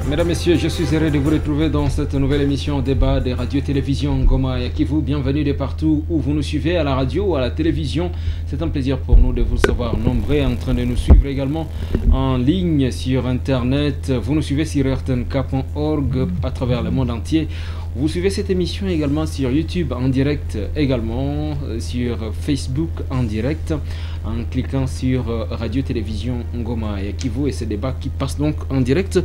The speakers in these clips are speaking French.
Mesdames, Messieurs, je suis heureux de vous retrouver dans cette nouvelle émission débat des radios-télévisions Ngoma et Kivu. Bienvenue de partout où vous nous suivez, à la radio ou à la télévision. C'est un plaisir pour nous de vous savoir nombreux en train de nous suivre également en ligne sur Internet. Vous nous suivez sur rtnk.org à travers le monde entier. Vous suivez cette émission également sur YouTube en direct, également sur Facebook en direct, en cliquant sur Radio-Télévision Ngoma et Kivu et ce débat qui passe donc en direct.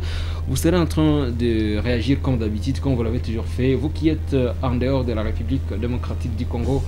Vous serez en train de réagir comme d'habitude, comme vous l'avez toujours fait. Vous qui êtes en dehors de la République démocratique du Congo,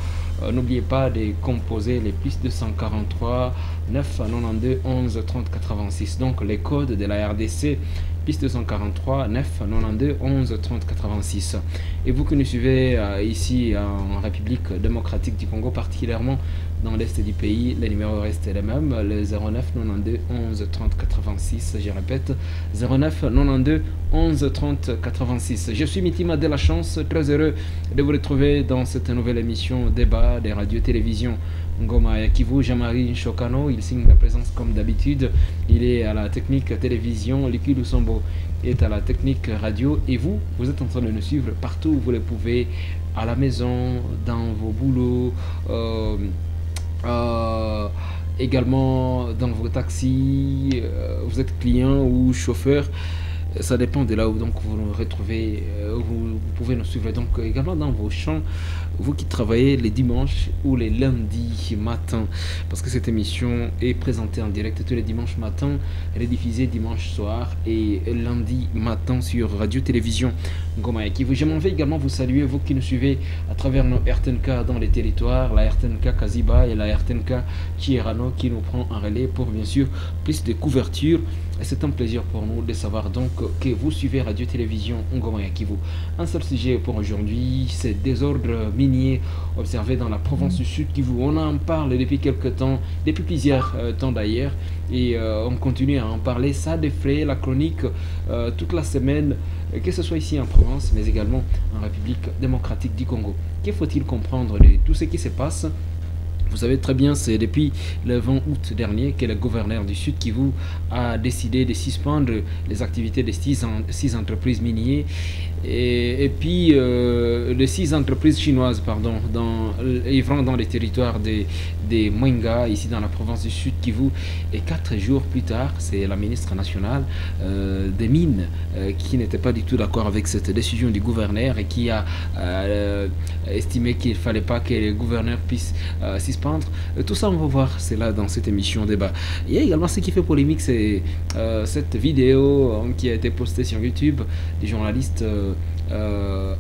n'oubliez pas de composer les plus 243 992 11 30 86, donc les codes de la RDC. Piste 243 9 92 11 30 86. Et vous qui nous suivez ici en République démocratique du Congo, particulièrement dans l'est du pays, les numéros restent les mêmes, le 09 92 11 30 86. Je répète, 09 92 11 30 86. Je suis Mitima de la Chance, très heureux de vous retrouver dans cette nouvelle émission débat des radios-télévisions Ngoma et Kivu. Jean-Marie Chokano, il signe la présence comme d'habitude. Il est à la technique télévision. Liquid Lusombo est à la technique radio. Et vous, vous êtes en train de nous suivre partout où vous le pouvez, à la maison, dans vos boulots, également dans vos taxis. Vous êtes client ou chauffeur. Ça dépend de là où donc vous nous retrouvez, vous pouvez nous suivre donc également dans vos champs, vous qui travaillez les dimanches ou les lundis matins, parce que cette émission est présentée en direct tous les dimanches matins, rediffusée dimanche soir et lundi matin sur Radio-Télévision Ngoma et Kivu. Je m'en vais également vous saluer, vous qui nous suivez à travers nos RTNK dans les territoires, la RTNK Kaziba et la RTNK Chirano qui nous prend en relais pour bien sûr plus de couverture. Et c'est un plaisir pour nous de savoir donc que vous suivez Radio-Télévision Ngoma et Kivu. Un seul sujet pour aujourd'hui, c'est désordre minier observé dans la province du Sud Kivu. On en parle depuis quelques temps, depuis plusieurs temps d'ailleurs, et on continue à en parler. Ça défraie la chronique toute la semaine, que ce soit ici en province, mais également en République démocratique du Congo. Que faut-il comprendre de tout ce qui se passe? Vous savez très bien, c'est depuis le 20 août dernier que le gouverneur du Sud Kivu a décidé de suspendre les activités de 6 entreprises minières et puis de 6 entreprises chinoises, œuvrant dans les territoires des Mwenga, ici dans la province du Sud Kivu. Et 4 jours plus tard, c'est la ministre nationale des Mines qui n'était pas du tout d'accord avec cette décision du gouverneur et qui a estimé qu'il ne fallait pas que le gouverneur puisse suspendre. Tout ça, on va voir, c'est là dans cette émission débat. Il y a également ce qui fait polémique, c'est cette vidéo qui a été postée sur YouTube du journaliste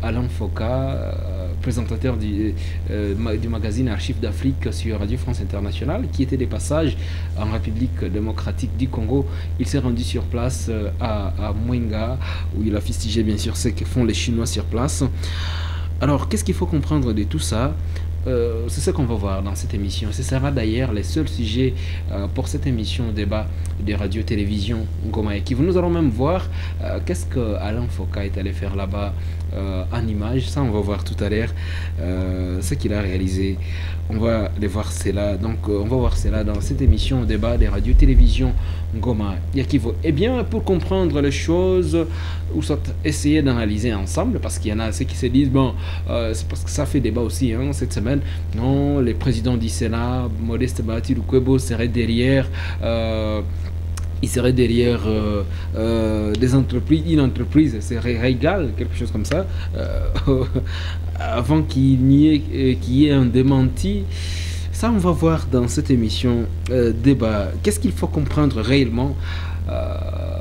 Alain Foka, présentateur du magazine Archives d'Afrique sur Radio France Internationale, qui était des passages en République démocratique du Congo. Il s'est rendu sur place à Mwenga, où il a fustigé bien sûr ce que font les Chinois sur place. Alors, qu'est-ce qu'il faut comprendre de tout ça? C'est ce qu'on va voir dans cette émission. Ce sera d'ailleurs le seul sujet pour cette émission débat de radio-télévision Ngoma et Kivu. Nous allons même voir qu'est-ce que Alain Foka est allé faire là-bas en images. Ça, on va voir tout à l'heure ce qu'il a réalisé. On va les voir cela. Donc, on va voir cela dans cette émission débat de radio-télévision Ngoma et Kivu. Eh bien, pour comprendre les choses, ou soit essayer d'analyser ensemble, parce qu'il y en a ceux qui se disent bon, c'est parce que ça fait débat aussi cette semaine. Non, le président du Sénat, Modeste Bahati Lukwebo, serait derrière. Il serait derrière des entreprises, une entreprise serait Regal, quelque chose comme ça, avant qu'il y ait un démenti. Ça, on va voir dans cette émission débat. Qu'est-ce qu'il faut comprendre réellement?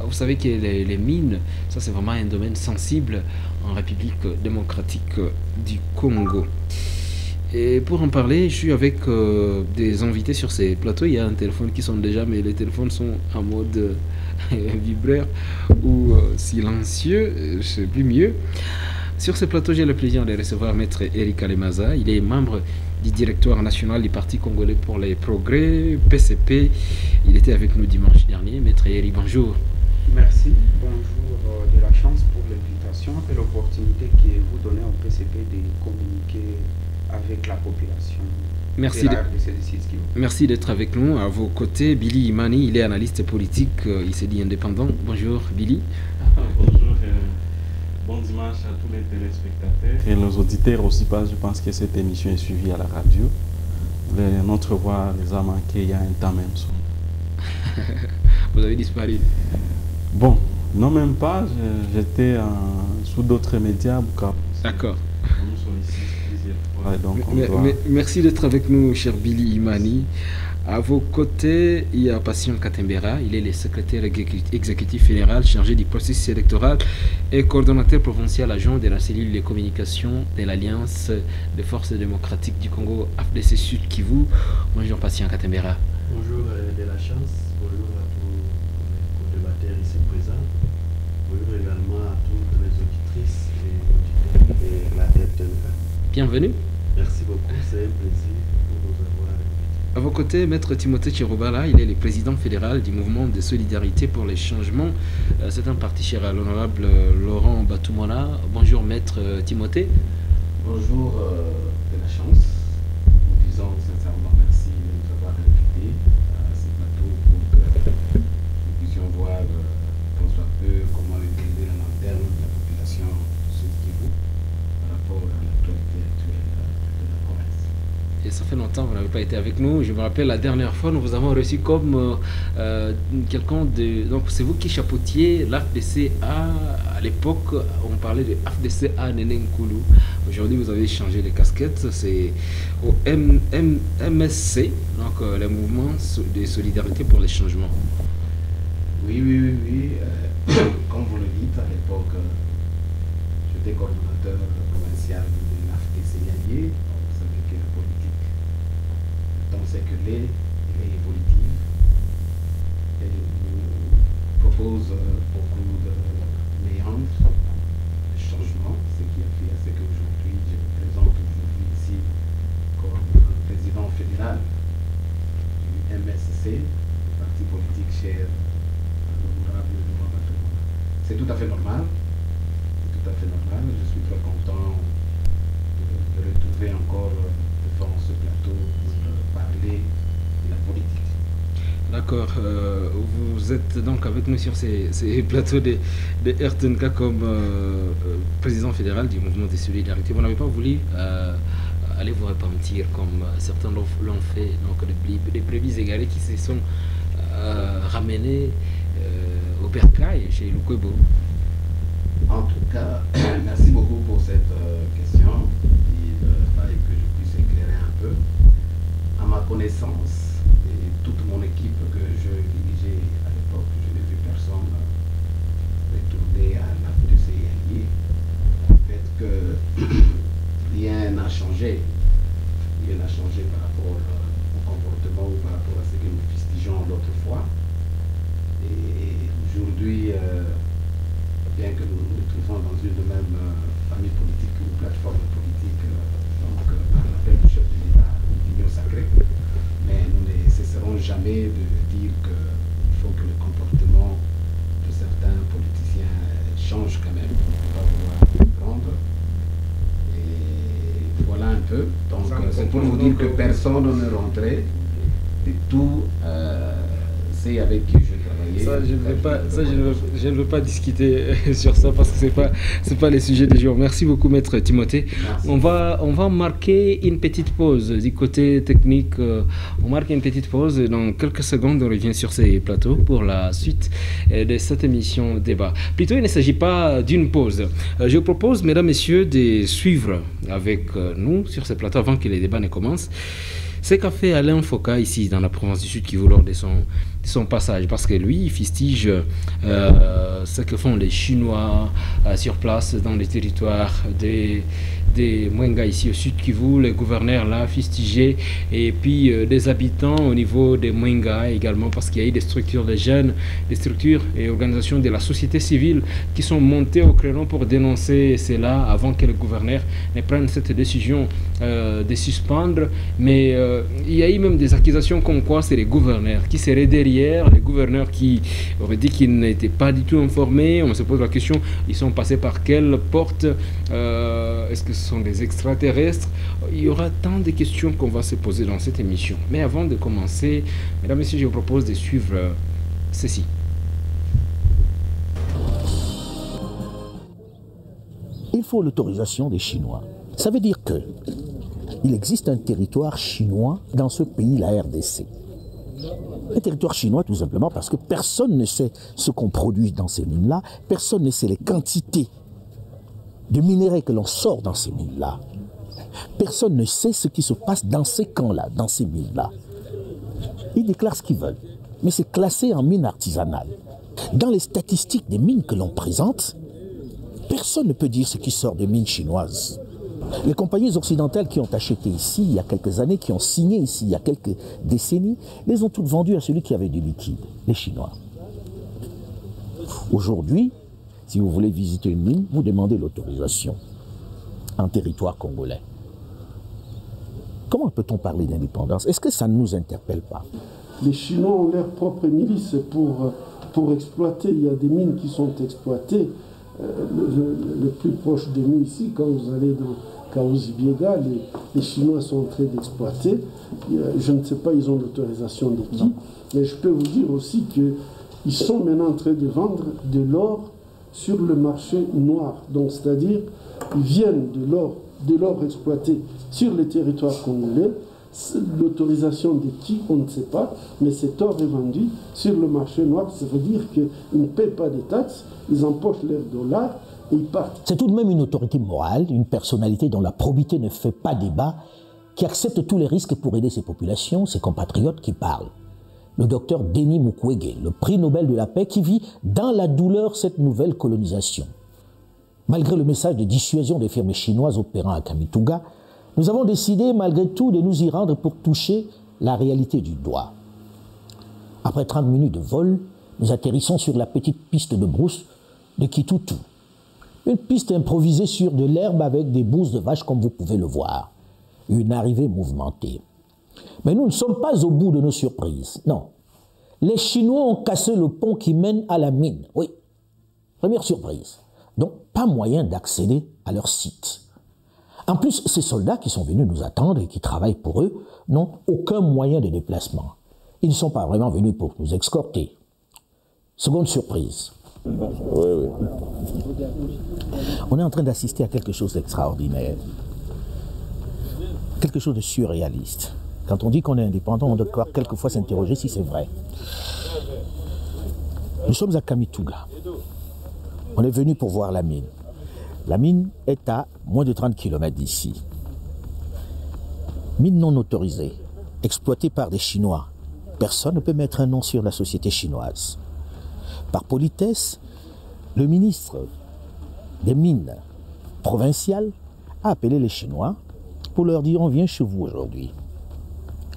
Vous savez que les mines, ça c'est vraiment un domaine sensible en République démocratique du Congo. Et pour en parler, je suis avec des invités sur ces plateaux. Il y a un téléphone qui sonne déjà, mais les téléphones sont en mode vibreur ou silencieux, c'est plus mieux. Sur ce plateau, j'ai le plaisir de recevoir Maître Eric Alemaza. Il est membre du directoire national du Parti congolais pour les progrès, PCP. Il était avec nous dimanche dernier. Maître Eric, bonjour. Merci, bonjour de la chance pour l'invitation et l'opportunité que vous donnez au PCP de communiquer avec la population Merci, merci d'être avec nous. À vos côtés, Billy Imani, il est analyste politique, il s'est dit indépendant. Bonjour Billy. Bonjour, bon dimanche à tous les téléspectateurs et nos auditeurs aussi, parce que je pense que cette émission est suivie à la radio. Notre voix les a manqués il y a un temps même. Vous avez disparu? Bon, non même pas, j'étais sous d'autres médias. D'accord. Donc merci d'être avec nous, cher Billy Imani. À vos côtés, il y a Patient Katembera, il est le secrétaire exécutif fédéral chargé du processus électoral et coordonnateur provincial adjoint de la cellule de communication de l'Alliance des forces démocratiques du Congo, AFDC Sud Kivu. Bonjour Patient Katembera. Bonjour de la chance, bonjour à tous les co-débatteurs ici présents, bonjour également à toutes les auditrices et auditeurs de la RTNK. Bienvenue. Merci beaucoup, c'est un plaisir pour nous avoir. À vos côtés, Maître Timothée Chirobala, il est le président fédéral du mouvement de solidarité pour les changements. C'est un parti cher à l'honorable Laurent Batoumona. Bonjour Maître Timothée. Bonjour de la chance. Nous disons sincèrement merci de nous avoir invités à ce plateau pour que nous puissions voir tant soit peu comment intégrer la lanterne de la population de Sud-Kivu par rapport à l'actualité actuelle de la province. Et ça fait longtemps que vous n'avez pas été avec nous. Je me rappelle la dernière fois, nous vous avons reçu comme quelqu'un de... Donc c'est vous qui chapeautiez l'AFDCA. À l'époque, on parlait de AFDCA Nenenkulu. Aujourd'hui, vous avez changé les casquettes. C'est au MSC, donc le mouvement de solidarité pour les changements. Oui. Comme vous le dites, à l'époque, j'étais coordonnateur provincial de l'AFDC allié. Vous savez que la politique, le temps c'est que elle est évolutive. Elle nous propose beaucoup de méandres, de changements, ce qui a fait à ce qu'aujourd'hui, je me présente aujourd'hui ici comme président fédéral du MSC, le parti politique cher à l'honorable Laurent Batoumona. C'est tout à fait normal. Je suis très content de retrouver encore devant ce plateau pour parler de la politique. D'accord. Vous êtes donc avec nous sur ces plateaux de RTNK comme président fédéral du mouvement de solidarité. Vous n'avez pas voulu aller vous repentir comme certains l'ont fait, donc des brebis égarées qui se sont ramenées au bercail chez Lukwebo. En tout cas, merci beaucoup pour cette question et que je puisse éclairer un peu. À ma connaissance et toute mon équipe que je dirigeais à l'époque, je n'ai vu personne retourner à l'AFDC allié. Le fait que rien n'a changé par rapport au comportement ou par rapport à ce que nous fustigeons l'autre fois. Et aujourd'hui, bien que nous nous retrouvons dans une même famille politique ou plateforme politique, donc par l'appel du chef de l'État, l'Union sacrée, mais nous ne cesserons jamais de dire qu'il faut que le comportement de certains politiciens change quand même. On ne peut pas vouloir prendre. Et voilà un peu. Donc c'est pour vous dire que personne ne rentrait et tout, c'est avec qui je travaillais. Je ne veux pas discuter sur ça parce que c'est pas les sujets du jour. Merci beaucoup, Maître Timothée. Merci. On va marquer une petite pause du côté technique. On marque une petite pause. Dans quelques secondes, on revient sur ces plateaux pour la suite de cette émission débat. Plutôt, il ne s'agit pas d'une pause. Je vous propose, mesdames, messieurs, de suivre avec nous sur ces plateaux avant que les débats ne commencent. C'est qu'a fait Alain Foka ici dans la province du Sud Kivu lors de son passage, parce que lui il fustige ce que font les Chinois sur place dans les territoires des Mwenga ici au Sud Kivu. Les gouverneurs là fustigés, et puis des habitants au niveau des Mwenga également, parce qu'il y a eu des structures de jeunes, des structures et organisations de la société civile qui sont montées au créneau pour dénoncer cela avant que le gouverneur ne prenne cette décision de suspendre. Mais il y a eu même des accusations comme quoi c'est les gouverneurs qui seraient derrière hier, les gouverneurs qui auraient dit qu'ils n'étaient pas du tout informés. On se pose la question, ils sont passés par quelle porte? Est-ce que ce sont des extraterrestres? Il y aura tant de questions qu'on va se poser dans cette émission. Mais avant de commencer, mesdames et messieurs, je vous propose de suivre ceci. Il faut l'autorisation des Chinois. Ça veut dire que il existe un territoire chinois dans ce pays, la RDC. Un territoire chinois tout simplement parce que personne ne sait ce qu'on produit dans ces mines-là, personne ne sait les quantités de minerais que l'on sort dans ces mines-là. Personne ne sait ce qui se passe dans ces camps-là, dans ces mines-là. Ils déclarent ce qu'ils veulent, mais c'est classé en mine artisanale. Dans les statistiques des mines que l'on présente, personne ne peut dire ce qui sort des mines chinoises. Les compagnies occidentales qui ont acheté ici il y a quelques années, qui ont signé ici il y a quelques décennies, les ont toutes vendues à celui qui avait du liquide, les Chinois. Aujourd'hui, si vous voulez visiter une mine, vous demandez l'autorisation en territoire congolais. Comment peut-on parler d'indépendance? Est-ce que ça ne nous interpelle pas? Les Chinois ont leur propre milice pour exploiter. Il y a des mines qui sont exploitées. Le plus proche de nous ici, quand vous allez dans Kaouzi-Biega, les Chinois sont en train d'exploiter. Je ne sais pas, ils ont l'autorisation de qui, mais je peux vous dire aussi qu'ils sont maintenant en train de vendre de l'or sur le marché noir. Donc, c'est-à-dire, ils viennent de l'or exploité sur le territoire congolais. L'autorisation de qui, on ne sait pas, mais cet or est vendu sur le marché noir. Ça veut dire qu'ils ne paient pas de taxes, ils empochent leurs dollars et ils partent. C'est tout de même une autorité morale, une personnalité dont la probité ne fait pas débat, qui accepte tous les risques pour aider ses populations, ses compatriotes qui parlent. Le docteur Denis Mukwege, le prix Nobel de la paix, qui vit dans la douleur cette nouvelle colonisation. Malgré le message de dissuasion des firmes chinoises opérant à Kamituga, nous avons décidé malgré tout de nous y rendre pour toucher la réalité du doigt. Après 30 minutes de vol, nous atterrissons sur la petite piste de brousse de Kitutu. Une piste improvisée sur de l'herbe avec des bousses de vache comme vous pouvez le voir. Une arrivée mouvementée. Mais nous ne sommes pas au bout de nos surprises, non. Les Chinois ont cassé le pont qui mène à la mine, oui. Première surprise. Donc, pas moyen d'accéder à leur site. En plus, ces soldats qui sont venus nous attendre et qui travaillent pour eux n'ont aucun moyen de déplacement. Ils ne sont pas vraiment venus pour nous escorter. Seconde surprise. Oui. On est en train d'assister à quelque chose d'extraordinaire. Quelque chose de surréaliste. Quand on dit qu'on est indépendant, on doit quelquefois s'interroger si c'est vrai. Nous sommes à Kamituga. On est venu pour voir la mine. La mine est à moins de 30 km d'ici. Mine non autorisée, exploitée par des Chinois. Personne ne peut mettre un nom sur la société chinoise. Par politesse, le ministre des Mines provinciales a appelé les Chinois pour leur dire « on vient chez vous aujourd'hui ».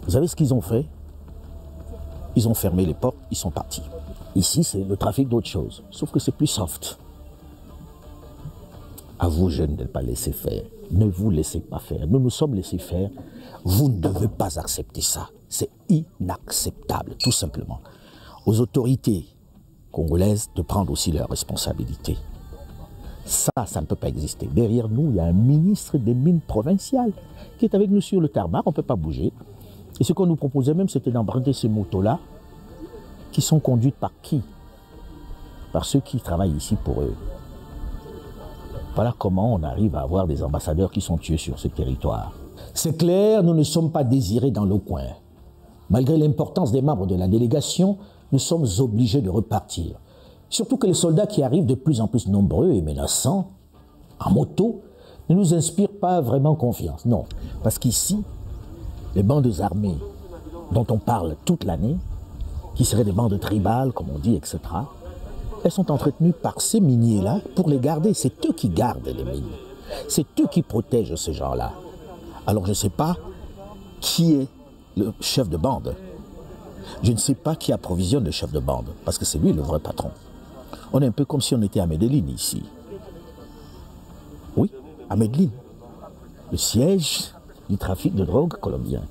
Vous savez ce qu'ils ont fait? Ils ont fermé les portes, ils sont partis. Ici, c'est le trafic d'autre chose, sauf que c'est plus soft. À vous, jeunes, de ne pas laisser faire. Ne vous laissez pas faire. Nous nous sommes laissés faire. Vous ne devez pas accepter ça. C'est inacceptable, tout simplement. Aux autorités congolaises de prendre aussi leurs responsabilités. Ça ne peut pas exister. Derrière nous, il y a un ministre des Mines provinciales qui est avec nous sur le tarmac. On ne peut pas bouger. Et ce qu'on nous proposait même, c'était d'emprunter ces motos-là qui sont conduites par qui? Par ceux qui travaillent ici pour eux. Voilà comment on arrive à avoir des ambassadeurs qui sont tués sur ce territoire. C'est clair, nous ne sommes pas désirés dans le coin. Malgré l'importance des membres de la délégation, nous sommes obligés de repartir. Surtout que les soldats qui arrivent de plus en plus nombreux et menaçants, en moto, ne nous inspirent pas vraiment confiance. Non, parce qu'ici, les bandes armées dont on parle toute l'année, qui seraient des bandes tribales, comme on dit, etc., elles sont entretenues par ces miniers-là pour les garder. C'est eux qui gardent les mines. C'est eux qui protègent ces gens-là. Alors je ne sais pas qui est le chef de bande. Je ne sais pas qui approvisionne le chef de bande, parce que c'est lui le vrai patron. On est un peu comme si on était à Medellín ici. Oui, à Medellín. Le siège du trafic de drogue colombien.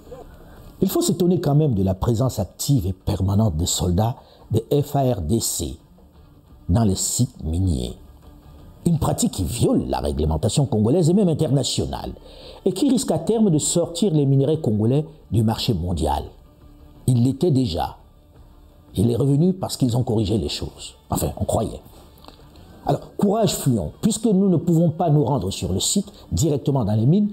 Il faut s'étonner quand même de la présence active et permanente des soldats des FARDC dans les sites miniers. Une pratique qui viole la réglementation congolaise et même internationale et qui risque à terme de sortir les minerais congolais du marché mondial. Il l'était déjà. Il est revenu parce qu'ils ont corrigé les choses. Enfin, on croyait. Alors, courage, fuyons. Puisque nous ne pouvons pas nous rendre sur le site directement dans les mines,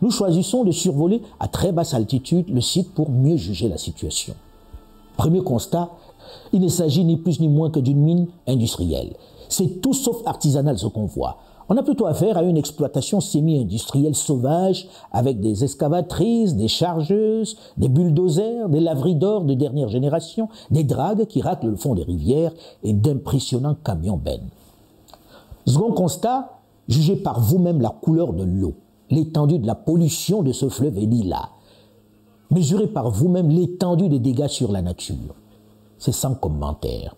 nous choisissons de survoler à très basse altitude le site pour mieux juger la situation. Premier constat, il ne s'agit ni plus ni moins que d'une mine industrielle. C'est tout sauf artisanal ce qu'on voit. On a plutôt affaire à une exploitation semi-industrielle sauvage avec des excavatrices, des chargeuses, des bulldozers, des laveries d'or de dernière génération, des dragues qui raclent le fond des rivières et d'impressionnants camions-bennes. Second constat, jugez par vous-même la couleur de l'eau, l'étendue de la pollution de ce fleuve est lilas. Mesurez par vous-même l'étendue des dégâts sur la nature. C'est sans commentaire.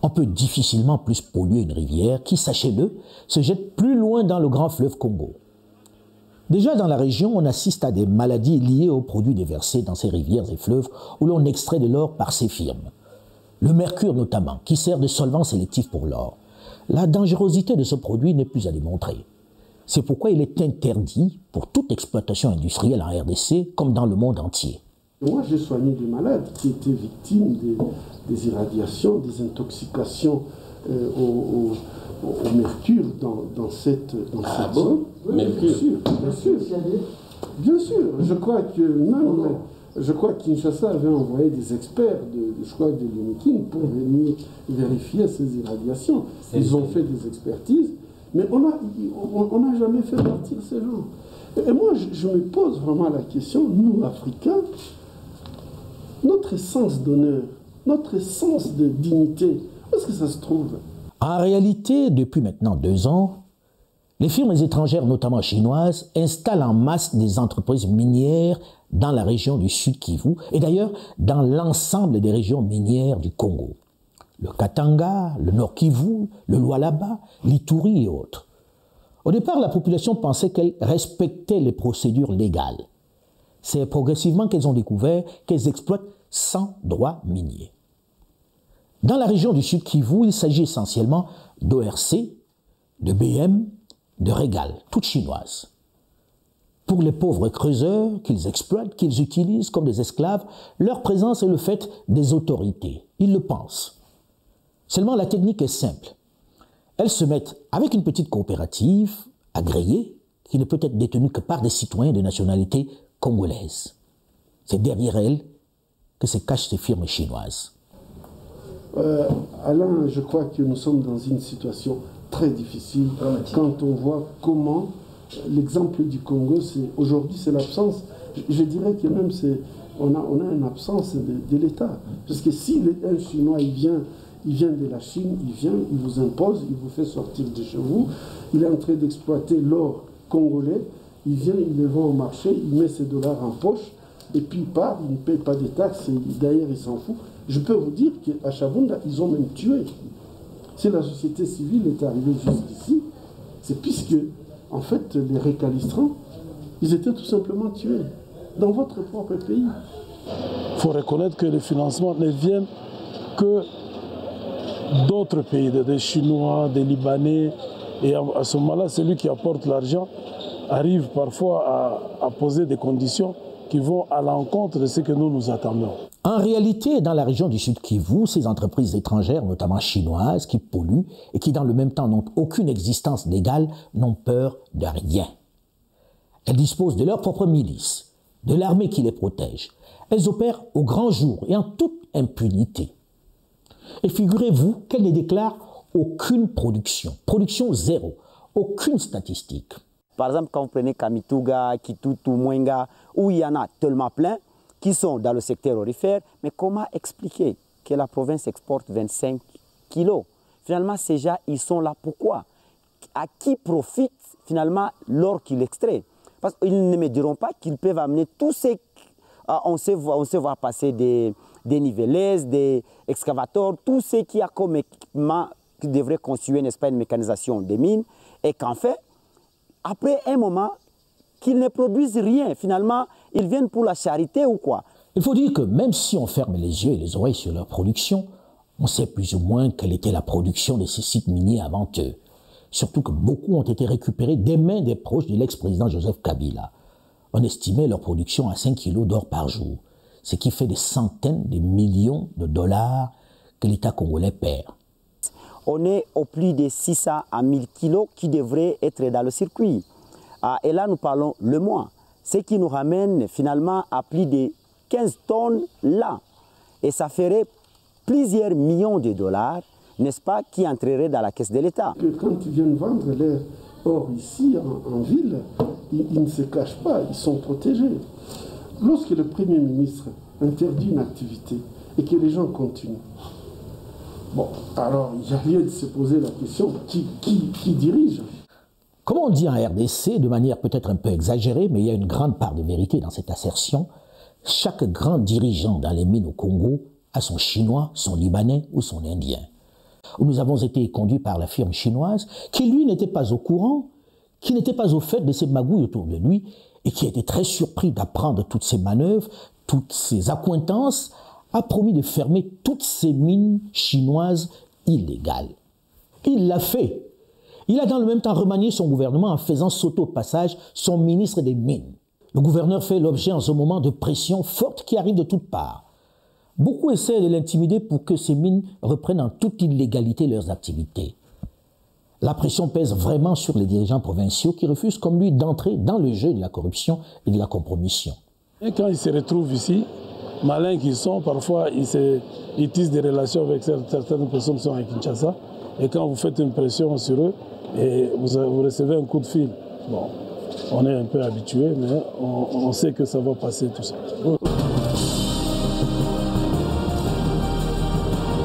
On peut difficilement plus polluer une rivière qui, sachez-le, se jette plus loin dans le grand fleuve Congo. Déjà dans la région, on assiste à des maladies liées aux produits déversés dans ces rivières et fleuves où l'on extrait de l'or par ces firmes. Le mercure notamment, qui sert de solvant sélectif pour l'or. La dangerosité de ce produit n'est plus à démontrer. C'est pourquoi il est interdit pour toute exploitation industrielle en RDC comme dans le monde entier. Moi, j'ai soigné des malades qui étaient victimes des irradiations, des intoxications au mercure dans cette zone. Mercure. Bien sûr. Je crois que Kinshasa avait envoyé des experts de l'UNIKIN pour venir vérifier ces irradiations. Ils ont fait des expertises, mais on n'a jamais fait partir ces gens. Et moi, je me pose vraiment la question, nous, Africains, notre essence d'honneur, notre essence de dignité, où est-ce que ça se trouve? En réalité, depuis maintenant 2 ans, les firmes étrangères, notamment chinoises, installent en masse des entreprises minières dans la région du Sud Kivu et d'ailleurs dans l'ensemble des régions minières du Congo. Le Katanga, le Nord Kivu, le Lualaba, l'Ituri et autres. Au départ, la population pensait qu'elles respectaient les procédures légales. C'est progressivement qu'elles ont découvert qu'elles exploitent sans droit minier. Dans la région du Sud Kivu, il s'agit essentiellement d'ORC, de BM, de Régal, toutes chinoises. Pour les pauvres creuseurs qu'ils exploitent, qu'ils utilisent comme des esclaves, leur présence est le fait des autorités. Ils le pensent. Seulement, la technique est simple. Elles se mettent avec une petite coopérative agréée qui ne peut être détenue que par des citoyens de nationalité congolaise. C'est derrière elles que se cachent ces firmes chinoises. Alain, je crois que nous sommes dans une situation très difficile quand on voit comment l'exemple du Congo, aujourd'hui c'est l'absence, je dirais que même on a une absence de l'État. Parce que si un Chinois il vient de la Chine, il vous impose, il vous fait sortir de chez vous, il est en train d'exploiter l'or congolais, il vient, il le vend au marché, il met ses dollars en poche, et puis il part, il ne paye pas de taxes, et d'ailleurs il s'en fout. Je peux vous dire qu'à Chabunda, ils ont même tué. Si la société civile est arrivée jusqu'ici, c'est puisque, en fait, les récalcitrants, ils étaient tout simplement tués dans votre propre pays. Il faut reconnaître que les financements ne viennent que d'autres pays, des Chinois, des Libanais. Et à ce moment-là, celui qui apporte l'argent arrive parfois à poser des conditions qui vont à l'encontre de ce que nous attendons. En réalité, dans la région du Sud Kivu, ces entreprises étrangères, notamment chinoises, qui polluent et qui dans le même temps n'ont aucune existence légale, n'ont peur de rien. Elles disposent de leur propre milice, de l'armée qui les protège. Elles opèrent au grand jour et en toute impunité. Et figurez-vous qu'elles ne déclarent aucune production zéro, aucune statistique. Par exemple, quand vous prenez Kamituga, Kitutu, Mwenga, où il y en a tellement plein qui sont dans le secteur aurifère, mais comment expliquer que la province exporte 25 kilos? Finalement, ces gens, ils sont là pourquoi? À qui profite finalement l'or qu'ils extraient? Parce qu'ils ne me diront pas qu'ils peuvent amener tous ces... On sait voir passer des nivelaises, des excavateurs, tout ce qui a comme équipement qui devrait constituer, n'est-ce pas, une mécanisation des mines, et qu'en fait, après un moment, qu'ils ne produisent rien. Finalement, Ils viennent pour la charité ou quoi? Il faut dire que même si on ferme les yeux et les oreilles sur leur production, on sait plus ou moins quelle était la production de ces sites miniers avant eux. Surtout que beaucoup ont été récupérés des mains des proches de l'ex-président Joseph Kabila. On estimait leur production à 5 kilos d'or par jour, ce qui fait des centaines de millions de dollars que l'État congolais perd. On est au plus de 600 à 1000 kilos qui devraient être dans le circuit. Et là, nous parlons le mois, ce qui nous ramène finalement à plus de 15 tonnes là. Et ça ferait plusieurs millions de dollars, n'est-ce pas, qui entreraient dans la caisse de l'État. Quand ils viennent vendre leur or ici, en ville, ils ne se cachent pas, ils sont protégés. Lorsque le Premier ministre interdit une activité et que les gens continuent, bon, alors il y a lieu de se poser la question, qui dirige? Comme on dit en RDC, de manière peut-être un peu exagérée, mais il y a une grande part de vérité dans cette assertion, chaque grand dirigeant dans les mines au Congo a son Chinois, son Libanais ou son Indien. Nous avons été conduits par la firme chinoise qui, lui, n'était pas au courant, qui n'était pas au fait de ces magouilles autour de lui et qui était très surpris d'apprendre toutes ces manœuvres, toutes ces accointances, a promis de fermer toutes ces mines chinoises illégales. Il l'a fait. Il a dans le même temps remanié son gouvernement en faisant sauter au passage son ministre des Mines. Le gouverneur fait l'objet en ce moment de pressions fortes qui arrivent de toutes parts. Beaucoup essaient de l'intimider pour que ces mines reprennent en toute illégalité leurs activités. La pression pèse vraiment sur les dirigeants provinciaux qui refusent comme lui d'entrer dans le jeu de la corruption et de la compromission. Et quand ils se retrouvent ici, malins qu'ils sont, parfois ils tissent des relations avec certaines personnes qui sont à Kinshasa. Et quand vous faites une pression sur eux, et vous recevez un coup de fil. Bon, on est un peu habitué, mais on sait que ça va passer tout ça.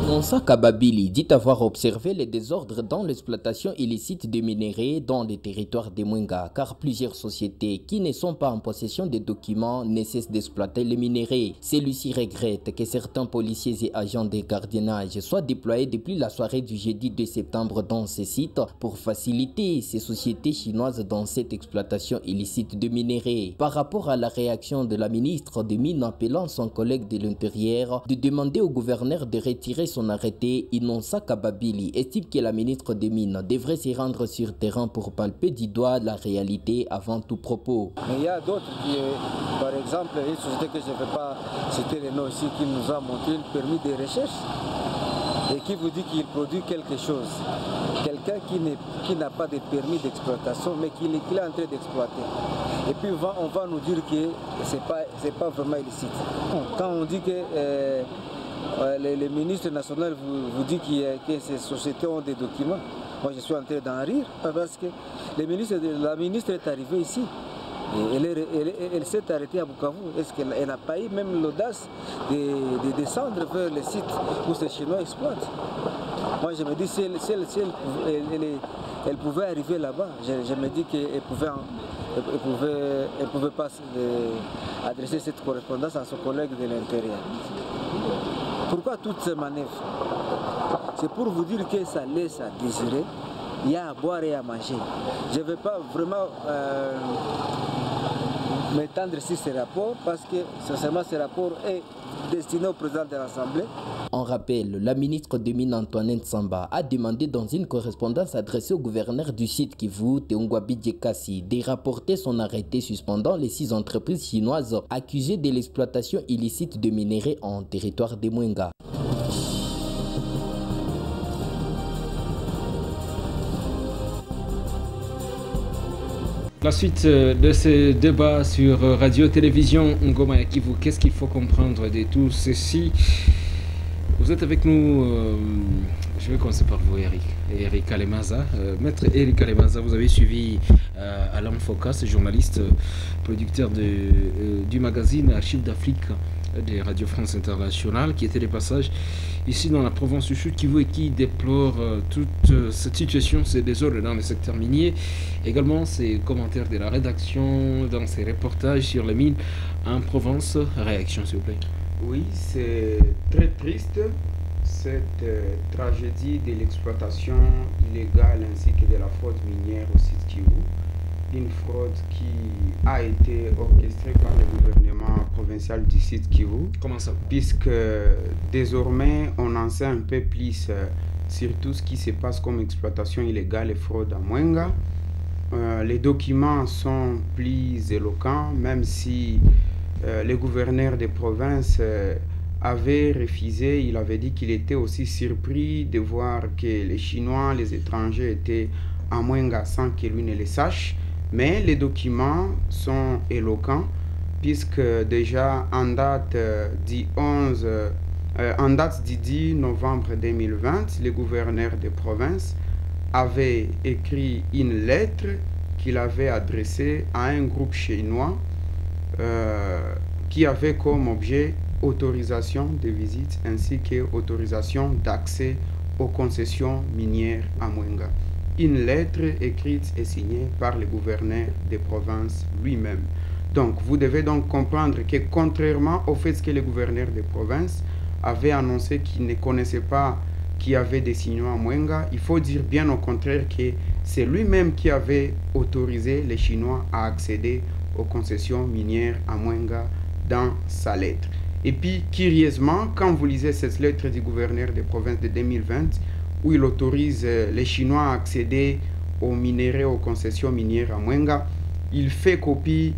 Moussa Kababili dit avoir observé les désordres dans l'exploitation illicite des minéraux dans les territoires de Mwenga, car plusieurs sociétés qui ne sont pas en possession des documents ne cessent d'exploiter les minéraux. Celui-ci regrette que certains policiers et agents de gardiennage soient déployés depuis la soirée du jeudi 2 septembre dans ces sites pour faciliter ces sociétés chinoises dans cette exploitation illicite de minéraux. Par rapport à la réaction de la ministre des Mines appelant son collègue de l'Intérieur de demander au gouverneur de retirer son arrêté, Inonsa Kababili estime que la ministre des Mines devrait se rendre sur terrain pour palper du doigt la réalité avant tout propos. Mais il y a d'autres qui, par exemple, une société que je ne vais pas citer les noms ici, qui nous a montré le permis de recherche et qui vous dit qu'il produit quelque chose. Quelqu'un qui n'a pas de permis d'exploitation, mais qui est en train d'exploiter. Et puis on va nous dire que ce n'est pas vraiment illicite. Quand on dit que les ministres nationaux vous disent que ces sociétés ont des documents. Moi, je suis en train d'en rire parce que la ministre est arrivée ici. Elle s'est arrêtée à Bukavu. Est-ce qu'elle n'a pas eu même l'audace de descendre vers les sites où ces Chinois exploitent? Moi, je me dis, si elle pouvait arriver là-bas, je me dis qu'elle ne pouvait pas adresser cette correspondance à son collègue de l'Intérieur. Pourquoi toutes ces manœuvres? C'est pour vous dire que ça laisse à désirer. Il y a à boire et à manger. Je ne vais pas vraiment m'étendre sur ces rapports parce que sincèrement ce rapport est destiné au président de l'Assemblée. En rappel, la ministre des Mines Antoinette Samba a demandé dans une correspondance adressée au gouverneur du site Kivu, Teungwabi Djekasi, de rapporter son arrêté suspendant les 6 entreprises chinoises accusées de l'exploitation illicite de minéraux en territoire de Mwenga. La suite de ce débat sur Radio-Télévision Ngoma ya Kivu, qu'est-ce qu'il faut comprendre de tout ceci? Vous êtes avec nous, je vais commencer par vous Eric Kalemaza. Maître Eric Kalemaza, vous avez suivi Alain Focas, journaliste, producteur du magazine Archives d'Afrique de Radio France Internationale, qui était de passage ici dans la province du Sud Kivu et qui déplore toute cette situation, ces désordres dans le secteur minier. Également ses commentaires de la rédaction dans ses reportages sur les mines en Provence. Réaction s'il vous plaît. Oui, c'est très triste cette tragédie de l'exploitation illégale ainsi que de la fraude minière au site Kivu. une fraude qui a été orchestrée par le gouvernement provincial du Sud Kivu. Comment ça? Puisque désormais, on en sait un peu plus sur tout ce qui se passe comme exploitation illégale et fraude à Mwenga. Les documents sont plus éloquents, même si le gouverneur des provinces avait refusé. Il avait dit qu'il était aussi surpris de voir que les Chinois, les étrangers étaient à Mwenga sans que lui ne le sache. Mais les documents sont éloquents, puisque déjà en date du 10 novembre 2020, le gouverneur des provinces avait écrit une lettre qu'il avait adressée à un groupe chinois qui avait comme objet autorisation de visite ainsi qu'autorisation d'accès aux concessions minières à Mwenga. Une lettre écrite et signée par le gouverneur des provinces lui-même. Donc, vous devez donc comprendre que contrairement au fait que le gouverneur des provinces avait annoncé qu'il ne connaissait pas qu'il y avait des signaux à Mwenga, il faut dire bien au contraire que c'est lui-même qui avait autorisé les Chinois à accéder aux concessions minières à Mwenga dans sa lettre. Et puis, curieusement, quand vous lisez cette lettre du gouverneur des provinces de 2020, où il autorise les Chinois à accéder aux minéraux, aux concessions minières à Mwenga, il fait copie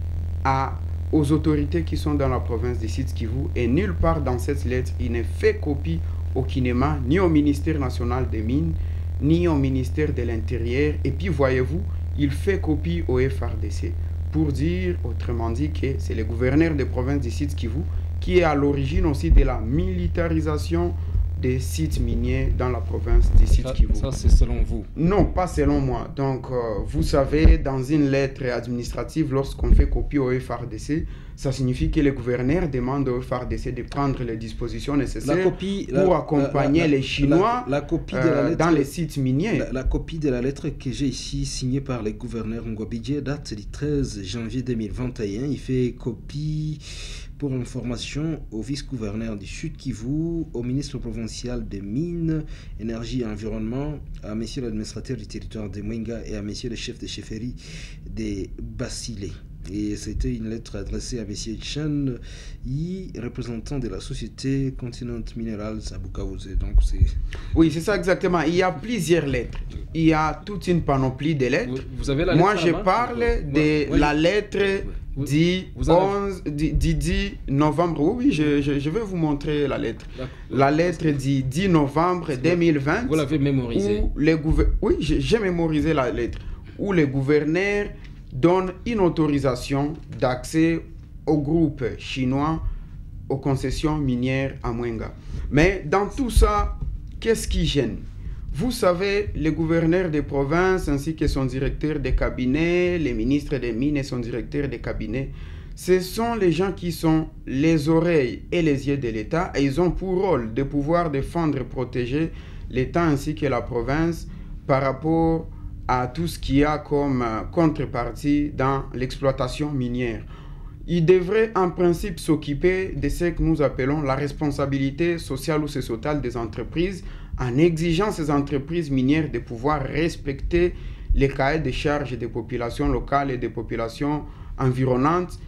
aux autorités qui sont dans la province du Sud Kivu, et nulle part dans cette lettre, il ne fait copie aucunement, ni au ministère national des mines, ni au ministère de l'Intérieur, et puis voyez-vous, il fait copie au FRDC, pour dire, autrement dit, que c'est le gouverneur des provinces du Sud Kivu qui est à l'origine aussi de la militarisation des sites miniers dans la province du Sud Kivu. Ça, c'est selon vous? Non, pas selon moi. Donc, vous savez, dans une lettre administrative, lorsqu'on fait copie au FRDC, ça signifie que le gouverneur demande au FRDC de prendre les dispositions nécessaires pour accompagner les Chinois dans les sites miniers. La copie de la lettre que j'ai ici, signée par le gouverneur Ngwabidje, date du 13 janvier 2021. Il fait copie pour information au vice-gouverneur du Sud Kivu, au ministre provincial des Mines, Énergie et Environnement, à monsieur l'administrateur du territoire de Mwenga et à monsieur le chef de chefferie de Basile. Et c'était une lettre adressée à monsieur Chen Yi, représentant de la société Continent Minerals à Bukavu. Donc oui, c'est ça exactement. Il y a plusieurs lettres. Il y a toute une panoplie de lettres. Vous avez la lettre? Moi, je parle de la lettre du 10 novembre. Oui, je vais vous montrer la lettre. La lettre du 10 novembre 2020. Vous l'avez mémorisée? Oui, j'ai mémorisé la lettre. Où le gouverneur donne une autorisation d'accès au groupe chinois aux concessions minières à Mwenga. Mais dans tout ça, qu'est-ce qui gêne? Vous savez, le gouverneur des provinces ainsi que son directeur de cabinet, les ministres des mines et son directeur de cabinet, ce sont les gens qui sont les oreilles et les yeux de l'État, et ils ont pour rôle de pouvoir défendre et protéger l'État ainsi que la province par rapport à tout ce qu'il y a comme contrepartie dans l'exploitation minière. Il devrait en principe s'occuper de ce que nous appelons la responsabilité sociale ou sociétale des entreprises, en exigeant ces entreprises minières de pouvoir respecter les cahiers de charges des populations locales et des populations environnantes,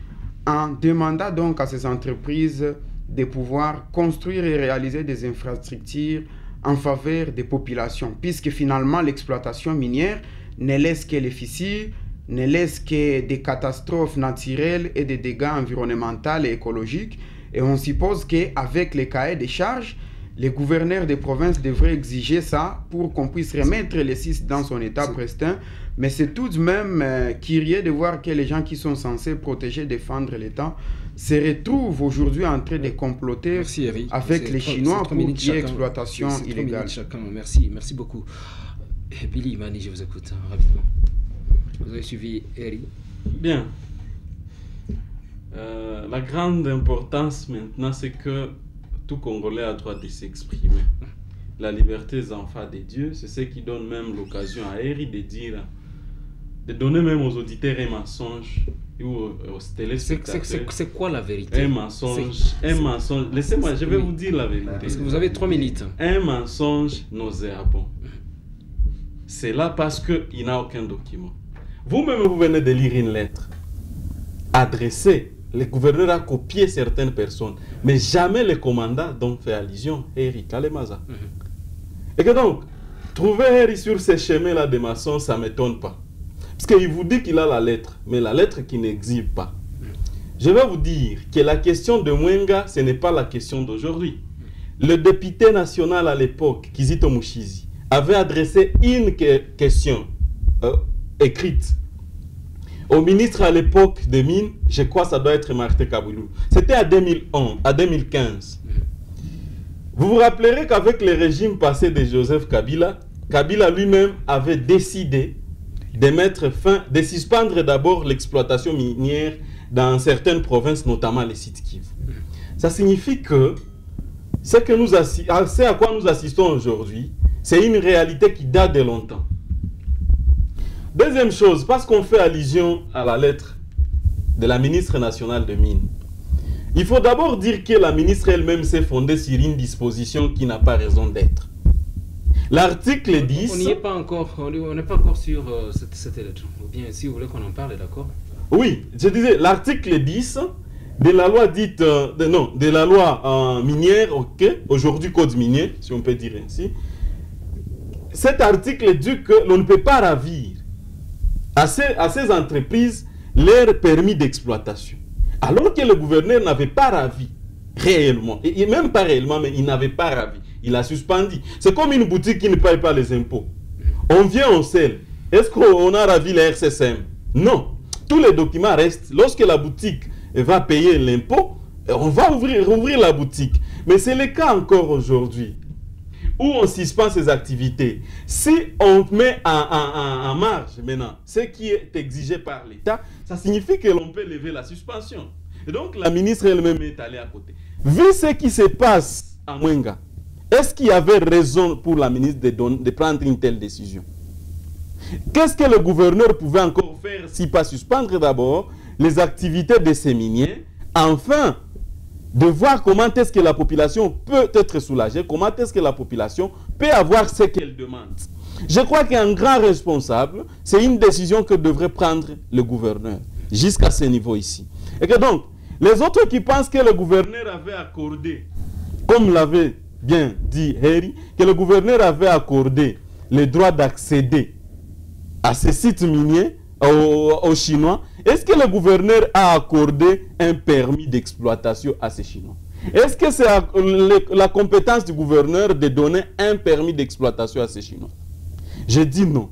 en demandant donc à ces entreprises de pouvoir construire et réaliser des infrastructures en faveur des populations, puisque finalement l'exploitation minière ne laisse que les fissures, ne laisse que des catastrophes naturelles et des dégâts environnementaux et écologiques. Et on suppose qu'avec les cahiers de charges, les gouverneurs des provinces devraient exiger ça pour qu'on puisse remettre les sites dans son état prestin. Mais c'est tout de même curieux de voir que les gens qui sont censés protéger, défendre l'État se retrouvent aujourd'hui en train de comploter avec les Chinois pour qu'il y ait exploitation illégale. Merci beaucoup. Billy Mani, je vous écoute rapidement. Vous avez suivi Eri? Bien. La grande importance maintenant, c'est que tout Congolais a droit de s'exprimer. La liberté des enfants de Dieu, c'est ce qui donne même l'occasion à Eri de dire, de donner même aux auditeurs un mensonge ou aux téléspectateurs. C'est quoi la vérité? Un mensonge. Laissez-moi, je vais vous dire la vérité. Parce que vous avez 3 minutes. Un mensonge nauséabond. C'est là parce qu'il n'a aucun document. Vous-même, vous venez de lire une lettre adressée. Le gouverneur a copié certaines personnes, mais jamais le commandant dont fait allusion, Heri Kalemaza. Et que donc, trouver Heri sur ces chemins-là de maçon, ça ne m'étonne pas. Parce qu'il vous dit qu'il a la lettre, mais la lettre qui n'exhibe pas. Je vais vous dire que la question de Mwenga, ce n'est pas la question d'aujourd'hui. Le député national à l'époque, Kizito Mushizi, avait adressé une question écrite au ministre à l'époque des Mines, je crois que ça doit être Martin Kaboulou. C'était à 2015. Vous vous rappellerez qu'avec le régime passé de Joseph Kabila, Kabila lui-même avait décidé de mettre fin, de suspendre d'abord l'exploitation minière dans certaines provinces, notamment les sites Kivu. Ça signifie que ce à quoi nous assistons aujourd'hui, c'est une réalité qui date de longtemps. Deuxième chose, parce qu'on fait allusion à la lettre de la ministre nationale de Mines, il faut d'abord dire que la ministre elle-même s'est fondée sur une disposition qui n'a pas raison d'être. L'article 10... On n'est pas encore sur cette lettre. Ou bien, si vous voulez qu'on en parle, d'accord? Oui, je disais, l'article 10 de la loi dite... de la loi minière, ok, aujourd'hui code minier, si on peut dire ainsi. Cet article dit que l'on ne peut pas ravir à ces entreprises leur permis d'exploitation. Alors que le gouverneur n'avait pas ravi réellement, et même pas réellement, mais il n'avait pas ravi. Il a suspendu. C'est comme une boutique qui ne paye pas les impôts. On vient, on scelle. Est-ce qu'on a ravi la RCSM? Non. Tous les documents restent. Lorsque la boutique va payer l'impôt, on va rouvrir la boutique. Mais c'est le cas encore aujourd'hui, où on suspend ses activités. Si on met en marge maintenant ce qui est exigé par l'État, ça signifie que l'on peut lever la suspension. Et donc la ministre elle-même est allée à côté. Vu ce qui se passe à Mwenga, est-ce qu'il y avait raison pour la ministre de prendre une telle décision? Qu'est-ce que le gouverneur pouvait encore faire si pas suspendre d'abord les activités de ces miniers, enfin de voir comment est-ce que la population peut être soulagée, comment est-ce que la population peut avoir ce qu'elle demande. Je crois qu'un grand responsable, c'est une décision que devrait prendre le gouverneur, jusqu'à ce niveau ici. Et que donc, les autres qui pensent que le gouverneur avait accordé, comme l'avait bien dit Heri, que le gouverneur avait accordé le droit d'accéder à ces sites miniers aux Chinois, est-ce que le gouverneur a accordé un permis d'exploitation à ces Chinois? Est-ce que c'est la compétence du gouverneur de donner un permis d'exploitation à ces Chinois? Je dis non.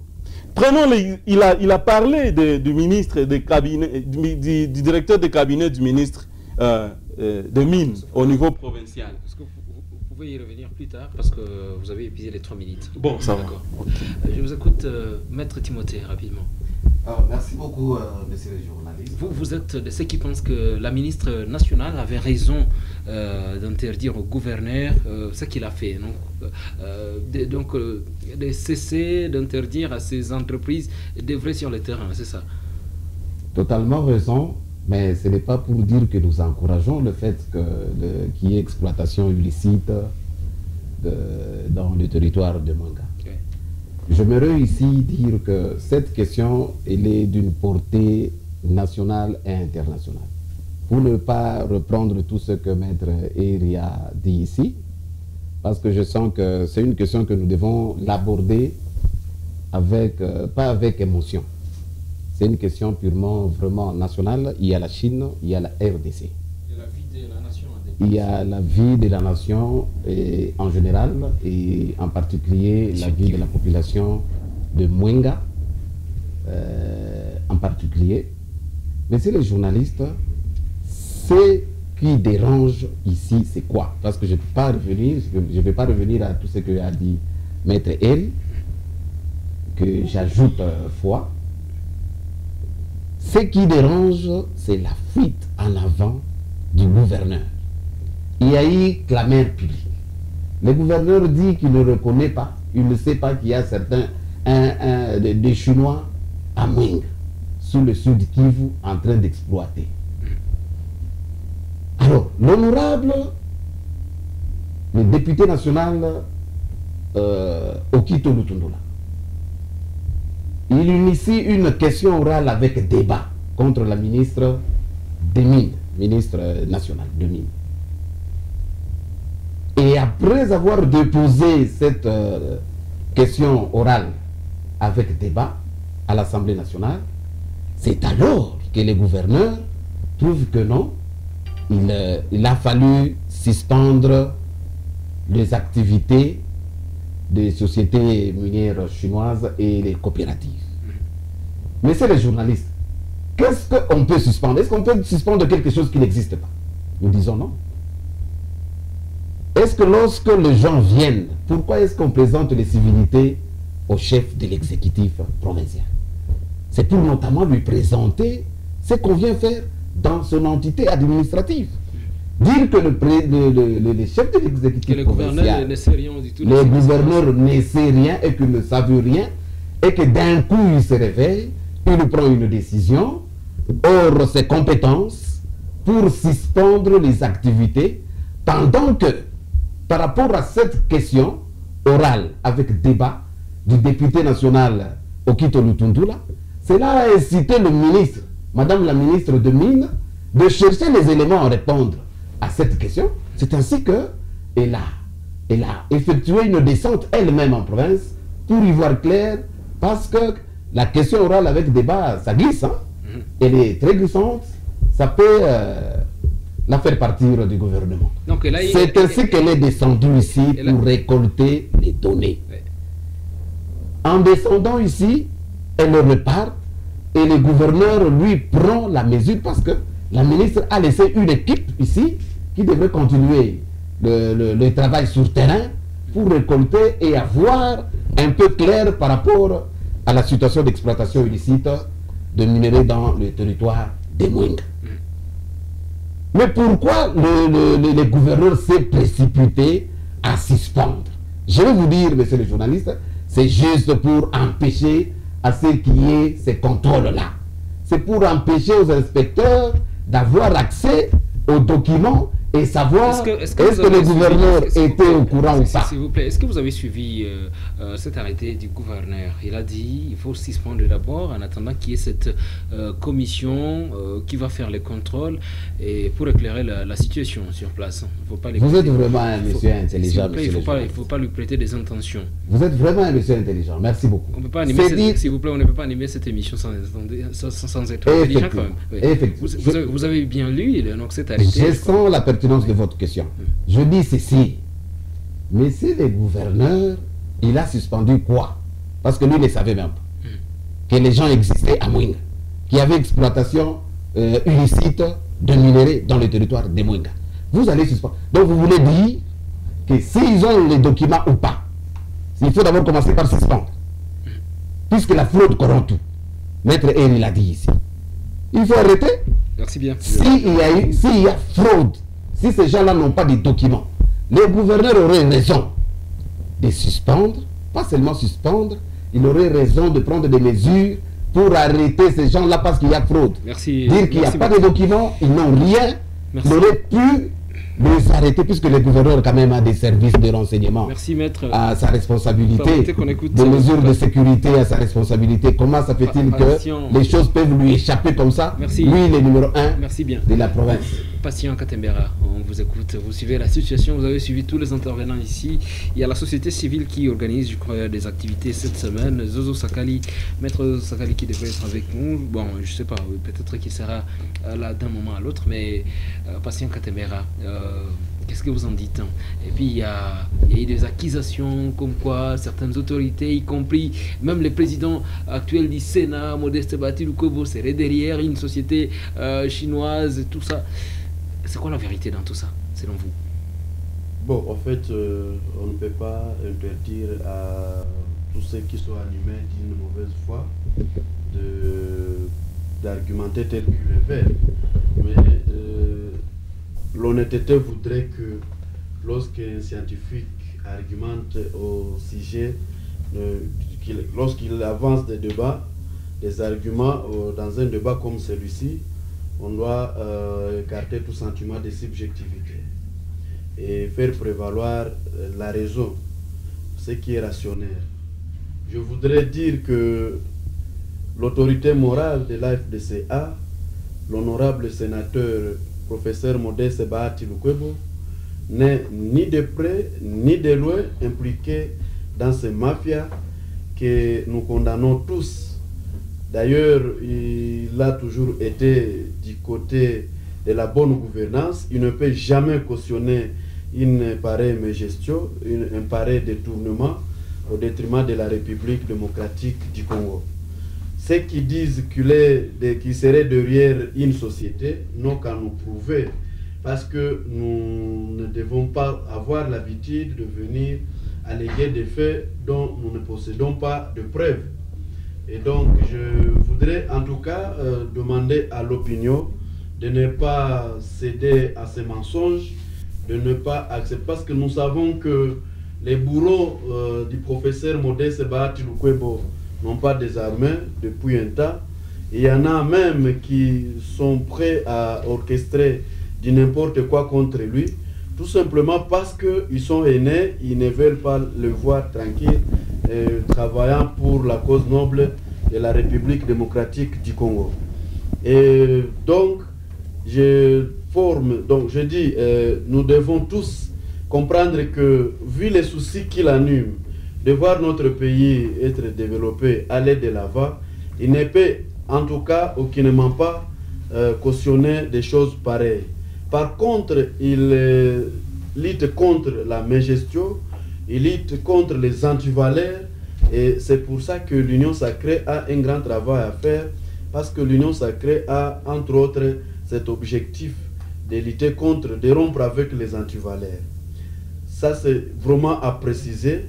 Prenons, il a parlé du ministre de cabinet, du directeur de cabinet du ministre de Mines au niveau provincial. Est-ce que vous pouvez y revenir plus tard parce que vous avez épuisé les 3 minutes. Bon, ça va. Okay. Je vous écoute, Maître Timothée, rapidement. Merci beaucoup, monsieur le journaliste. Vous êtes de ceux qui pensent que la ministre nationale avait raison d'interdire au gouverneur ce qu'il a fait. Donc, de cesser d'interdire à ces entreprises d'œuvrer sur le terrain, c'est ça? Totalement raison, mais ce n'est pas pour dire que nous encourageons le fait qu'il y ait exploitation illicite dans le territoire de Mwenga. J'aimerais ici dire que cette question, elle est d'une portée nationale et internationale. Pour ne pas reprendre tout ce que Maître Heri a dit ici, parce que je sens que c'est une question que nous devons l'aborder pas avec émotion. C'est une question purement, vraiment nationale. Il y a la Chine, il y a la RDC. Il y a la vie de la nation en général et en particulier la vie de la population de Mwenga en particulier. Mais c'est les journalistes, ce qui dérange ici, c'est quoi? Parce que je ne vais pas revenir à tout ce que a dit Maître Heri, que j'ajoute foi. Ce qui dérange, c'est la fuite en avant du gouverneur. Il y a eu clameur publique. Le gouverneur dit qu'il ne reconnaît pas, il ne sait pas qu'il y a certains des Chinois à Mwenga, sous le sud Kivu, en train d'exploiter. Alors, l'honorable, le député national Okito Lutundola, il initie une question orale avec débat contre la ministre des Mines, ministre nationale des Mines. Et après avoir déposé cette question orale avec débat à l'Assemblée nationale, c'est alors que les gouverneurs trouvent que non, il a fallu suspendre les activités des sociétés minières chinoises et les coopératives. Mais c'est les journalistes. Qu'est-ce qu'on peut suspendre? Est-ce qu'on peut suspendre quelque chose qui n'existe pas? Nous disons non. Est-ce que lorsque les gens viennent, pourquoi est-ce qu'on présente les civilités au chef de l'exécutif provincial? C'est pour notamment lui présenter ce qu'on vient faire dans son entité administrative. Dire que le chef de l'exécutif provincial, ne sait rien du tout. les gouverneurs ne savent rien et qu'ils ne savent rien, et que d'un coup il se réveille, il prend une décision hors ses compétences pour suspendre les activités, pendant que, par rapport à cette question orale avec débat du député national Okito Lutundula, cela a incité le ministre, Madame la ministre de Mines, de chercher les éléments à répondre à cette question. C'est ainsi qu'elle a effectué une descente elle-même en province pour y voir clair, parce que la question orale avec débat, ça glisse, hein? Elle est très glissante, ça peut la faire partir du gouvernement. C'est ainsi qu'elle est descendue ici pour récolter les données. En descendant ici, elle repart et le gouverneur lui prend la mesure, parce que la ministre a laissé une équipe ici qui devrait continuer le travail sur terrain pour récolter et avoir un peu clair par rapport à la situation d'exploitation illicite de minerais dans le territoire des Mwenga. Mais pourquoi le gouverneur s'est précipité à suspendre? Je vais vous dire, monsieur le journaliste, c'est juste pour empêcher à ce qu'il y ait ces contrôles-là. C'est pour empêcher aux inspecteurs d'avoir accès aux documents et savoir est-ce que le gouverneur était au courant ou pas. S'il vous plaît, est-ce que vous avez suivi cet arrêté du gouverneur? Il a dit qu'il faut suspendre d'abord en attendant qu'il y ait cette commission qui va faire les contrôles et pour éclairer la situation sur place. Vous êtes vraiment un monsieur intelligent. Il ne faut pas lui prêter des intentions. Vous êtes vraiment un monsieur intelligent. Merci beaucoup. On peut pas animer s'il vous plaît, on ne peut pas animer cette émission sans être intelligent quand même. Oui. Vous avez bien lu donc cet arrêté. Je sens la pertinence de votre question. Je dis ceci. Mais si le gouverneur, il a suspendu quoi? Parce que lui ne savait même pas que les gens existaient à Mwenga, qu'il y avait exploitation illicite de minerais dans le territoire de Mwenga. Vous allez suspendre. Donc vous voulez dire que s'ils ont les documents ou pas, il faut d'abord commencer par suspendre. Puisque la fraude corrompt tout. Maître R, il a dit ici. Il faut arrêter. Merci bien. S'il y a fraude, si ces gens-là n'ont pas de documents, les gouverneurs auraient raison de suspendre, pas seulement suspendre, ils auraient raison de prendre des mesures pour arrêter ces gens-là parce qu'il y a fraude. Merci. Dire qu'il n'y a pas de documents, ils n'ont rien, ils auraient pu les arrêter, puisque le gouverneur quand même a des services de renseignement. Merci, maître. À sa responsabilité, des mesures de sécurité à sa responsabilité. Comment ça fait-il que les choses peuvent lui échapper comme ça? Merci. Lui, il est numéro 1 bien. de la province. Patient Katembera, on vous écoute, vous suivez la situation, vous avez suivi tous les intervenants ici. Il y a la société civile qui organise, je crois, des activités cette semaine. Zozo Sakali, maître Sakali qui devrait être avec nous. Bon, je sais pas, peut-être qu'il sera là d'un moment à l'autre, mais Patient Katembera, qu'est-ce que vous en dites? Et puis il y a eu des accusations comme quoi certaines autorités, y compris même le président actuel du Sénat, Modeste Batilukobo, serait derrière une société chinoise et tout ça. C'est quoi la vérité dans tout ça, selon vous? Bon, en fait, on ne peut pas interdire à tous ceux qui sont animés d'une mauvaise foi d'argumenter tel qu'ils le veulent. Mais l'honnêteté voudrait que lorsqu'un scientifique argumente au sujet, lorsqu'il avance des débats, des arguments dans un débat comme celui-ci, on doit écarter tout sentiment de subjectivité et faire prévaloir la raison, ce qui est rationnel. Je voudrais dire que l'autorité morale de l'AFDCA, l'honorable sénateur professeur Modeste Bahati Lukwebo, n'est ni de près ni de loin impliqué dans ces mafias que nous condamnons tous. D'ailleurs, il a toujours été du côté de la bonne gouvernance. Il ne peut jamais cautionner une pareille gestion, un pareil détournement au détriment de la République démocratique du Congo. Ceux qui disent qu'il serait derrière une société n'ont qu'à nous prouver, parce que nous ne devons pas avoir l'habitude de venir alléguer des faits dont nous ne possédons pas de preuves. Et donc, je voudrais en tout cas demander à l'opinion de ne pas céder à ces mensonges, de ne pas accepter, parce que nous savons que les bourreaux du professeur Modeste Bahati Lukwebo n'ont pas désarmé depuis un temps. Il y en a même qui sont prêts à orchestrer du n'importe quoi contre lui, tout simplement parce qu'ils sont aînés, ils ne veulent pas le voir tranquille, travaillant pour la cause noble de la République démocratique du Congo. Et donc, je dis, nous devons tous comprendre que, vu les soucis qui l'animent, de voir notre pays être développé, aller de l'avant, il ne peut, en tout cas, aucunement pas cautionner des choses pareilles. Par contre, il lutte contre la mégestion, il lutte contre les antivaleurs, et c'est pour ça que l'Union sacrée a un grand travail à faire, parce que l'Union sacrée a, entre autres, cet objectif de lutter contre, de rompre avec les antivaleurs. Ça, c'est vraiment à préciser.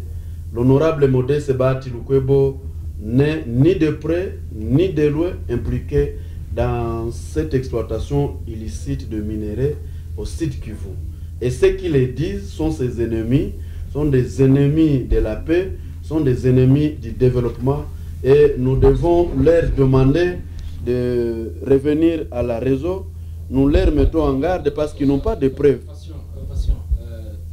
L'honorable Modeste Bahati Lukwebo n'est ni de près ni de loin impliqué dans cette exploitation illicite de minerais au site Kivu. Et ceux qui les disent sont ses ennemis, sont des ennemis de la paix, sont des ennemis du développement, et nous devons leur demander de revenir à la raison. Nous leur mettons en garde parce qu'ils n'ont pas de preuves.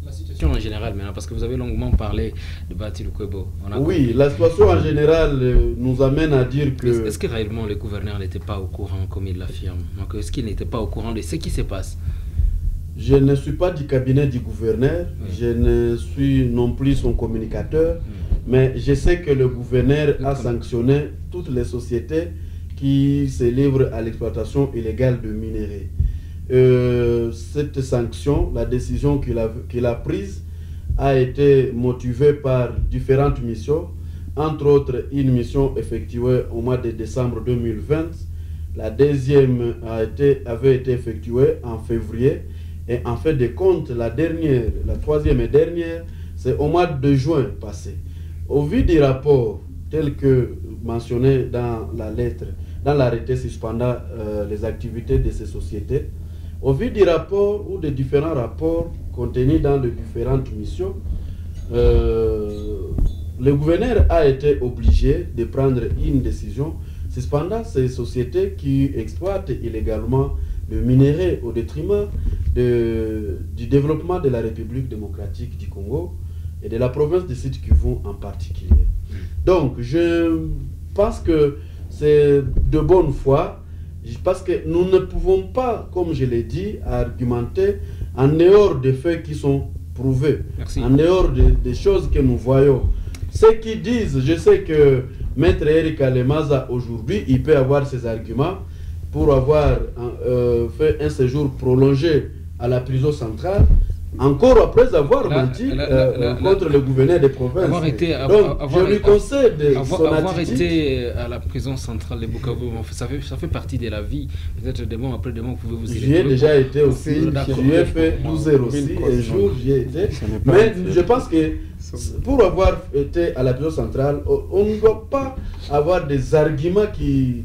La situation en général maintenant, parce que vous avez longuement parlé de Bahati Lukwebo. Oui, la situation en général nous amène à dire que... Est-ce que réellement le gouverneur n'était pas au courant, comme il l'affirme? Donc est-ce qu'il n'était pas au courant de ce qui se passe? Je ne suis pas du cabinet du gouverneur, je ne suis non plus son communicateur, mais je sais que le gouverneur a sanctionné toutes les sociétés qui se livrent à l'exploitation illégale de minerais. Cette sanction, la décision qu'il a prise, a été motivée par différentes missions, entre autres une mission effectuée au mois de décembre 2020, la deuxième avait été effectuée en février, et en fait de compte, la troisième et dernière, c'est au mois de juin passé. Au vu du rapport tel que mentionné dans la lettre, dans l'arrêté suspendant les activités de ces sociétés, au vu du rapport ou des différents rapports contenus dans les différentes missions, le gouverneur a été obligé de prendre une décision suspendant ces sociétés qui exploitent illégalement le minerai au détriment du développement de la République démocratique du Congo et de la province de Sud Kivu en particulier. Donc, je pense que c'est de bonne foi, parce que nous ne pouvons pas, comme je l'ai dit, argumenter en dehors des faits qui sont prouvés, en dehors des choses que nous voyons. Ceux qui disent, je sais que Maître Eric Alemaza aujourd'hui, il peut avoir ses arguments pour avoir fait un séjour prolongé à la prison centrale, encore après avoir menti contre le gouverneur des provinces. Je lui concède son avoir attitude. été à la prison centrale de Bukavu, ça fait partie de la vie. Peut-être demain, après demain, vous pouvez vous y J'y ai déjà été aussi, j'y ai fait 12 heures aussi, un jour j'y ai été. Mais je pense que pour avoir été à la prison centrale, on ne doit pas avoir des arguments qui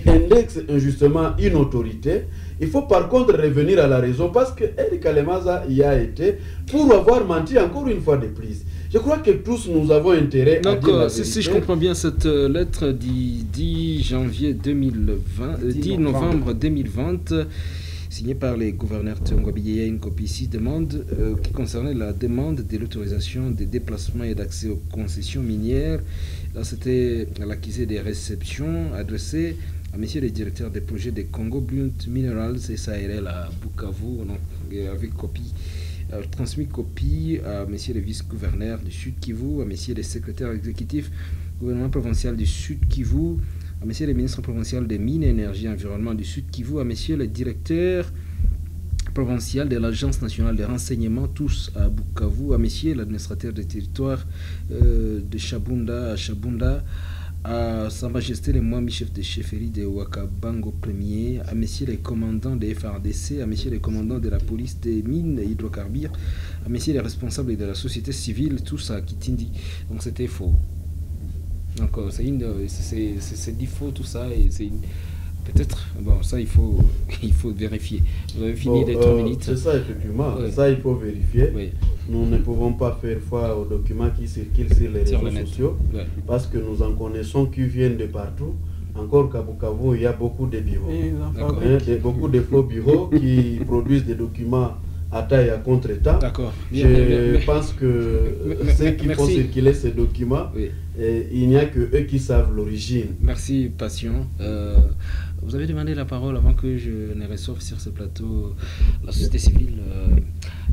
indexent injustement une autorité. Il faut par contre revenir à la raison, parce que Eric Alemaza y a été pour avoir menti encore une fois de plus. Je crois que tous nous avons intérêt à dire la vérité. Si je comprends bien cette lettre du 10 novembre 2020, signé par les gouverneurs Tongwabi. Il y a une copie ici, demande qui concernait la demande de l'autorisation des déplacements et d'accès aux concessions minières. Là, c'était l'accusé des réceptions adressées à monsieur le directeur des projets de Congo Blunt Minerals et SARL à Bukavu, avec copie. Transmis copie à monsieur le vice-gouverneur du Sud Kivu, à monsieur le secrétaire exécutif gouvernement provincial du Sud Kivu, à monsieur le ministre provincial des Mines, Énergie et Environnement du Sud Kivu, à monsieur le directeur provincial de l'Agence nationale de renseignement, tous à Bukavu, à monsieur l'administrateur du territoire de Chabunda à Chabunda, à Sa Majesté le Mwami chef de chefferie de Wakabango Premier, à messieurs les commandants des FRDC, à messieurs les commandants de la police des mines et hydrocarbures, à messieurs les responsables de la société civile, tous à Kitindi. Donc c'était faux. Donc c'est dit faux tout ça et c'est peut-être, bon ça il faut vérifier. Vous avez fini les 3 minutes. C'est ça effectivement, ça il faut vérifier. Oui. Nous ne pouvons pas faire foi aux documents qui circulent sur les réseaux sociaux parce que nous en connaissons qui viennent de partout. Encore qu'à Bukavu, il y a beaucoup de bureaux. Beaucoup de faux bureaux qui produisent des documents à taille à contre-état. Je pense que ceux qui font circuler ces documents, il n'y a que eux qui savent l'origine. Merci, Passion. Vous avez demandé la parole avant que je ne reçoive sur ce plateau la société civile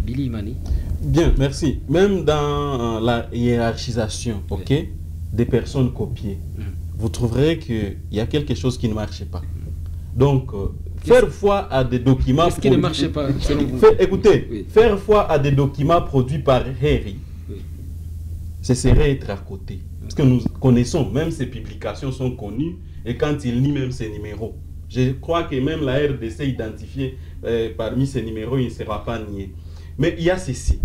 Billy Imani. Bien, merci. Même dans la hiérarchisation des personnes copiées, vous trouverez qu'il y a quelque chose qui ne marche pas. Donc, faire foi à des documents... Qu'est-ce qui ne marchait pas selon vous? Écoutez, faire foi à des documents produits par Harry, ce serait être à côté. Parce que nous connaissons, même ces publications sont connues, et quand il nie même ces numéros, je crois que même la RDC identifiée parmi ces numéros, il ne sera pas nié. Mais il y a ceci.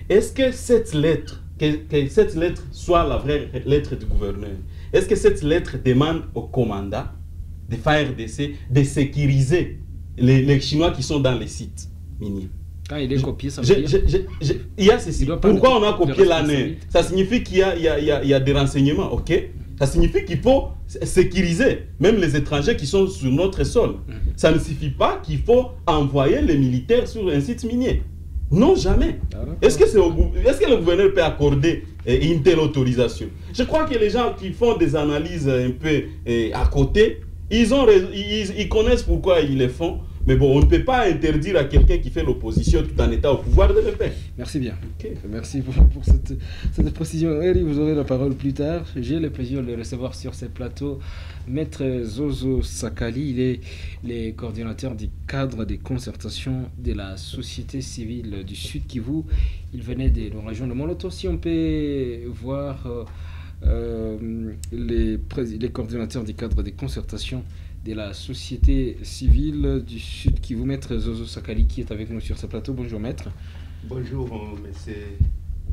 Est-ce que cette lettre, que cette lettre soit la vraie lettre du gouverneur, est-ce que cette lettre demande au commandant de FARDC de sécuriser les Chinois qui sont dans les sites miniers? Quand il est copié, ça veut dire... Il y a ceci. Pourquoi on a copié l'année? Ça signifie qu'il y a des renseignements, ok? Ça signifie qu'il faut sécuriser même les étrangers qui sont sur notre sol. Ça ne suffit pas qu'il faut envoyer les militaires sur un site minier. Non, jamais. Est-ce que le gouverneur peut accorder une telle autorisation? Je crois que les gens qui font des analyses un peu à côté, ils connaissent pourquoi ils le font. Mais bon, on ne peut pas interdire à quelqu'un qui fait l'opposition tout en étant au pouvoir de le faire. Merci bien. Merci pour cette précision. Eri, vous aurez la parole plus tard. J'ai le plaisir de le recevoir sur ce plateau. Maître Zozo Sakali, il est le coordinateur du cadre de concertation de la société civile du Sud Kivu. Il venait de la région de Moloto. Si on peut voir les coordinateurs du cadre de concertation de la société civile du Sud Kivu, Maître Zozo Sakali, qui est avec nous sur ce plateau. Bonjour Maître. Bonjour monsieur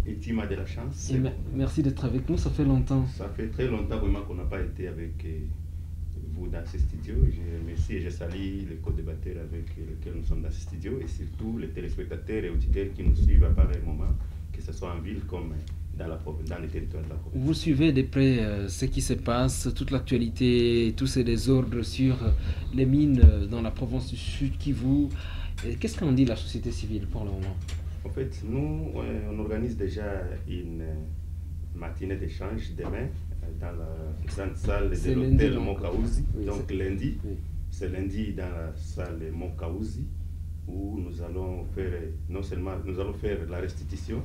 Etima de la Chance. Merci d'être avec nous, ça fait longtemps. Ça fait très longtemps vraiment qu'on n'a pas été avec vous dans ce studio. Je remercie et je salue les co-débatteurs avec lesquels nous sommes dans ce studio et surtout les téléspectateurs et auditeurs qui nous suivent à pareil moment, que ce soit en ville comme dans les territoires de la province. Vous suivez de près ce qui se passe, toute l'actualité, tous ces désordres sur les mines dans la province du Sud Kivu. Qu'est-ce qu'en dit la société civile pour le moment? En fait, nous, on organise déjà une matinée d'échange demain dans la grande salle de l'hôtel Mokaouzi. Donc lundi, c'est lundi dans la salle Mokaouzi où nous allons faire, non seulement nous allons faire la restitution,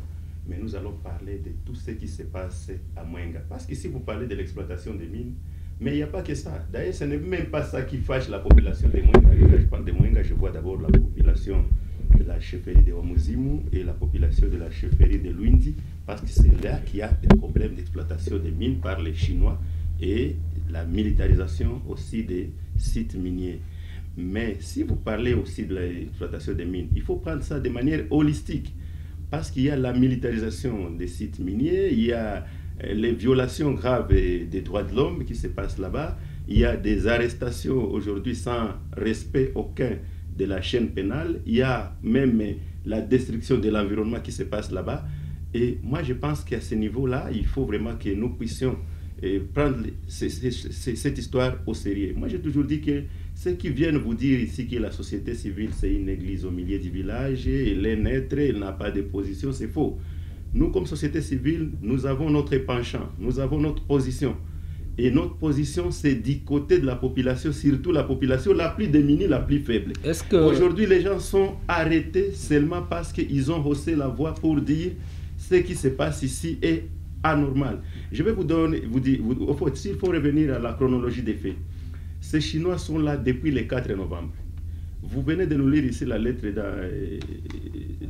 mais nous allons parler de tout ce qui se passe à Mwenga. Parce qu'ici, vous parlez de l'exploitation des mines, mais il n'y a pas que ça. D'ailleurs, ce n'est même pas ça qui fâche la population de Mwenga. Et quand je parle de Mwenga, je vois d'abord la population de la chefferie de Wamuzimu et la population de la chefferie de Luindi, parce que c'est là qu'il y a des problèmes d'exploitation des mines par les Chinois et la militarisation aussi des sites miniers. Mais si vous parlez aussi de l'exploitation des mines, il faut prendre ça de manière holistique. Parce qu'il y a la militarisation des sites miniers, il y a les violations graves des droits de l'homme qui se passent là-bas, il y a des arrestations aujourd'hui sans respect aucun de la chaîne pénale, il y a même la destruction de l'environnement qui se passe là-bas. Et moi, je pense qu'à ce niveau-là, il faut vraiment que nous puissions prendre cette histoire au sérieux. Moi, j'ai toujours dit que Ceux qui viennent vous dire ici que la société civile, c'est une église au milieu du village, elle est neutre, elle n'a pas de position, c'est faux. Nous, comme société civile, nous avons notre penchant, nous avons notre position. Et notre position, c'est du côté de la population, surtout la population la plus démunie, la plus faible. Aujourd'hui, les gens sont arrêtés seulement parce qu'ils ont haussé la voix pour dire ce qui se passe ici est anormal. Je vais vous donner, s'il faut revenir à la chronologie des faits. Ces Chinois sont là depuis le 4 novembre. Vous venez de nous lire ici la lettre,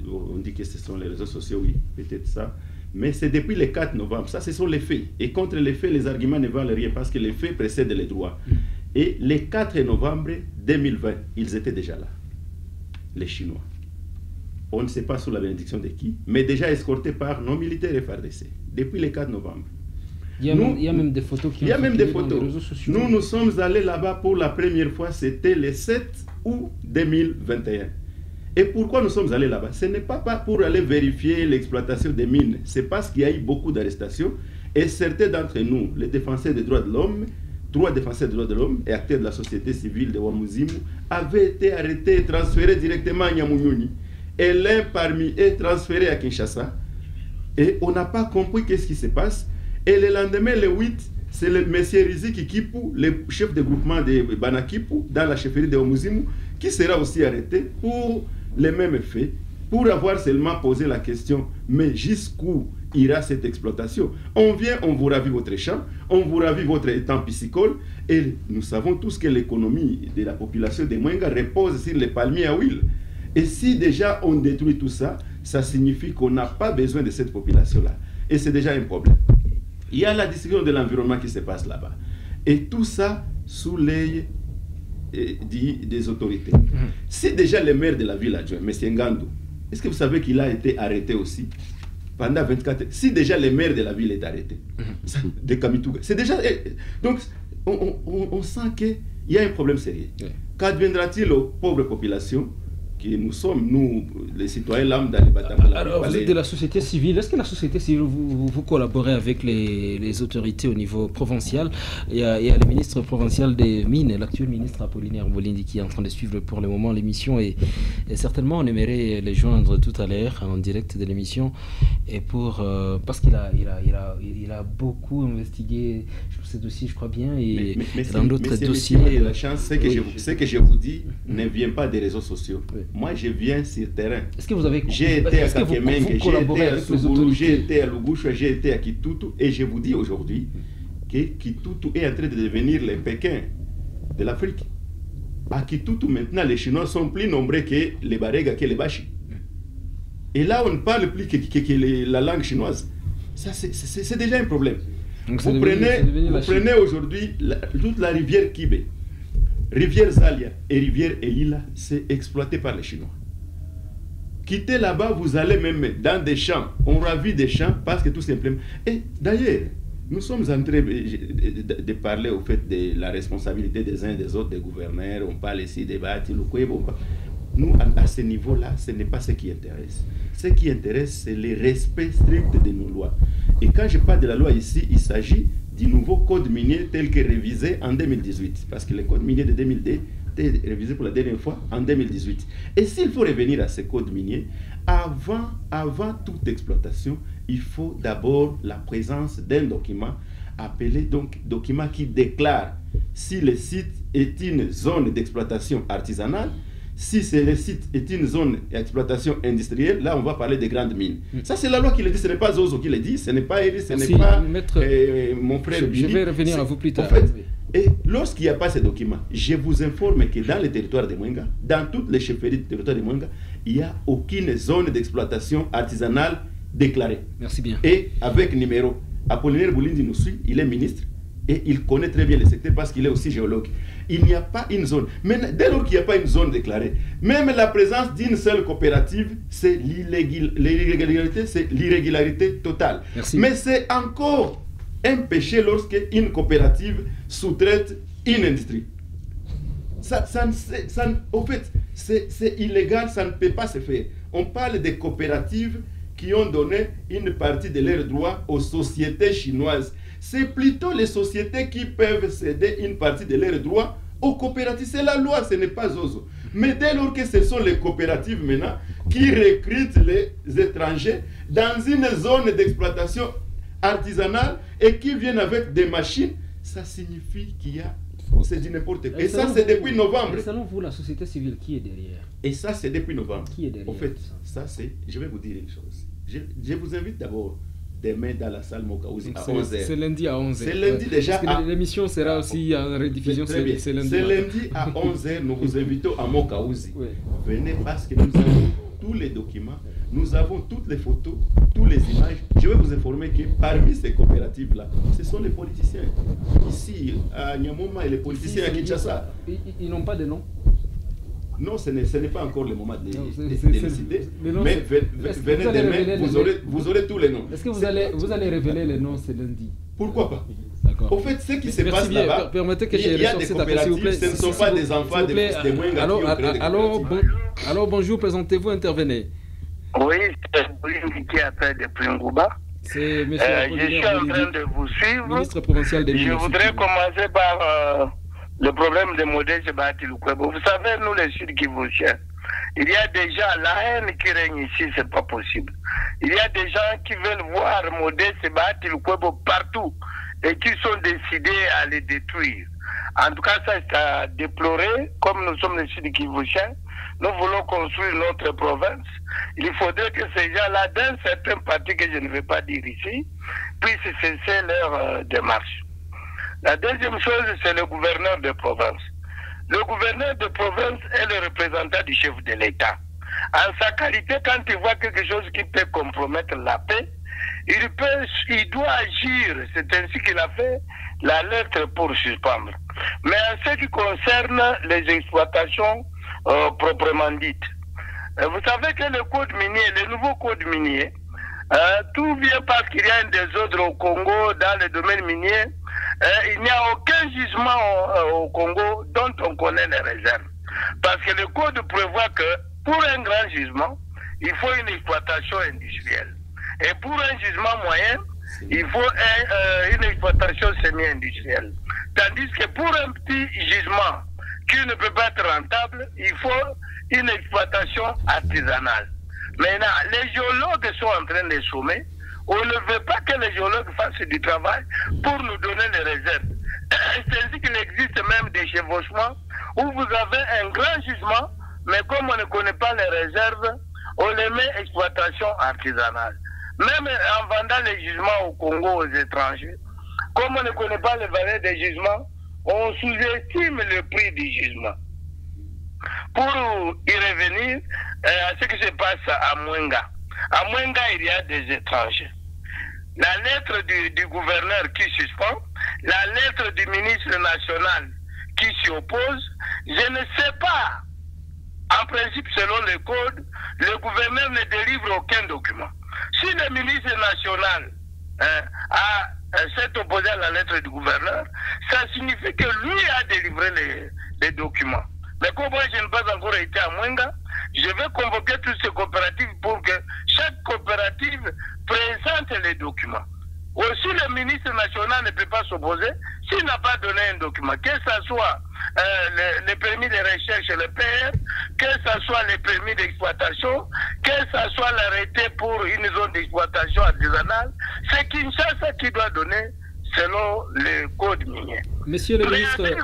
on dit que ce sont les réseaux sociaux, oui, peut-être ça. Mais c'est depuis le 4 novembre. Ça, ce sont les faits. Et contre les faits, les arguments ne valent rien parce que les faits précèdent les droits. Et le 4 novembre 2020, ils étaient déjà là, les Chinois. On ne sait pas sous la bénédiction de qui, mais déjà escortés par nos militaires FARDC, depuis le 4 novembre. Il y a même des photos qui ont même des photos. Dans les réseaux sociaux. Nous sommes allés là-bas pour la première fois, c'était le 7 août 2021. Et pourquoi nous sommes allés là-bas? Ce n'est pas pour aller vérifier l'exploitation des mines, c'est parce qu'il y a eu beaucoup d'arrestations et certains d'entre nous, les défenseurs des droits de l'homme, 3 défenseurs des droits de l'homme et acteurs de la société civile de Wamuzimu, avaient été arrêtés et transférés directement à Nyamunyoni. Et l'un parmi eux transféré à Kinshasa. Et on n'a pas compris qu'est-ce qui se passe. Et le lendemain, le 8, c'est le monsieur Riziki Kipu, le chef de groupement de Banakipu, dans la chefferie de Wamuzimu, qui sera aussi arrêté pour les mêmes faits, pour avoir seulement posé la question, mais jusqu'où ira cette exploitation? On vient, on vous ravit votre champ, on vous ravit votre étang piscicole, et nous savons tous que l'économie de la population de Mwenga repose sur les palmiers à huile. Et si déjà on détruit tout ça, ça signifie qu'on n'a pas besoin de cette population-là. Et c'est déjà un problème. Il y a la destruction de l'environnement qui se passe là-bas. Et tout ça sous l'œil des autorités. Si déjà le maire de la ville adjoint, M. Ngandou, est-ce que vous savez qu'il a été arrêté aussi pendant 24 heures? Si déjà le maire de la ville est arrêté, de Kamituga, c'est déjà... Donc, on sent qu'il y a un problème sérieux. Qu'adviendra-t-il aux pauvres populations qui nous sommes, nous, les citoyens lambda, les bâtiments? Alors, vous êtes de la société civile. Est-ce que la société civile, vous collaborez avec les autorités au niveau provincial? Il y a le ministre provincial des Mines, l'actuel ministre Apollinaire Bolindi, qui est en train de suivre pour le moment l'émission. Et certainement, on aimerait les joindre tout à l'heure en direct de l'émission. Et parce qu'il a beaucoup investigué ce dossier, je crois bien. Et dans d'autres dossiers. La chance, ce que je vous dis ne vient pas des réseaux sociaux. Oui. Moi, je viens sur le terrain. Est-ce que vous avez... J'ai été à Kakemenge, j'ai été à Souboulou, j'ai été à Lugusha, j'ai été à Kitutu, et je vous dis aujourd'hui que Kitutu est en train de devenir le Pékin de l'Afrique. À Kitutu, maintenant, les Chinois sont plus nombreux que les Barega, que les Bashi. Et là, on ne parle plus que la langue chinoise. Ça, c'est déjà un problème. Donc, vous prenez aujourd'hui toute la rivière Kibé. Rivière Zalia et rivière Elila, c'est exploité par les Chinois. Quittez là-bas, vous allez même dans des champs. On ravit des champs parce que tout simplement... Et d'ailleurs, nous sommes en train de parler au fait de la responsabilité des uns et des autres, des gouverneurs. On parle ici des bâtis, nous, à ce niveau-là, ce n'est pas ce qui intéresse. Ce qui intéresse, c'est le respect strict de nos lois. Et quand je parle de la loi ici, il s'agit du nouveau code minier tel que révisé en 2018. Parce que le code minier de 2002 était révisé pour la dernière fois en 2018. Et s'il faut revenir à ce code minier, avant toute exploitation, il faut d'abord la présence d'un document appelé donc document qui déclare si le site est une zone d'exploitation artisanale. Si le site est une zone d'exploitation industrielle, là on va parler des grandes mines. Ça c'est la loi qui le dit, ce n'est pas Zozo qui le dit, ce n'est pas Eri, ce n'est pas mon frère Billy. Je vais revenir à vous plus tard. En fait, et lorsqu'il n'y a pas ces documents, je vous informe que dans le territoire de Mwenga, dans toutes les chefferies du territoire de Mwenga, il n'y a aucune zone d'exploitation artisanale déclarée. Merci bien. Et avec numéro, Apollinaire Bolindi nous suit, il est ministre. Et il connaît très bien le secteur parce qu'il est aussi géologue. Il n'y a pas une zone. Mais dès lors qu'il n'y a pas une zone déclarée, même la présence d'une seule coopérative, c'est l'illégalité, c'est l'irrégularité totale. Merci. Mais c'est encore un péché lorsque une coopérative sous-traite une industrie. Au fait, c'est illégal, ça ne peut pas se faire. On parle des coopératives qui ont donné une partie de leurs droits aux sociétés chinoises. C'est plutôt les sociétés qui peuvent céder une partie de leurs droits aux coopératives. C'est la loi, ce n'est pas Zozo. Mais dès lors que ce sont les coopératives maintenant qui recrutent les étrangers dans une zone d'exploitation artisanale et qui viennent avec des machines, ça signifie qu'il y a... C'est du n'importe quoi. Et ça, c'est depuis novembre. Et selon vous, la société civile, qui est derrière? Et ça, c'est depuis novembre. Qui est derrière? En fait, ça, c'est... Je vais vous dire une chose. Je vous invite d'abord demain dans la salle Mokaouzi à 11h. C'est lundi à 11h. C'est lundi déjà. L'émission sera aussi en rediffusion. C'est lundi. C'est lundi à 11h. Nous vous invitons à Mokaouzi. Oui. Venez parce que nous avons tous les documents, nous avons toutes les photos, toutes les images. Je vais vous informer que parmi ces coopératives-là, ce sont les politiciens. Ici, à Nyamoma et les politiciens à Kinshasa. Ils n'ont pas de nom? Non, ce n'est pas encore le moment de décider. Mais venez demain, vous aurez tous les noms. Est-ce que vous allez révéler les noms ce lundi? Pourquoi pas? Au fait, ce qui se passe là-bas, il y a des coopératives, ce ne sont pas des enfants des fils de Mwenga qui ont créé des coopératives. Alors bonjour, présentez-vous, intervenez. Oui, c'est Pauline qui appelle depuis Ngouba. C'est M. Je suis en train de vous suivre. Ministre provincial des Je voudrais commencer par le problème de Modèle Sebahati Lukwebo. Vous savez, nous les Sud-Kivusiens, il y a déjà la haine qui règne ici, c'est pas possible. Il y a des gens qui veulent voir Modèle Sebahati Lukwebo partout et qui sont décidés à les détruire. En tout cas, ça c'est à déplorer. Comme nous sommes les Sud-Kivusiens, nous voulons construire notre province. Il faudrait que ces gens-là, d'un certain parti que je ne vais pas dire ici, puissent cesser leur démarche. La deuxième chose, c'est le gouverneur de province. Le gouverneur de province est le représentant du chef de l'État. En sa qualité, quand il voit quelque chose qui peut compromettre la paix, il doit agir. C'est ainsi qu'il a fait la lettre pour suspendre. Mais en ce qui concerne les exploitations proprement dites, vous savez que le code minier, le nouveau code minier, tout vient parce qu'il y a un désordre au Congo dans le domaine minier. Il n'y a aucun jugement au Congo dont on connaît les réserves. Parce que le code prévoit que pour un grand jugement, il faut une exploitation industrielle. Et pour un jugement moyen, il faut une exploitation semi-industrielle. Tandis que pour un petit jugement qui ne peut pas être rentable, il faut une exploitation artisanale. Maintenant, les géologues sont en train de sommer. On ne veut pas que les géologues fassent du travail pour nous donner les réserves. C'est ainsi qu'il existe même des chevauchements où vous avez un grand jugement, mais comme on ne connaît pas les réserves, on les met exploitation artisanale. Même en vendant les jugements au Congo aux étrangers, comme on ne connaît pas les valeurs des jugements, on sous-estime le prix du jugement. Pour y revenir à ce qui se passe à Mwenga. À Mwenga, il y a des étrangers. La lettre du gouverneur qui suspend, la lettre du ministre national qui s'y oppose, je ne sais pas. En principe, selon le code, le gouverneur ne délivre aucun document. Si le ministre national s'est opposé à la lettre du gouverneur, ça signifie que lui a délivré les documents. Mais comme moi, je n'ai pas encore été à Mwenga, je vais convoquer toutes ces coopératives pour que chaque coopérative présente les documents. Aussi, le ministre national ne peut pas s'opposer s'il n'a pas donné un document, que ce soit les permis de recherche, le PR, que ce soit les permis d'exploitation, que ce soit l'arrêté pour une zone d'exploitation artisanale. C'est Kinshasa qui doit donner selon le code minier. Monsieur le ministre... En ce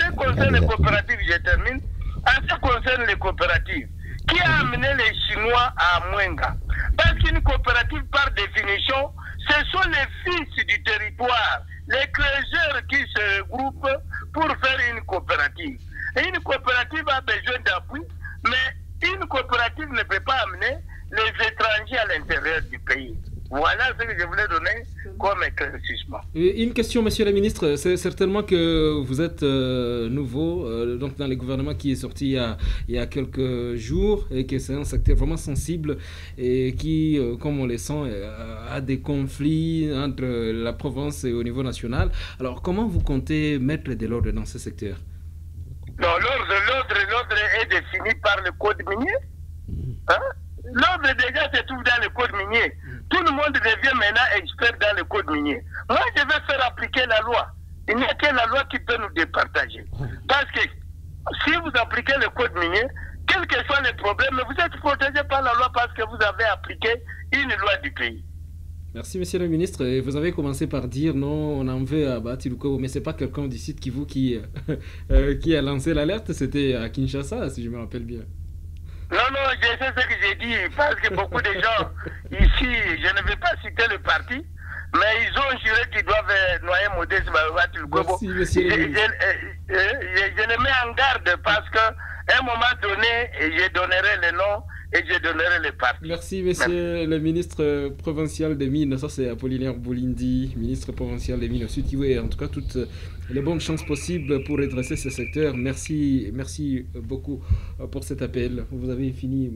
qui concerne les coopératives, je termine. En ce qui concerne les coopératives, qui a amené les Chinois à Mwenga? Parce qu'une coopérative, par définition, ce sont les fils du territoire, les créateurs qui se regroupent pour faire une coopérative. Et une coopérative a besoin d'appui, mais une coopérative ne peut pas amener les étrangers à l'intérieur du pays. Voilà ce que je voulais donner comme éclaircissement. Une question, monsieur le ministre. C'est certainement que vous êtes nouveau donc dans le gouvernement qui est sorti il y a quelques jours et que c'est un secteur vraiment sensible et qui, comme on le sent, a des conflits entre la province et au niveau national. Alors, comment vous comptez mettre de l'ordre dans ce secteur? Non, l'ordre est défini par le code minier. Hein? L'ordre déjà se trouve dans le code minier. Tout le monde devient maintenant expert dans le code minier. Moi, je vais faire appliquer la loi. Il n'y a que la loi qui peut nous départager. Parce que si vous appliquez le code minier, quels que soient les problèmes, vous êtes protégé par la loi parce que vous avez appliqué une loi du pays. Merci, monsieur le ministre. Vous avez commencé par dire non, on en veut à Bahati Lukwebo, mais ce n'est pas quelqu'un d'ici qui a lancé l'alerte, c'était à Kinshasa, si je me rappelle bien. Non, je sais ce que j'ai dit, parce que beaucoup de gens ici, je ne vais pas citer le parti, mais ils ont juré qu'ils doivent noyer Modeste Bahati Lukwebo. Merci, monsieur le ministre. Je le mets en garde parce qu'à un moment donné, je donnerai le nom et je donnerai le parti. Merci, monsieur le ministre provincial des Mines. Ça, c'est Apollinaire Bolindi, ministre provincial des Mines au Sud Kivu. Et en tout cas, toutes les bonnes chances possibles pour redresser ce secteur. Merci beaucoup pour cet appel. Vous avez fini,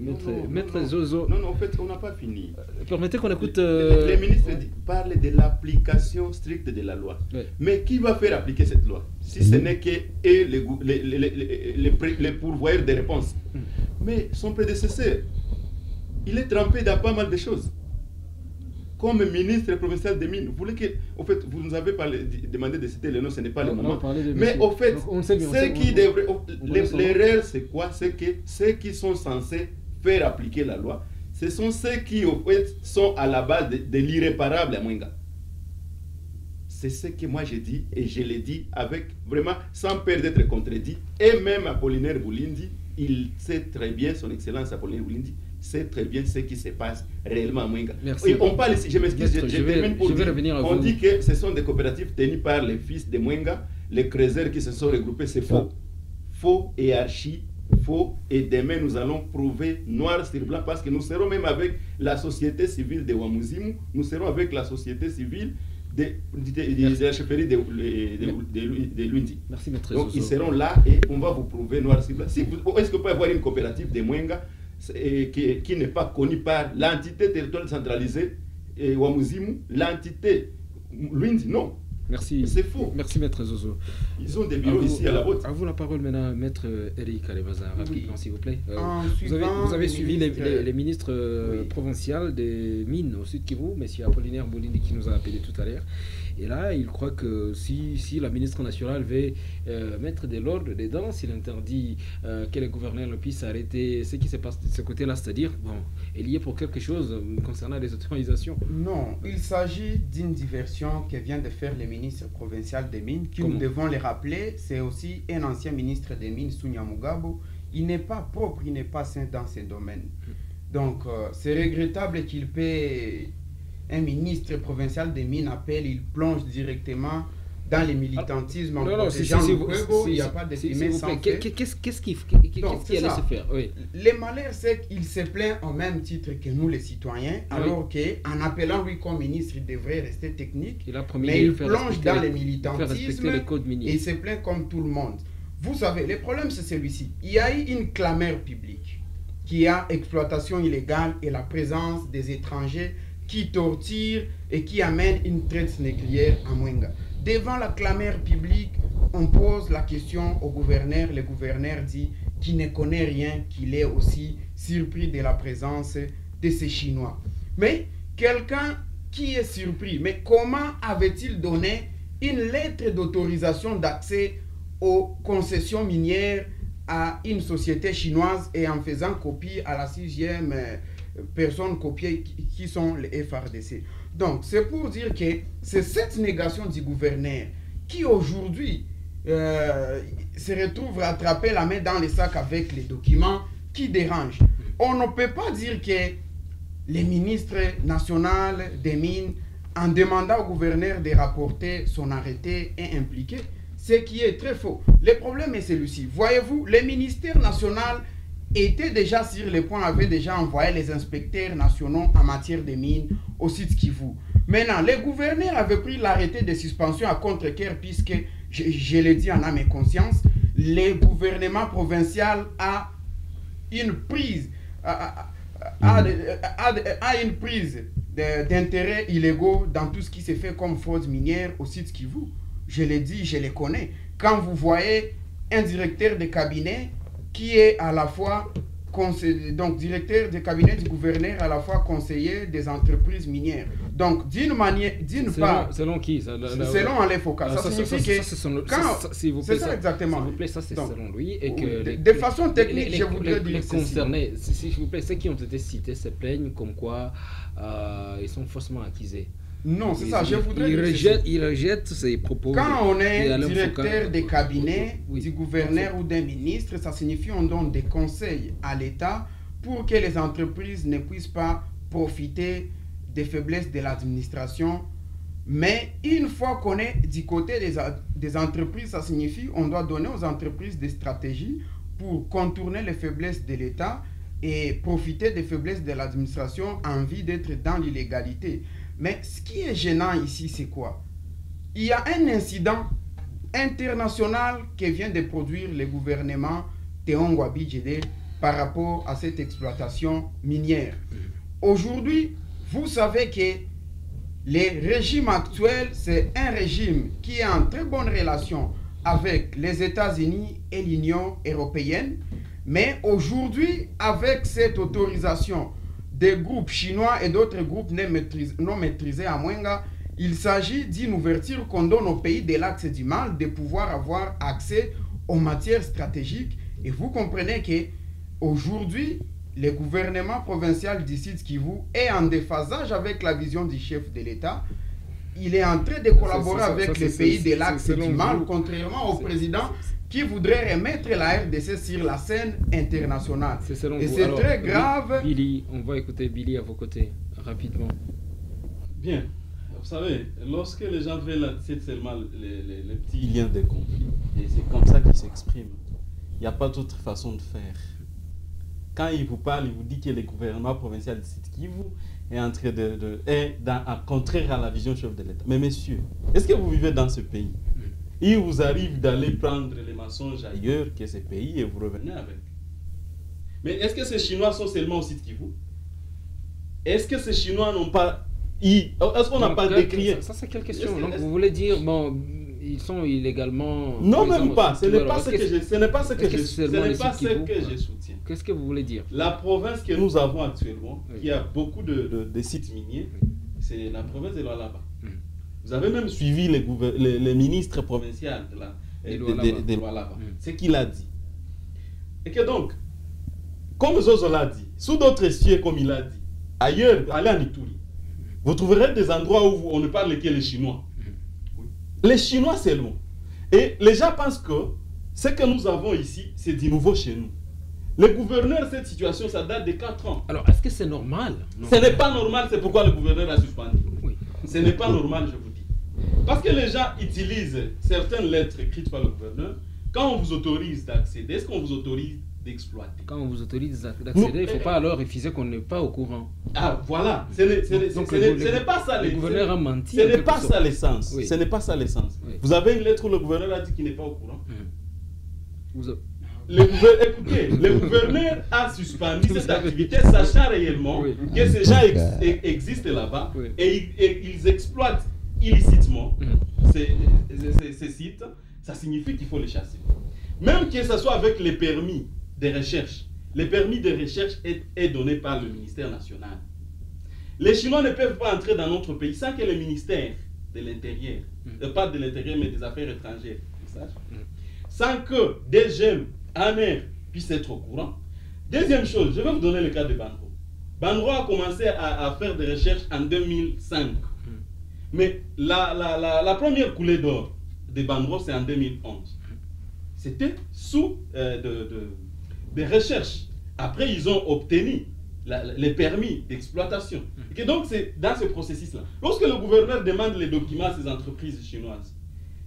Maître Zozo. Non, en fait, on n'a pas fini. Permettez qu'on écoute... Les ministres parlent de l'application stricte de la loi. Ouais. Mais qui va faire appliquer cette loi si ce n'est que les pourvoyeurs de réponses? Mais son prédécesseur, il est trempé dans pas mal de choses. Comme ministre provincial des Mines, vous nous avez demandé de citer le nom, ce n'est pas le moment. Mais au fait, l'erreur c'est quoi? C'est que ceux qui sont censés faire appliquer la loi, ce sont ceux qui au fait sont à la base de l'irréparable à Mwenga. C'est ce que moi j'ai dit et je l'ai dit avec vraiment sans peur d'être contredit. Et même Apollinaire Bolindi, il sait très bien, son excellence Apollinaire Bolindi, sait très bien ce qui se passe réellement à Mwenga. Merci. On parle ici, je m'excuse, je termine pour dire, on dit que ce sont des coopératives tenues par les fils de Mwenga, les creuseurs qui se sont regroupés, c'est faux. Faux et archi faux, et demain nous allons prouver noir sur blanc parce que nous serons même avec la société civile de Wamuzimu, nous serons avec la société civile de la chefferie de Lundi. Merci, maître. Donc ils seront là et on va vous prouver noir sur blanc. Est-ce que vous pouvez avoir une coopérative de Mwenga qui n'est pas connue par l'entité territoriale centralisée Wamuzimu, l'entité Lundi? Non. Merci. C'est faux. Merci, maître Zozo. Ils ont des bureaux ici à la Botte. À vous la parole maintenant, maître Eric Alebaza, rapidement, s'il vous plaît. Vous avez suivi les ministres provinciaux des Mines au Sud Kivu, M. Apollinaire Bolindi qui nous a appelé tout à l'heure. Et là, il croit que si la ministre nationale veut mettre de l'ordre dedans, s'il interdit que les gouverneurs ne puissent arrêter ce qui se passe de ce côté-là, c'est-à-dire, il y est pour quelque chose concernant les autorisations. Non, il s'agit d'une diversion que vient de faire le ministre provincial des Mines, qui nous devons les rappeler, c'est aussi un ancien ministre des Mines, Sounia Mugabo. Il n'est pas propre, il n'est pas sain dans ce domaine. Donc, c'est regrettable qu'il paie... Un ministre provincial des Mines appelle, il plonge directement dans le militantisme en protégeant Lukwebo, il n'y a pas d'estimé sans fait. Qu'est-ce qu'il allait se faire? Le malheur, c'est qu'il se plaint au même titre que nous les citoyens, alors qu'en appelant lui comme ministre, il devrait rester technique, mais il plonge dans le militantisme et il se plaint comme tout le monde. Vous savez, le problème c'est celui-ci. Il y a eu une clameur publique qui a exploitation illégale et la présence des étrangers qui torture et qui amène une traite négrière à Mwenga. Devant la clameur publique, on pose la question au gouverneur. Le gouverneur dit qu'il ne connaît rien, qu'il est aussi surpris de la présence de ces Chinois. Mais quelqu'un qui est surpris, mais comment avait-il donné une lettre d'autorisation d'accès aux concessions minières à une société chinoise et en faisant copie à la 6e personnes copiées qui sont les FRDC. Donc, c'est pour dire que c'est cette négation du gouverneur qui aujourd'hui se retrouve rattrapé la main dans les sacs avec les documents qui dérangent. On ne peut pas dire que les ministres nationaux des Mines, en demandant au gouverneur de rapporter son arrêté, est impliqué, ce qui est très faux. Le problème est celui-ci. Voyez-vous, le ministère national était déjà sur le point, avait déjà envoyé les inspecteurs nationaux en matière de mines au site Kivu. Maintenant, le gouverneur avait pris l'arrêté de suspension à contre-cœur puisque, je l'ai dit en âme et conscience, le gouvernement provincial a une prise, une prise d'intérêts illégaux dans tout ce qui se fait comme fraude minière au site Kivu. Je l'ai dit, je les connais. Quand vous voyez un directeur de cabinet qui est à la fois donc directeur de cabinet du gouverneur, à la fois conseiller des entreprises minières. Donc, d'une manière, d'une part... Selon qui selon Alain Foucault. Ça signifie que... C'est ça exactement. S'il vous plaît, ça c'est selon lui. Et que de façon technique, je voudrais dire les concernés, s'il vous plaît, ceux qui ont été cités se plaignent comme quoi ils sont faussement accusés. Non, c'est ça, je voudrais dire... Il rejette ces propos. Quand on est directeur des cabinets, du gouverneur ou d'un ministre, ça signifie qu'on donne des conseils à l'État pour que les entreprises ne puissent pas profiter des faiblesses de l'administration. Mais une fois qu'on est du côté des entreprises, ça signifie qu'on doit donner aux entreprises des stratégies pour contourner les faiblesses de l'État et profiter des faiblesses de l'administration en vue d'être dans l'illégalité. Mais ce qui est gênant ici, c'est quoi? Il y a un incident international que vient de produire le gouvernement Théon Abidjede par rapport à cette exploitation minière. Aujourd'hui, vous savez que le régime actuel, c'est un régime qui est en très bonne relation avec les États-Unis et l'Union européenne. Mais aujourd'hui, avec cette autorisation des groupes chinois et d'autres groupes non maîtrisés à Mwenga, il s'agit d'une ouverture qu'on donne aux pays de l'axe du mal de pouvoir avoir accès aux matières stratégiques. Et vous comprenez que aujourd'hui, le gouvernement provincial du Sud Kivu est en déphasage avec la vision du chef de l'État. Il est en train de collaborer avec les pays de l'axe du mal, contrairement au président qui voudrait remettre la RDC sur la scène internationale. Et c'est très grave. Billy, on va écouter Billy à vos côtés, rapidement. Bien. Vous savez, lorsque les gens veulent seulement les petits liens de conflit, et c'est comme ça qu'ils s'expriment, il n'y a pas d'autre façon de faire. Quand il vous parle, il vous dit que le gouvernement provincial de Sud Kivu est en train contraire à la vision chef de l'État. Mais messieurs, est-ce que vous vivez dans ce pays? Il vous arrive d'aller prendre les mensonges ailleurs que ce pays et vous revenez avec. Mais est-ce que ces Chinois sont seulement au Sud Kivu? Est-ce que ces Chinois n'ont pas... Est-ce qu'on n'a pas décrié? Ça c'est quelle question? Donc vous voulez dire, bon, ils sont illégalement... Non, même pas. Ce n'est pas ce que je soutiens. Qu'est-ce que vous voulez dire? La province que nous avons actuellement, qui a beaucoup de sites miniers, c'est la province de Lualaba. Vous avez même suivi les ministres provinciaux de Lualaba. C'est qu'il a dit. Et que donc, comme Zozo l'a dit, sous d'autres cieux, comme il a dit, ailleurs, allez en Ituri, vous trouverez des endroits où on ne parle que les Chinois. Les Chinois, c'est loin. Et les gens pensent que ce que nous avons ici, c'est du nouveau chez nous. Le gouverneur, cette situation, ça date de 4 ans. Alors, est-ce que c'est normal? Ce n'est pas normal, c'est pourquoi le gouverneur a suspendu. Oui. Ce n'est pas normal, je vous dis. Parce que les gens utilisent certaines lettres écrites par le gouverneur. Quand on vous autorise d'accéder, est-ce qu'on vous autorise d'exploiter? Quand on vous autorise d'accéder, il ne faut pas alors refuser qu'on n'est pas au courant. Ah, voilà. Ce n'est pas ça. Le gouverneur a menti. Ce n'est pas ça l'essence. Ce n'est pas ça l'essence. Vous avez une lettre où le gouverneur a dit qu'il n'est pas au courant. Écoutez, le gouverneur a suspendu cette activité, sachant réellement que ces gens existent là-bas et ils exploitent illicitement ces sites. Ça signifie qu'il faut les chasser. Même que ce soit avec les permis de recherche. Le permis de recherche est donné par le ministère national. Les Chinois ne peuvent pas entrer dans notre pays sans que le ministère de l'Intérieur, pas de l'Intérieur mais des Affaires étrangères, sans que des jeunes en mer puissent être au courant. Deuxième chose, je vais vous donner le cas de Banro. Banro a commencé à faire des recherches en 2005. Mais la première coulée d'or de Banro, c'est en 2011. C'était sous des recherches. Après, ils ont obtenu les permis d'exploitation. Et donc, c'est dans ce processus-là. Lorsque le gouverneur demande les documents à ces entreprises chinoises,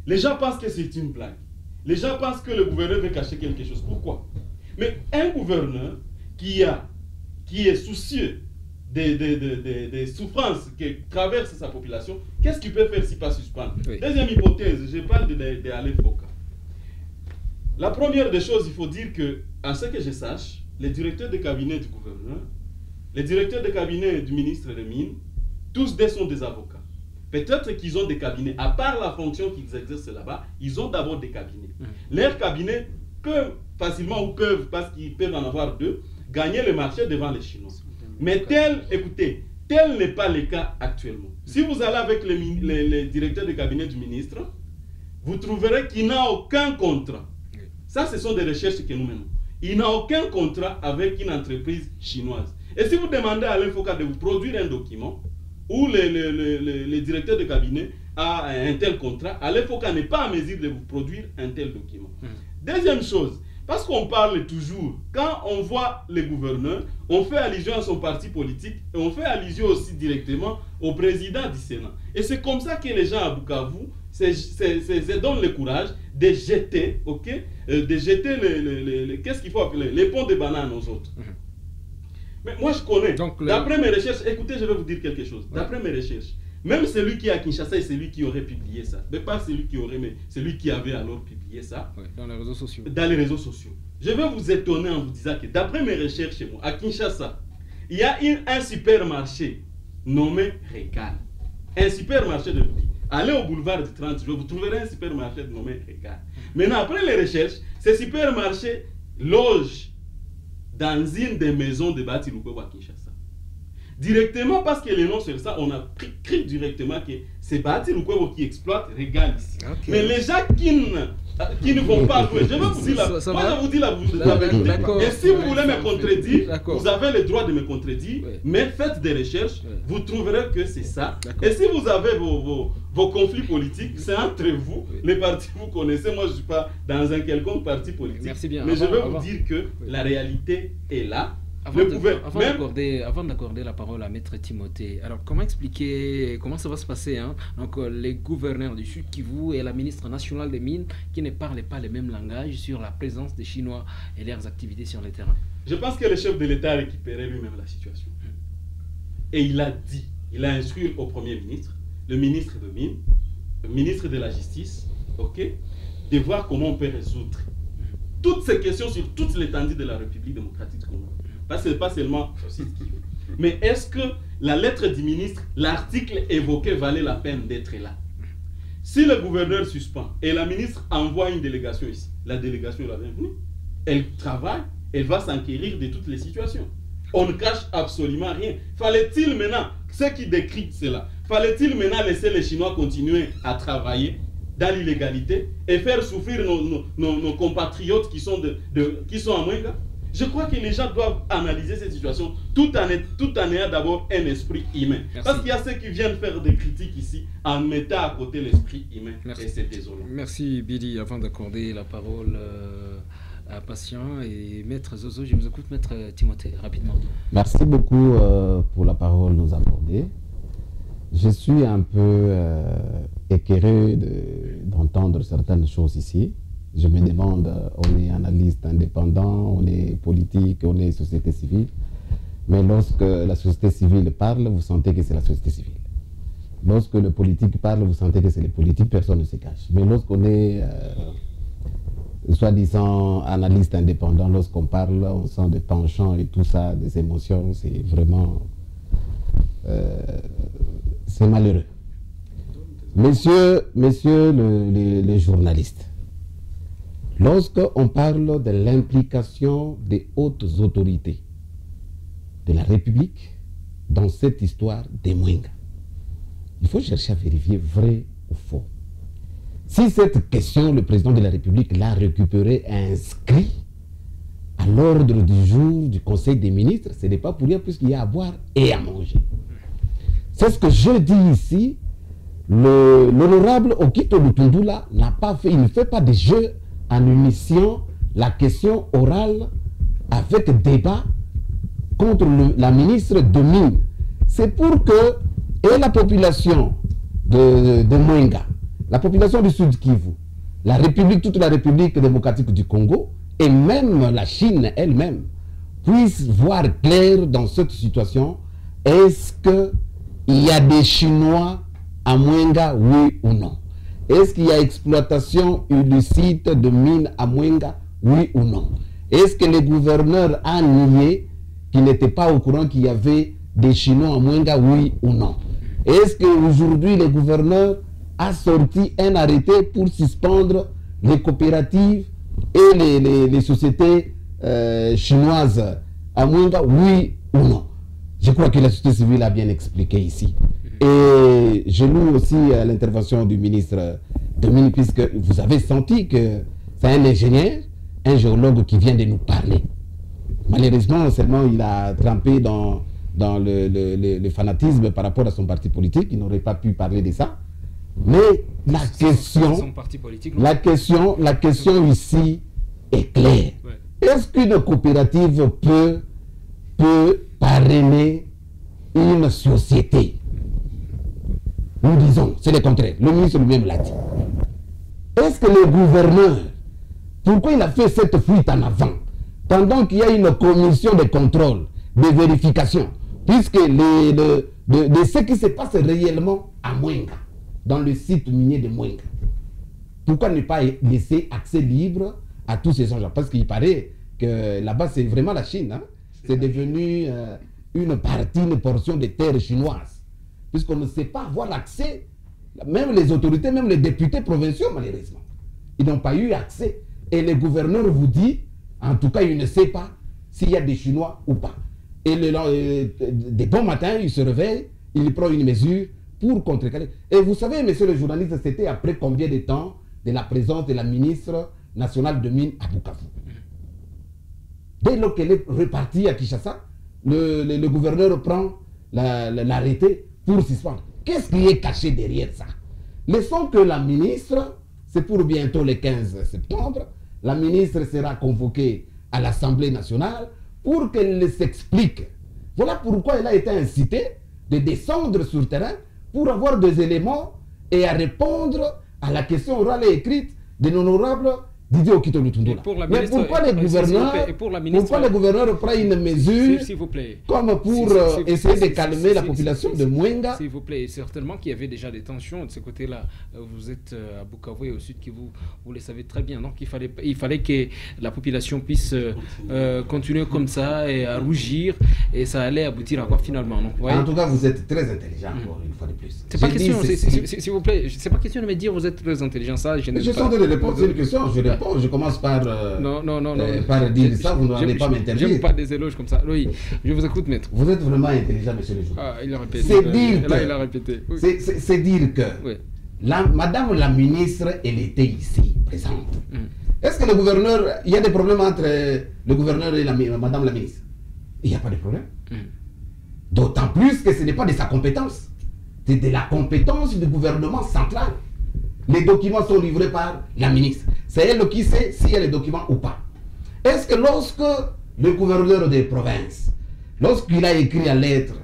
les gens pensent que c'est une blague. Les gens pensent que le gouverneur veut cacher quelque chose. Pourquoi? Mais un gouverneur qui est soucieux des souffrances que traverse sa population, qu'est-ce qu'il peut faire si pas suspendre? Deuxième hypothèse, je parle d'Alain Foucault. La première des choses, il faut dire que, à ce que je sache, les directeurs de cabinet du gouverneur, les directeurs de cabinet du ministre des Mines, tous deux sont des avocats. Peut-être qu'ils ont des cabinets, à part la fonction qu'ils exercent là-bas, ils ont d'abord des cabinets. Leurs cabinets peuvent facilement, parce qu'ils peuvent en avoir deux, gagner le marché devant les Chinois. Mais écoutez, Tel n'est pas le cas actuellement. Si vous allez avec les directeurs de cabinet du ministre, vous trouverez qu'il n'a aucun contrat. Ça, ce sont des recherches que nous menons. Il n'a aucun contrat avec une entreprise chinoise. Et si vous demandez à l'Infoca de vous produire un document, où le directeur de cabinet a un tel contrat, l'Infoca n'est pas en mesure de vous produire un tel document. Deuxième chose, parce qu'on parle toujours, quand on voit les gouverneurs, on fait allusion à son parti politique et on fait allusion aussi directement au président du Sénat. Et c'est comme ça que les gens à Bukavu se donnent le courage de jeter, de jeter qu'est-ce qu'il faut appeler, les ponts de bananes aux autres. Mais moi je connais, d'après mes recherches, écoutez, je vais vous dire quelque chose. D'après mes recherches, même celui qui est à Kinshasa et celui qui aurait publié ça, mais pas celui qui aurait, mais celui qui avait alors publié ça, dans les réseaux sociaux. Dans les réseaux sociaux. Je vais vous étonner en vous disant que d'après mes recherches chez moi, à Kinshasa, il y a un supermarché nommé Regal. Un supermarché de prix. Allez au boulevard du 30, vous trouverez un supermarché nommé Regal. Maintenant, après les recherches, ce supermarché loge dans une des maisons de Bahati Lukwebo à Kinshasa. Directement, parce que les noms sur ça, on a écrit directement que c'est Bahati Lukwebo qui exploite Regal ici. Mais les gens qui ne vont pas jouer, je vais vous dire la vérité. Et si vous voulez me contredire, vous avez le droit de me contredire, mais faites des recherches, vous trouverez que c'est ça. Et si vous avez vos conflits politiques, c'est entre vous, les partis que vous connaissez. Moi, je ne suis pas dans un quelconque parti politique. Merci bien. Mais je vais vous dire que la réalité est là. Avant d'accorder la parole à Maître Timothée, alors comment expliquer, comment ça va se passer Donc les gouverneurs du Sud Kivu et la ministre nationale des Mines qui ne parlent pas le même langage sur la présence des Chinois et leurs activités sur le terrain? Je pense que le chef de l'État a récupéré lui-même la situation. Et il a dit, il a instruit au Premier ministre, le ministre de Mines, le ministre de la Justice, de voir comment on peut résoudre toutes ces questions sur toute l'étendue de la République démocratique du Congo. Pas seulement mais est-ce que la lettre du ministre, l'article évoqué valait la peine d'être là? Si le gouverneur suspend et la ministre envoie une délégation ici, la délégation est la bienvenue, elle travaille, elle va s'enquérir de toutes les situations. On ne cache absolument rien. Fallait-il maintenant, ceux qui décrivent cela, fallait-il maintenant laisser les Chinois continuer à travailler dans l'illégalité et faire souffrir nos compatriotes qui sont à Mwenga? Je crois que les gens doivent analyser cette situation tout en ayant d'abord un esprit humain. Merci. Parce qu'il y a ceux qui viennent faire des critiques ici en mettant à côté l'esprit humain. Merci. Et c'est désolant. Merci Billy. Avant d'accorder la parole à Patient et Maître Zozo, je vous écoute Maître Timothée rapidement. Merci beaucoup pour la parole nous accordée. Je suis un peu écœuré d'entendre certaines choses ici. Je me demande, on est analyste indépendant, on est politique, on est société civile. Mais lorsque la société civile parle, vous sentez que c'est la société civile. Lorsque le politique parle, vous sentez que c'est le politique, personne ne se cache. Mais lorsqu'on est, soi-disant, analyste indépendant, lorsqu'on parle, on sent des penchants et tout ça, des émotions, c'est vraiment... c'est malheureux. Messieurs les journalistes, lorsqu'on parle de l'implication des hautes autorités de la République dans cette histoire des Mwenga, il faut chercher à vérifier vrai ou faux. Si cette question, le président de la République l'a récupérée et inscrit à l'ordre du jour du Conseil des ministres, ce n'est pas pour rien puisqu'il y a à boire et à manger. C'est ce que je dis ici. L'honorable Okito Lutundula n'a pas fait, il ne fait pas de jeu en émission la question orale avec débat contre la ministre de Mines. C'est pour que et la population de Mwenga, la population du Sud Kivu, la République, toute la République démocratique du Congo et même la Chine elle-même puissent voir clair dans cette situation. Est-ce qu'il y a des Chinois à Mwenga, oui ou non? Est-ce qu'il y a exploitation illicite de mines à Mwenga, oui ou non? Est-ce que le gouverneur a nié qu'il n'était pas au courant qu'il y avait des Chinois à Mwenga, oui ou non? Est-ce qu'aujourd'hui le gouverneur a sorti un arrêté pour suspendre les coopératives et les sociétés chinoises à Mwenga, oui ou non? Je crois que la société civile a bien expliqué ici. Et je loue aussi l'intervention du ministre Dominique, puisque vous avez senti que c'est un ingénieur, un géologue qui vient de nous parler. Malheureusement, seulement il a trempé dans le fanatisme par rapport à son parti politique. Il n'aurait pas pu parler de ça. Mais la question ici est claire. Ouais. Est-ce qu'une coopérative peut parrainer une société? Nous disons, c'est le contraire. Le ministre lui-même l'a dit. Est-ce que le gouverneur, pourquoi il a fait cette fuite en avant, pendant qu'il y a une commission de contrôle, de vérification, puisque de ce qui se passe réellement à Mwenga, dans le site minier de Mwenga, pourquoi ne pas laisser accès libre à tous ces gens-là? Parce qu'il paraît que là-bas, c'est vraiment la Chine. Hein? C'est devenu une portion de terre chinoise. Puisqu'on ne sait pas avoir l'accès, même les autorités, même les députés provinciaux, malheureusement, ils n'ont pas eu accès. Et le gouverneur vous dit, en tout cas, il ne sait pas s'il y a des Chinois ou pas. Et des bons matins, il se réveille, il prend une mesure pour contrecarrer. Et vous savez, monsieur le journaliste, c'était après combien de temps de la présence de la ministre nationale de Mines à Bukavu? Dès lors qu'elle est repartie à Kinshasa, le gouverneur prend l'arrêté pour suspendre. Qu'est-ce qui est caché derrière ça? Laissons que la ministre, c'est pour bientôt le 15 septembre, la ministre sera convoquée à l'Assemblée nationale pour qu'elle s'explique. Voilà pourquoi elle a été incitée de descendre sur le terrain pour avoir des éléments et à répondre à la question orale et écrite de l'honorable Didier Okito Lutundula. Mais pourquoi les gouverneurs prennent une mesure comme pour essayer de calmer la population de Mwenga? S'il vous plaît, certainement qu'il y avait déjà des tensions de ce côté-là. Vous êtes à Bukavu et au sud, vous le savez très bien. Donc il fallait que la population puisse continuer comme ça et à rougir, et ça allait aboutir à quoi finalement? Donc, en tout cas, vous êtes très intelligent, encore une fois de plus. C'est pas question, s'il vous plaît, c'est pas question de me dire vous êtes très intelligent. Ça, je suis en train de répondre à une question. Je commence par dire ça, vous n'allez pas m'interdire. J'aime pas des éloges comme ça. Oui, je vous écoute, maître. Vous êtes vraiment intelligent, monsieur le juge. Ah, il a répété. C'est dire que madame la ministre, elle était ici, présente. Est-ce que le gouverneur, il y a des problèmes entre le gouverneur et madame la ministre? Il n'y a pas de problème. D'autant plus que ce n'est pas de sa compétence. C'est de la compétence du gouvernement central. Les documents sont livrés par la ministre. C'est elle qui sait s'il y a les documents ou pas. Est-ce que lorsque le gouverneur des provinces, lorsqu'il a écrit la lettre,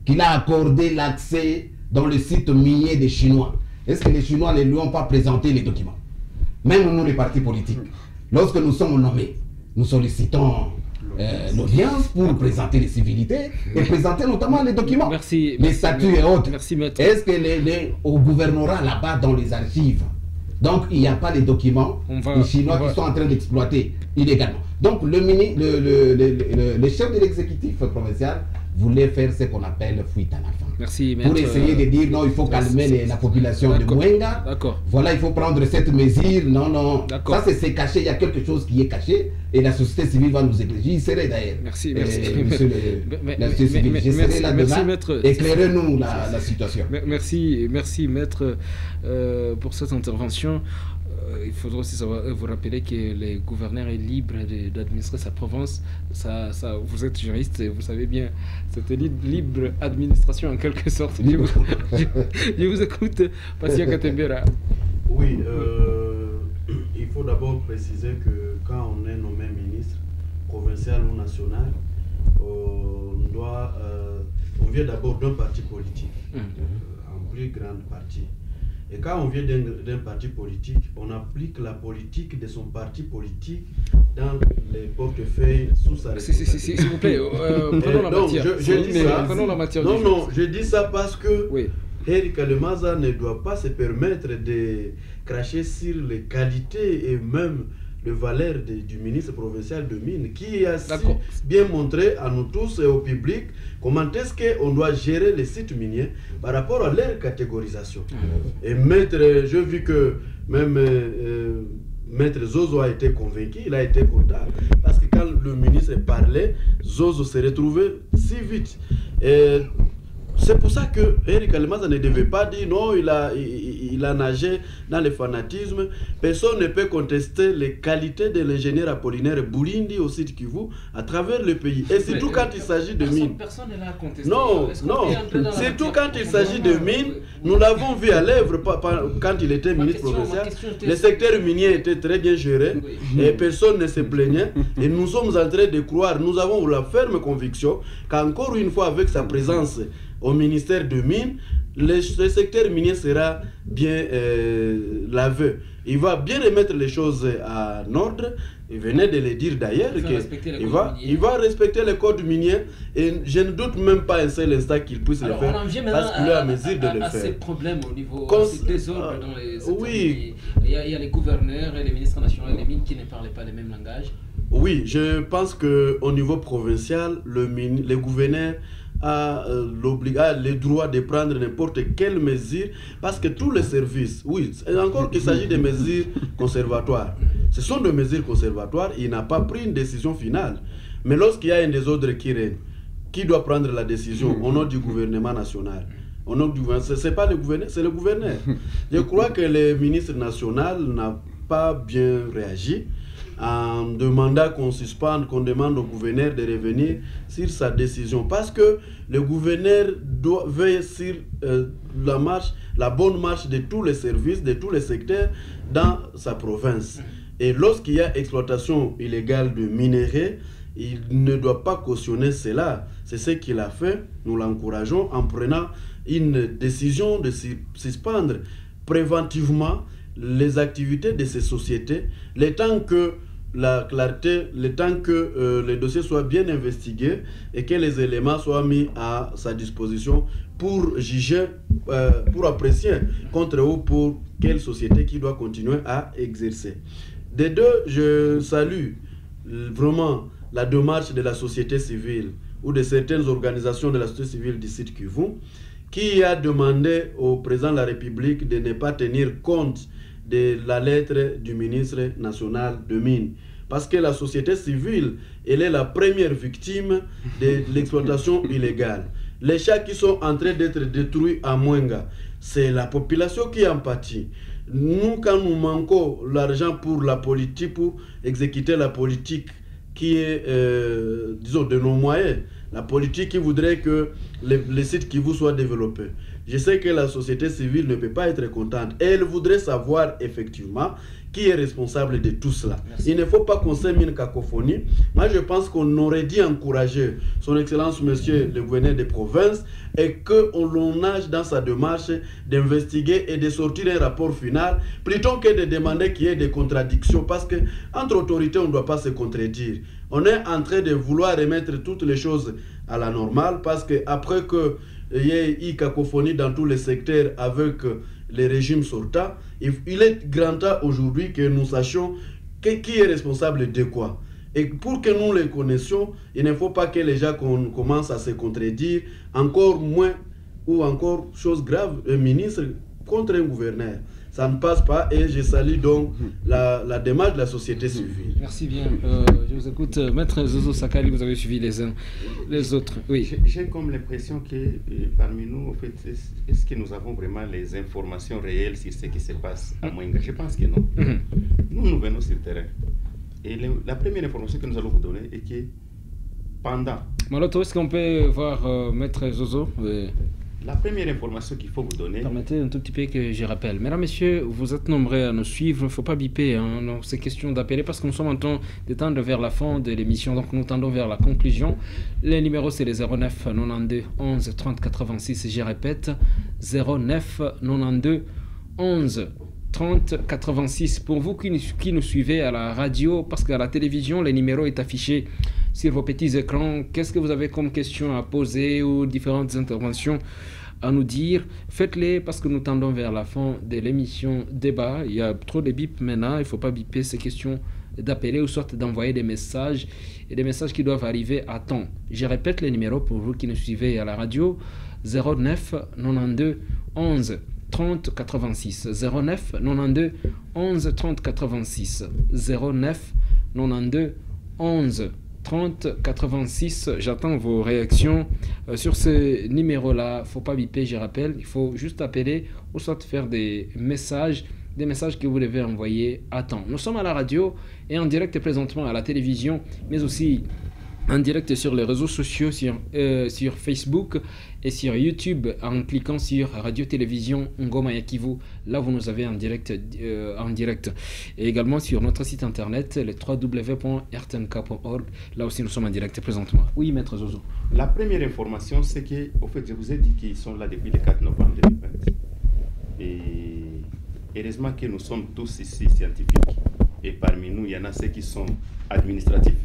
qu'il a accordé l'accès dans le site minier des Chinois, est-ce que les Chinois ne lui ont pas présenté les documents? Même nous, les partis politiques, lorsque nous sommes nommés, nous sollicitons l'audience pour présenter les civilités et présenter notamment les documents, les statuts et autres. Est-ce que au gouvernorat là-bas dans les archives, donc il n'y a pas les documents des Chinois qui sont en train d'exploiter illégalement? Donc le chef de l'exécutif provincial voulait faire ce qu'on appelle fuite en avant. Pour essayer de dire non, il faut calmer la population de Mwenga. Voilà, il faut prendre cette mesure. Non. Ça, c'est caché. Il y a quelque chose qui est caché et la société civile va nous éclairer. J'y serai d'ailleurs. Merci. Monsieur la société civile. Je serai là demain. Éclairez-nous la situation. Merci, maître, pour cette intervention. Il faudra aussi vous rappeler que le gouverneur est libre d'administrer sa province. Vous êtes juriste et vous savez bien, c'était libre administration en quelque sorte. Je vous écoute, Passia Katembera. Oui, il faut d'abord préciser que quand on est nommé ministre, provincial ou national, on vient d'abord d'un parti politique, en plus grande partie. Et quand on vient d'un parti politique, on applique la politique de son parti politique dans les portefeuilles sous sa responsabilité. S'il vous plaît, prenons la matière. Prenons la matière. Non, je dis ça parce que Eric Kalemaza ne doit pas se permettre de cracher sur les qualités et même les valeurs du ministre provincial de Mines, qui a bien montré à nous tous et au public comment est-ce qu'on doit gérer les sites miniers par rapport à leur catégorisation. Et j'ai vu que même Maître Zozo a été convaincu, il a été content, parce que quand le ministre parlait, Zozo s'est retrouvé si vite. Et c'est pour ça que Eric Alemaza ne devait pas dire non, il a nagé dans le fanatisme. Personne ne peut contester les qualités de l'ingénieur Apollinaire Boulindi au site Kivu à travers le pays. Et surtout quand il s'agit de mines. Personne ne l'a contesté. Non, surtout quand il s'agit de mines, nous l'avons vu à l'œuvre quand il était ministre provincial. Le secteur minier était très bien géré et personne ne se plaignait. Et nous sommes en train de croire, nous avons la ferme conviction qu'encore une fois avec sa présence au ministère de Mines, le secteur minier sera bien lavé. Il va bien remettre les choses en ordre. Il venait de le dire d'ailleurs qu'il va respecter les codes miniers et je ne doute même pas un seul instant qu'il puisse le faire parce qu'il est à mesure de le faire. Ces problèmes au niveau des ordres dans les oui. Il y a les gouverneurs et les ministres nationaux des mines qui ne parlaient pas le même langage. Oui, je pense qu'au niveau provincial, les gouverneurs a le droit de prendre n'importe quelle mesure parce que tous les services, oui, encore qu'il s'agit de mesures conservatoires, ce sont des mesures conservatoires, il n'a pas pris une décision finale. Mais lorsqu'il y a un désordre qui règne, qui doit prendre la décision au nom du gouvernement national? Ce n'est pas le gouverneur, c'est le gouverneur. Je crois que le ministre national n'a pas bien réagi en demandant qu'on suspende, qu'on demande au gouverneur de revenir sur sa décision. Parce que le gouverneur doit veiller sur la bonne marche de tous les services, de tous les secteurs dans sa province. Et lorsqu'il y a exploitation illégale de minerais, il ne doit pas cautionner cela. C'est ce qu'il a fait. Nous l'encourageons en prenant une décision de suspendre préventivement les activités de ces sociétés, le temps que la clarté, le temps que les dossiers soient bien investigués et que les éléments soient mis à sa disposition pour juger, pour apprécier contre eux pour quelle société qui doit continuer à exercer. Des deux, je salue vraiment la démarche de la société civile ou de certaines organisations de la société civile du site Kivu qui a demandé au président de la République de ne pas tenir compte de la lettre du ministre national de Mines. Parce que la société civile, elle est la première victime de l'exploitation illégale. Les champs qui sont en train d'être détruits à Mwenga, c'est la population qui en pâtit. Nous, quand nous manquons l'argent pour la politique, pour exécuter la politique qui est, disons, de nos moyens, la politique qui voudrait que les sites qui vous soient développés. Je sais que la société civile ne peut pas être contente. Et elle voudrait savoir effectivement qui est responsable de tout cela. Merci. Il ne faut pas qu'on sème une cacophonie. Moi, je pense qu'on aurait dû encourager son Excellence, Monsieur le gouverneur des provinces, et qu'on nage dans sa démarche d'investiguer et de sortir un rapport final, plutôt que de demander qu'il y ait des contradictions, parce qu'entre autorités, on ne doit pas se contredire. On est en train de vouloir remettre toutes les choses à la normale, parce qu'après qu'il y ait eu cacophonie dans tous les secteurs avec les régimes sortants, il est grand temps aujourd'hui que nous sachions qui est responsable de quoi. Et pour que nous les connaissions, il ne faut pas que les gens commencent à se contredire, encore moins, ou encore chose grave, un ministre contre un gouverneur. Ça ne passe pas et je salue donc la démarche de la société civile. Merci bien. Je vous écoute. Maître Zozo Sakali, vous avez suivi les uns les autres. Oui. J'ai comme l'impression que parmi nous, en fait, est-ce que nous avons vraiment les informations réelles sur ce qui se passe à Mwenga? Je pense que non. Nous venons sur le terrain. Et la première information que nous allons vous donner est que pendant... Maloto, est-ce qu'on peut voir Maître Zozo? La première information qu'il faut vous donner... Permettez un tout petit peu que je rappelle. Mesdames, Messieurs, vous êtes nombreux à nous suivre. Il ne faut pas biper. C'est question d'appeler parce que nous sommes en train de tendre vers la fin de l'émission. Donc nous tendons vers la conclusion. Les numéros, c'est les 09 92 11 30 86. Je répète, 09 92 11 30 86. Pour vous qui nous suivez à la radio, parce qu'à la télévision, le numéro est affiché sur vos petits écrans. Qu'est-ce que vous avez comme question à poser ou différentes interventions à nous dire? Faites-les parce que nous tendons vers la fin de l'émission débat. Il y a trop de bips maintenant. Il ne faut pas biper ces questions, d'appeler ou soit d'envoyer des messages et des messages qui doivent arriver à temps. Je répète les numéros pour vous qui nous suivez à la radio: 09 92 11 30 86, 09 92 11 30 86, 09 92 11 30 86. J'attends vos réactions sur ce numéro-là. Faut pas biper, je rappelle. Il faut juste appeler ou soit faire des messages que vous devez envoyer à temps. Nous sommes à la radio et en direct présentement à la télévision, mais aussi en direct sur les réseaux sociaux, sur Facebook et sur YouTube en cliquant sur Radio-Télévision Ngoma ya Kivu. Là, vous nous avez en direct. Et également sur notre site internet, le www.rtnk.org. Là aussi, nous sommes en direct présentement. Oui, Maître Zozo. La première information, c'est que, au fait, je vous ai dit qu'ils sont là depuis le 4 novembre 2020. Et heureusement que nous sommes tous ici scientifiques. Et parmi nous, il y en a ceux qui sont administratifs.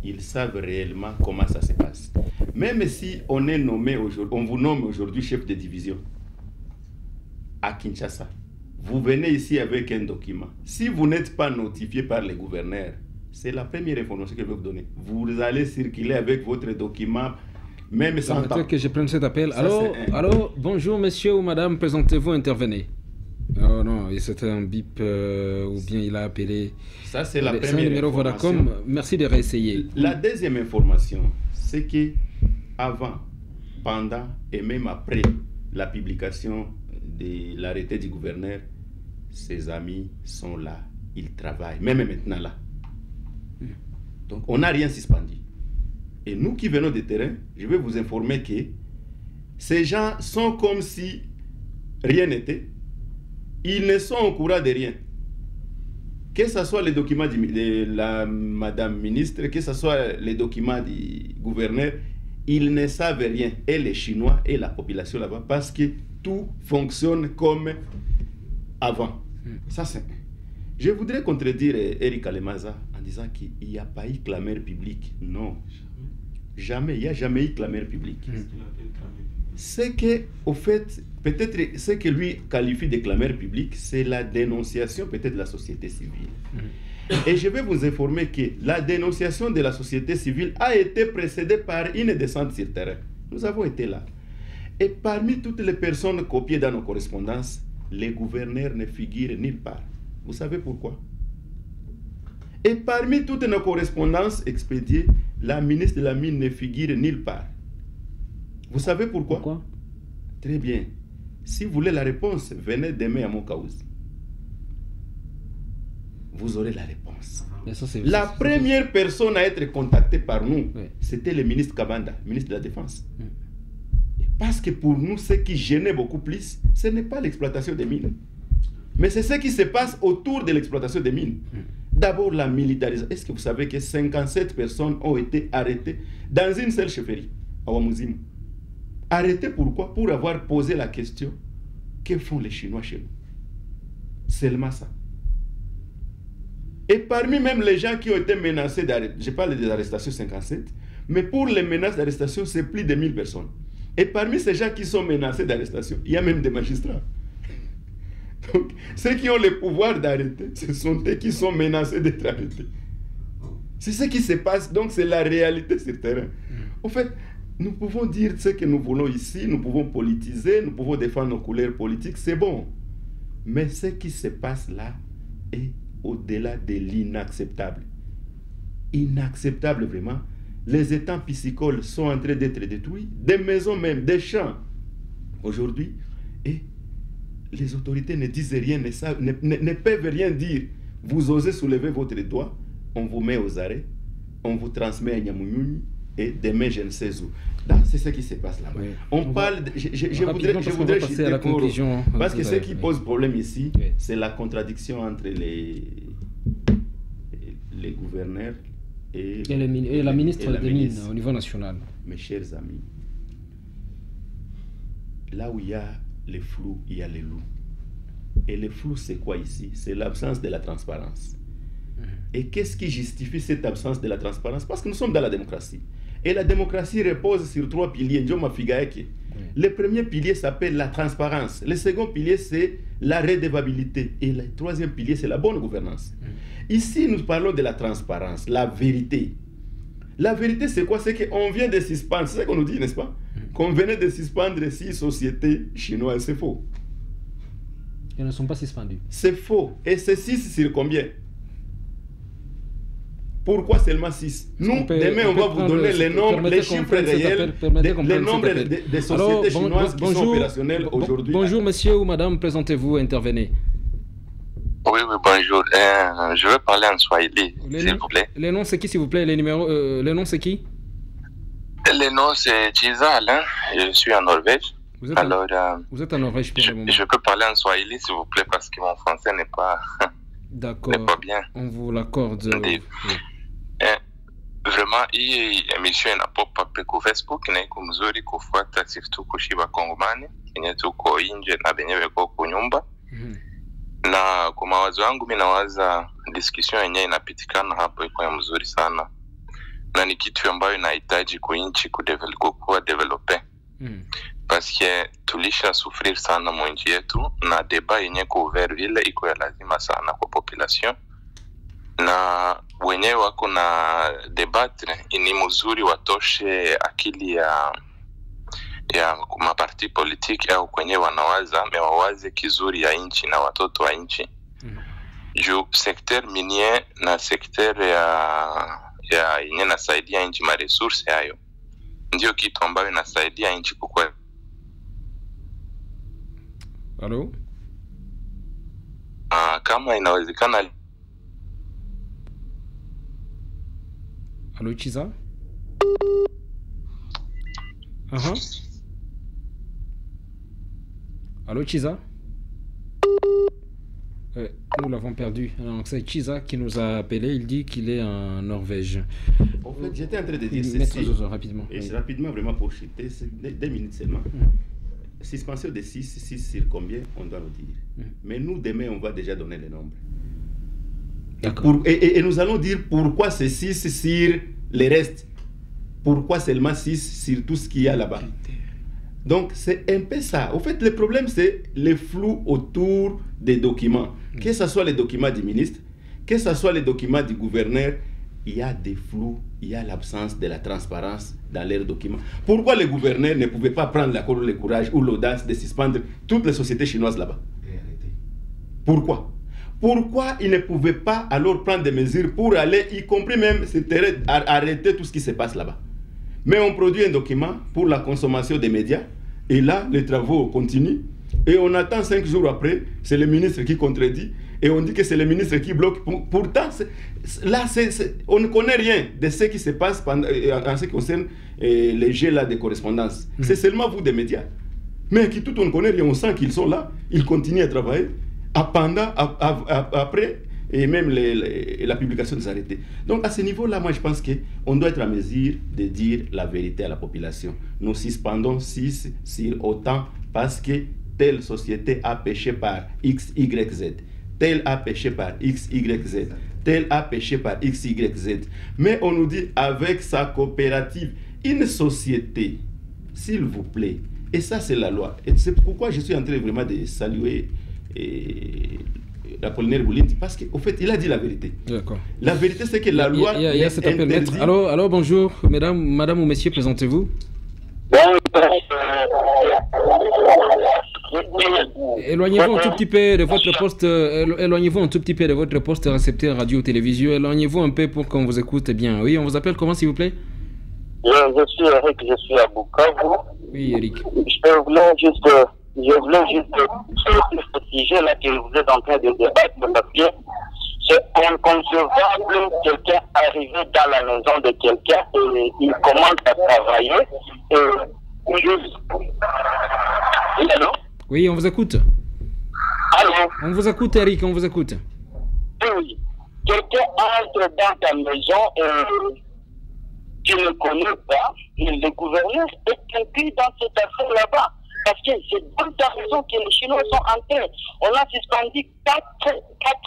Ils savent réellement comment ça se passe. Même si on est nommé aujourd'hui, on vous nomme aujourd'hui chef de division à Kinshasa, vous venez ici avec un document. Si vous n'êtes pas notifié par les gouverneurs, c'est la première information que je vais vous donner. Vous allez circuler avec votre document, même sans temps. Que je prenne cet appel. Allô, bonjour monsieur ou madame, présentez-vous, intervenez. Oh non, c'était un bip ou bien il a appelé. Ça, c'est la première numéro information. Vodacom. Merci de réessayer. La deuxième information, c'est que avant, pendant et même après la publication de l'arrêté du gouverneur, ses amis sont là, ils travaillent, même maintenant là. Donc, on n'a rien suspendu. Et nous qui venons du terrain, je vais vous informer que ces gens sont comme si rien n'était. Ils ne sont au courant de rien. Que ce soit les documents de la Madame ministre, que ce soit les documents du gouverneur, ils ne savent rien. Et les Chinois et la population là-bas, parce que tout fonctionne comme avant. Ça, c'est... Je voudrais contredire Eric Alemaza en disant qu'il n'y a pas eu clameur publique. Non. Jamais. Il n'y a jamais eu clameur publique. C'est que, au fait, peut-être ce que lui qualifie de clameur publique, c'est la dénonciation peut-être de la société civile. Et je vais vous informer que la dénonciation de la société civile a été précédée par une descente sur terrain. Nous avons été là. Et parmi toutes les personnes copiées dans nos correspondances, les gouverneurs ne figurent nulle part. Vous savez pourquoi? Et parmi toutes nos correspondances expédiées, la ministre de la Mine ne figure nulle part. Vous savez pourquoi? Très bien. Si vous voulez la réponse, venez demain à Mokaouz. Vous aurez la réponse. La première personne à être contactée par nous, c'était le ministre Kabanda, ministre de la Défense. Parce que pour nous, ce qui gênait beaucoup plus, ce n'est pas l'exploitation des mines. Mais c'est ce qui se passe autour de l'exploitation des mines. D'abord, la militarisation. Est-ce que vous savez que 57 personnes ont été arrêtées dans une seule chefferie, à Ouamouzim? Arrêtées pourquoi? Pour avoir posé la question, que font les Chinois chez nous? Seulement ça. Et parmi même les gens qui ont été menacés d'arrêter, je parle des arrestations 57, mais pour les menaces d'arrestation, c'est plus de 1000 personnes. Et parmi ces gens qui sont menacés d'arrestation, il y a même des magistrats. Donc, ceux qui ont le pouvoir d'arrêter, ce sont eux qui sont menacés d'être arrêtés. C'est ce qui se passe, donc c'est la réalité sur le terrain. En fait, nous pouvons dire ce que nous voulons ici, nous pouvons politiser, nous pouvons défendre nos couleurs politiques, c'est bon. Mais ce qui se passe là est au-delà de l'inacceptable. Inacceptable vraiment. Les étangs piscicoles sont en train d'être détruits, des maisons même, des champs. Aujourd'hui, et les autorités ne disent rien, ne peuvent rien dire. Vous osez soulever votre doigt, on vous met aux arrêts, on vous transmet à Nyamouyouni, et demain je ne sais où. C'est ce qui se passe là-bas. Oui. On parle je voudrais passer à la conclusion. Parce que ce qui pose problème ici, c'est la contradiction entre les gouverneurs et la ministre des Mines au niveau national. Mes chers amis, là où il y a les flous, il y a les loups. Et le flou, c'est quoi ici? C'est l'absence de la transparence. Et qu'est-ce qui justifie cette absence de la transparence? Parce que nous sommes dans la démocratie. Et la démocratie repose sur 3 piliers. Le premier pilier s'appelle la transparence. Le second pilier, c'est la redevabilité. Et le troisième pilier, c'est la bonne gouvernance. Ici, nous parlons de la transparence, la vérité. La vérité, c'est quoi? C'est qu'on vient de suspendre, c'est ce qu'on nous dit, n'est-ce pas? Qu'on venait de suspendre 6 sociétés chinoises. C'est faux. Elles ne sont pas suspendues. C'est faux. Et c'est 6 sur combien? Pourquoi seulement 6? Nous, demain, on va vous donner les noms, les chiffres réels, les nombres des sociétés chinoises qui sont opérationnelles aujourd'hui. Bonjour, monsieur ou madame, présentez-vous, intervenez. Oui, bonjour. Je veux parler en Swahili, s'il vous plaît. Les noms, c'est qui, s'il vous plaît? Les numéros, les noms, c'est qui? Les noms, c'est Chiza Alain. Je suis en Norvège. Vous êtes en Norvège pour le moment. Je peux parler en Swahili, s'il vous plaît, parce que mon français n'est pas... D'accord. N'est pas bien. On vous l'accorde. Vraiment, hii emission inapopa ku Facebook na iko mzuri kufuata siftu kushiba Kongomani yenye tuko nje na benyewe kwa kunyumba. Na kwa mawazo yangu mimi nawaza discussion yenyewe inapitikana hapo iko ya mzuri sana. Na ni kitu ambayo inahitaji kuinchi kuwa developer. Parce que tulisha souffrir sana mwinchi yetu na deba yenye couvert vile iko ya lazima sana kwa population. Na wenyewe wako na debatre ni mzuri watoshe akili ya maparti politiki au kwenye wanawaza mewawaze kizuri ya inchi na watoto wa inchi. Juu sekter minier na sekter ya yenye nasaidia inchi ma resource hayo ndio kitu ambayo inasaidia inchi kukua. Hello? Kama inawezekana. Allô, Chiza? Allô, Chiza? Nous l'avons perdu. Donc c'est Chiza qui nous a appelé. Il dit qu'il est en Norvège. En fait, j'étais en train de dire ceci. Rapidement. Et c'est rapidement, vraiment pour chuter. C'est 2 minutes seulement. Suspension de 6 sur combien, on doit nous dire. Mais nous, demain, on va déjà donner les nombres. Et nous allons dire pourquoi c'est 6 sur les restes. Pourquoi seulement 6 sur tout ce qu'il y a là-bas. Donc c'est un peu ça. Au fait, le problème c'est le flou autour des documents. Que ce soit les documents du ministre, que ce soit les documents du gouverneur, il y a des flous, il y a l'absence de la transparence dans leurs documents. Pourquoi le gouverneur ne pouvait pas prendre le courage ou l'audace de suspendre toutes les sociétés chinoises là-bas? Pourquoi? Pourquoi il ne pouvait pas alors prendre des mesures pour aller, y compris même arrêter tout ce qui se passe là-bas? Mais on produit un document pour la consommation des médias, et là, les travaux continuent, et on attend 5 jours après, c'est le ministre qui contredit, et on dit que c'est le ministre qui bloque. Pourtant, là, on ne connaît rien de ce qui se passe en ce qui concerne les jets là de correspondance. C'est seulement vous des médias. Mais qui tout on ne connaît rien, on sent qu'ils sont là, ils continuent à travailler, après, et même la publication des arrêtés. Donc à ce niveau-là, moi je pense qu'on doit être en mesure de dire la vérité à la population. Nous suspendons 6 sur autant parce que telle société a péché par X, Y, Z. Telle a péché par X, Y, Z. Telle a péché par X, Y, Z. Mais on nous dit avec sa coopérative, une société, s'il vous plaît. Et ça c'est la loi. Et c'est pourquoi je suis en train vraiment de saluer Apollinaire Boulindi, parce qu'au fait, il a dit la vérité. D'accord. La vérité, c'est que la loi interdit... Alors, bonjour, madame ou messieurs, présentez-vous. Éloignez-vous un tout petit peu de votre poste. Éloignez-vous un tout petit peu de votre poste récepteur radio-télévision. Éloignez-vous un peu pour qu'on vous écoute bien. Oui, on vous appelle comment, s'il vous plaît? Je suis Eric, je suis à Bukavu. Oui, Eric. Je voulais juste sur ce sujet-là que vous êtes en train de débattre, parce que c'est inconcevable quelqu'un arriver dans la maison de quelqu'un et il commence à travailler et juste... Allô? Oui, on vous écoute. Allô? On vous écoute, Eric, on vous écoute. Oui. Quelqu'un entre dans ta maison et tu ne connais pas, le gouverneur est inclus dans cette affaire là-bas. Parce que c'est dans ta raison que les Chinois sont entrés. On a suspendu 4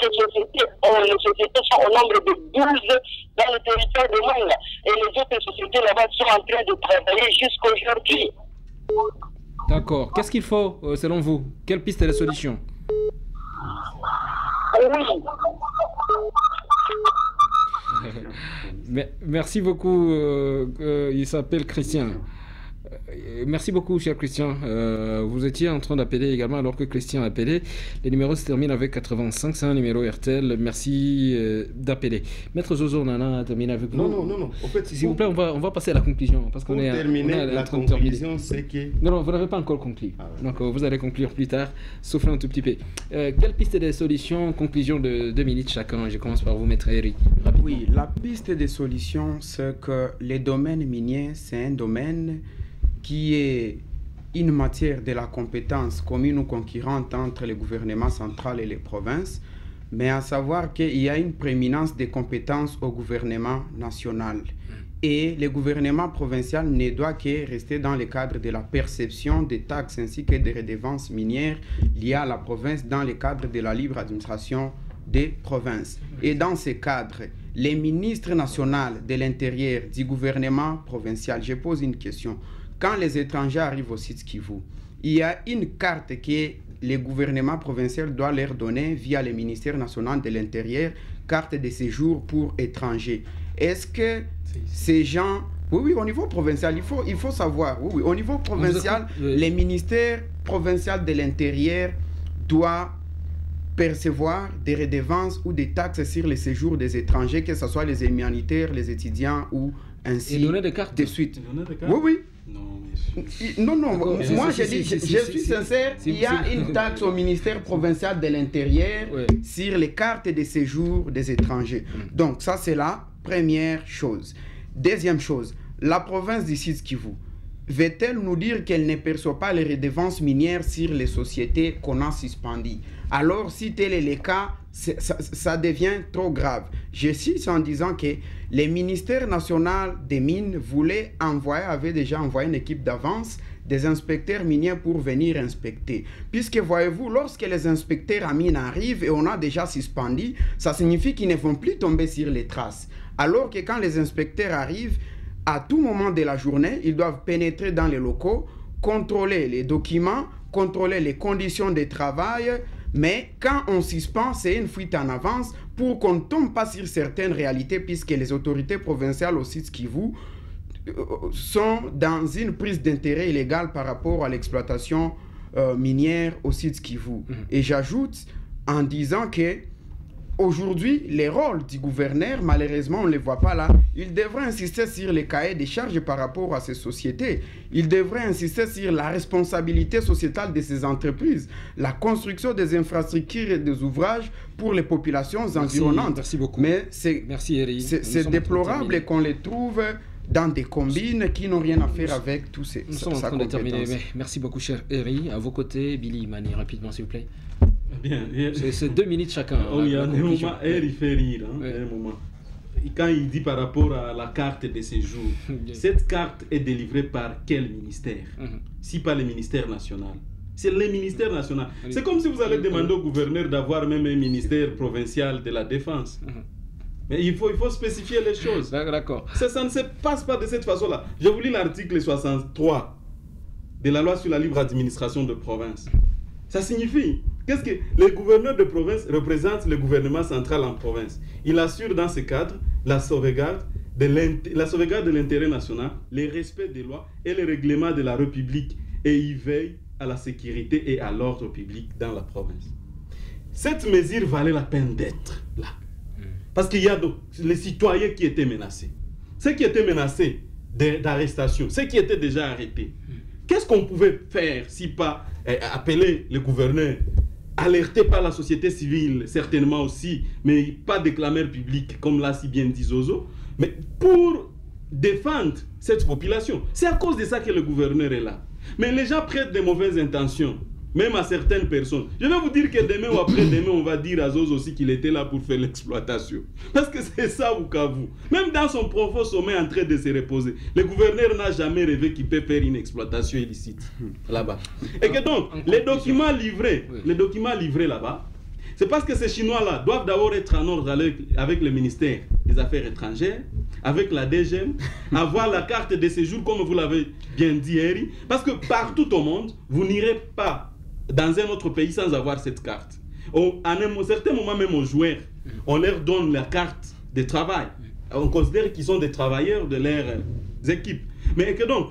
sociétés. Les sociétés sont au nombre de 12 dans le territoire de Manga. Et les autres sociétés là-bas sont en train de travailler jusqu'aujourd'hui. D'accord. Qu'est-ce qu'il faut, selon vous? Quelle piste est la solution? Oui. Merci beaucoup. Il s'appelle Christian. Merci beaucoup, cher Christian. Vous étiez en train d'appeler également alors que Christian a appelé. Le numéro se termine avec 85, c'est un numéro RTL. Merci d'appeler. Maître Zozo, Nana a terminé avec vous. Non. En fait, s'il vous plaît, on va passer à la conclusion. Parce qu'on est terminer, la conclusion, c'est que... Non, vous n'avez pas encore conclu. Donc, vous allez conclure plus tard. Soufflez un tout petit peu. Quelle piste des solutions? Conclusion de 2 minutes chacun. Je commence par vous, Maître Eric. Oui, la piste des solutions, c'est que les domaines miniers, c'est un domaine qui est une matière de la compétence commune ou concurrente entre le gouvernement central et les provinces, mais à savoir qu'il y a une prééminence des compétences au gouvernement national. Et le gouvernement provincial ne doit que rester dans le cadre de la perception des taxes ainsi que des redevances minières liées à la province dans le cadre de la libre administration des provinces. Et dans ce cadre, les ministres nationaux de l'intérieur du gouvernement provincial, je pose une question. Quand les étrangers arrivent au site Kivu, il y a une carte que le gouvernement provincial doit leur donner via le ministère national de l'Intérieur, carte de séjour pour étrangers. Est-ce que ces gens... Oui, au niveau provincial, il faut savoir. Oui, au niveau provincial, le ministère provincial de l'Intérieur doit percevoir des redevances ou des taxes sur les séjours des étrangers, que ce soit les humanitaires, les étudiants ou ainsi de suite. Oui. Non, moi je suis sincère, il y a une taxe au ministère provincial de l'Intérieur sur les cartes de séjour des étrangers. Donc ça c'est la première chose. Deuxième chose, la province du Sud Kivu va-t-elle nous dire qu'elle ne perçoit pas les redevances minières sur les sociétés qu'on a suspendues? Alors, si tel est le cas, ça devient trop grave. Je suis en disant que le ministère national des mines avait déjà envoyé une équipe d'avance des inspecteurs miniers pour venir inspecter. Puisque, voyez-vous, lorsque les inspecteurs à mines arrivent et on a déjà suspendu, ça signifie qu'ils ne vont plus tomber sur les traces. Alors que quand les inspecteurs arrivent, à tout moment de la journée, ils doivent pénétrer dans les locaux, contrôler les documents, contrôler les conditions de travail. Mais quand on suspend, c'est une fuite en avance pour qu'on ne tombe pas sur certaines réalités, puisque les autorités provinciales au Sud Kivu sont dans une prise d'intérêt illégale par rapport à l'exploitation minière au Sud Kivu. Et j'ajoute en disant que aujourd'hui, les rôles du gouverneur, malheureusement, on ne les voit pas là. Il devrait insister sur les cahiers des charges par rapport à ces sociétés. Il devrait insister sur la responsabilité sociétale de ces entreprises, la construction des infrastructures et des ouvrages pour les populations environnantes. Merci beaucoup. Mais c'est déplorable qu'on les trouve dans des combines qui n'ont rien à faire avec tous ces... Nous sommes en train de terminer. Merci beaucoup, cher Eri. À vos côtés, Billy Mani, rapidement, s'il vous plaît. Bien. C'est 2 minutes chacun. Il y a un moment, il fait rire. Un moment. Quand il dit par rapport à la carte de séjour, cette carte est délivrée par quel ministère? Si pas le ministère national. C'est le ministère national. C'est comme si vous allez demander au gouverneur d'avoir même un ministère provincial de la défense. Mais il faut spécifier les choses. D'accord. Ça ne se passe pas de cette façon-là. Je vous lis l'article 63 de la loi sur la libre administration de province. Ça signifie qu'est-ce que le gouverneur de province représente le gouvernement central en province. Il assure dans ce cadre la sauvegarde de l'intérêt national, le respect des lois et les règlements de la République, et il veille à la sécurité et à l'ordre public dans la province. Cette mesure valait la peine d'être là. Parce qu'il y a donc les citoyens qui étaient menacés. Ceux qui étaient menacés d'arrestation, ceux qui étaient déjà arrêtés. Qu'est-ce qu'on pouvait faire si pas appeler le gouverneur, alerter par la société civile, certainement aussi, mais pas des clameurs publiques, comme l'a si bien dit Zozo, mais pour défendre cette population. C'est à cause de ça que le gouverneur est là. Mais les gens prêtent de mauvaises intentions, même à certaines personnes. Je vais vous dire que demain ou après-demain, on va dire à Zozo aussi qu'il était là pour faire l'exploitation. Parce que c'est ça, Bukavu. Même dans son profond sommet en train de se reposer, le gouverneur n'a jamais rêvé qu'il peut faire une exploitation illicite là-bas. Et que donc, les documents livrés là-bas, c'est parce que ces Chinois-là doivent d'abord être en ordre avec le ministère des Affaires étrangères, avec la DGM, avoir la carte de séjour, comme vous l'avez bien dit, Eri. Parce que partout au monde, vous n'irez pas dans un autre pays sans avoir cette carte. À un certain moment, même aux joueurs, on leur donne la carte de travail. On considère qu'ils sont des travailleurs de leurs équipes. Mais que donc,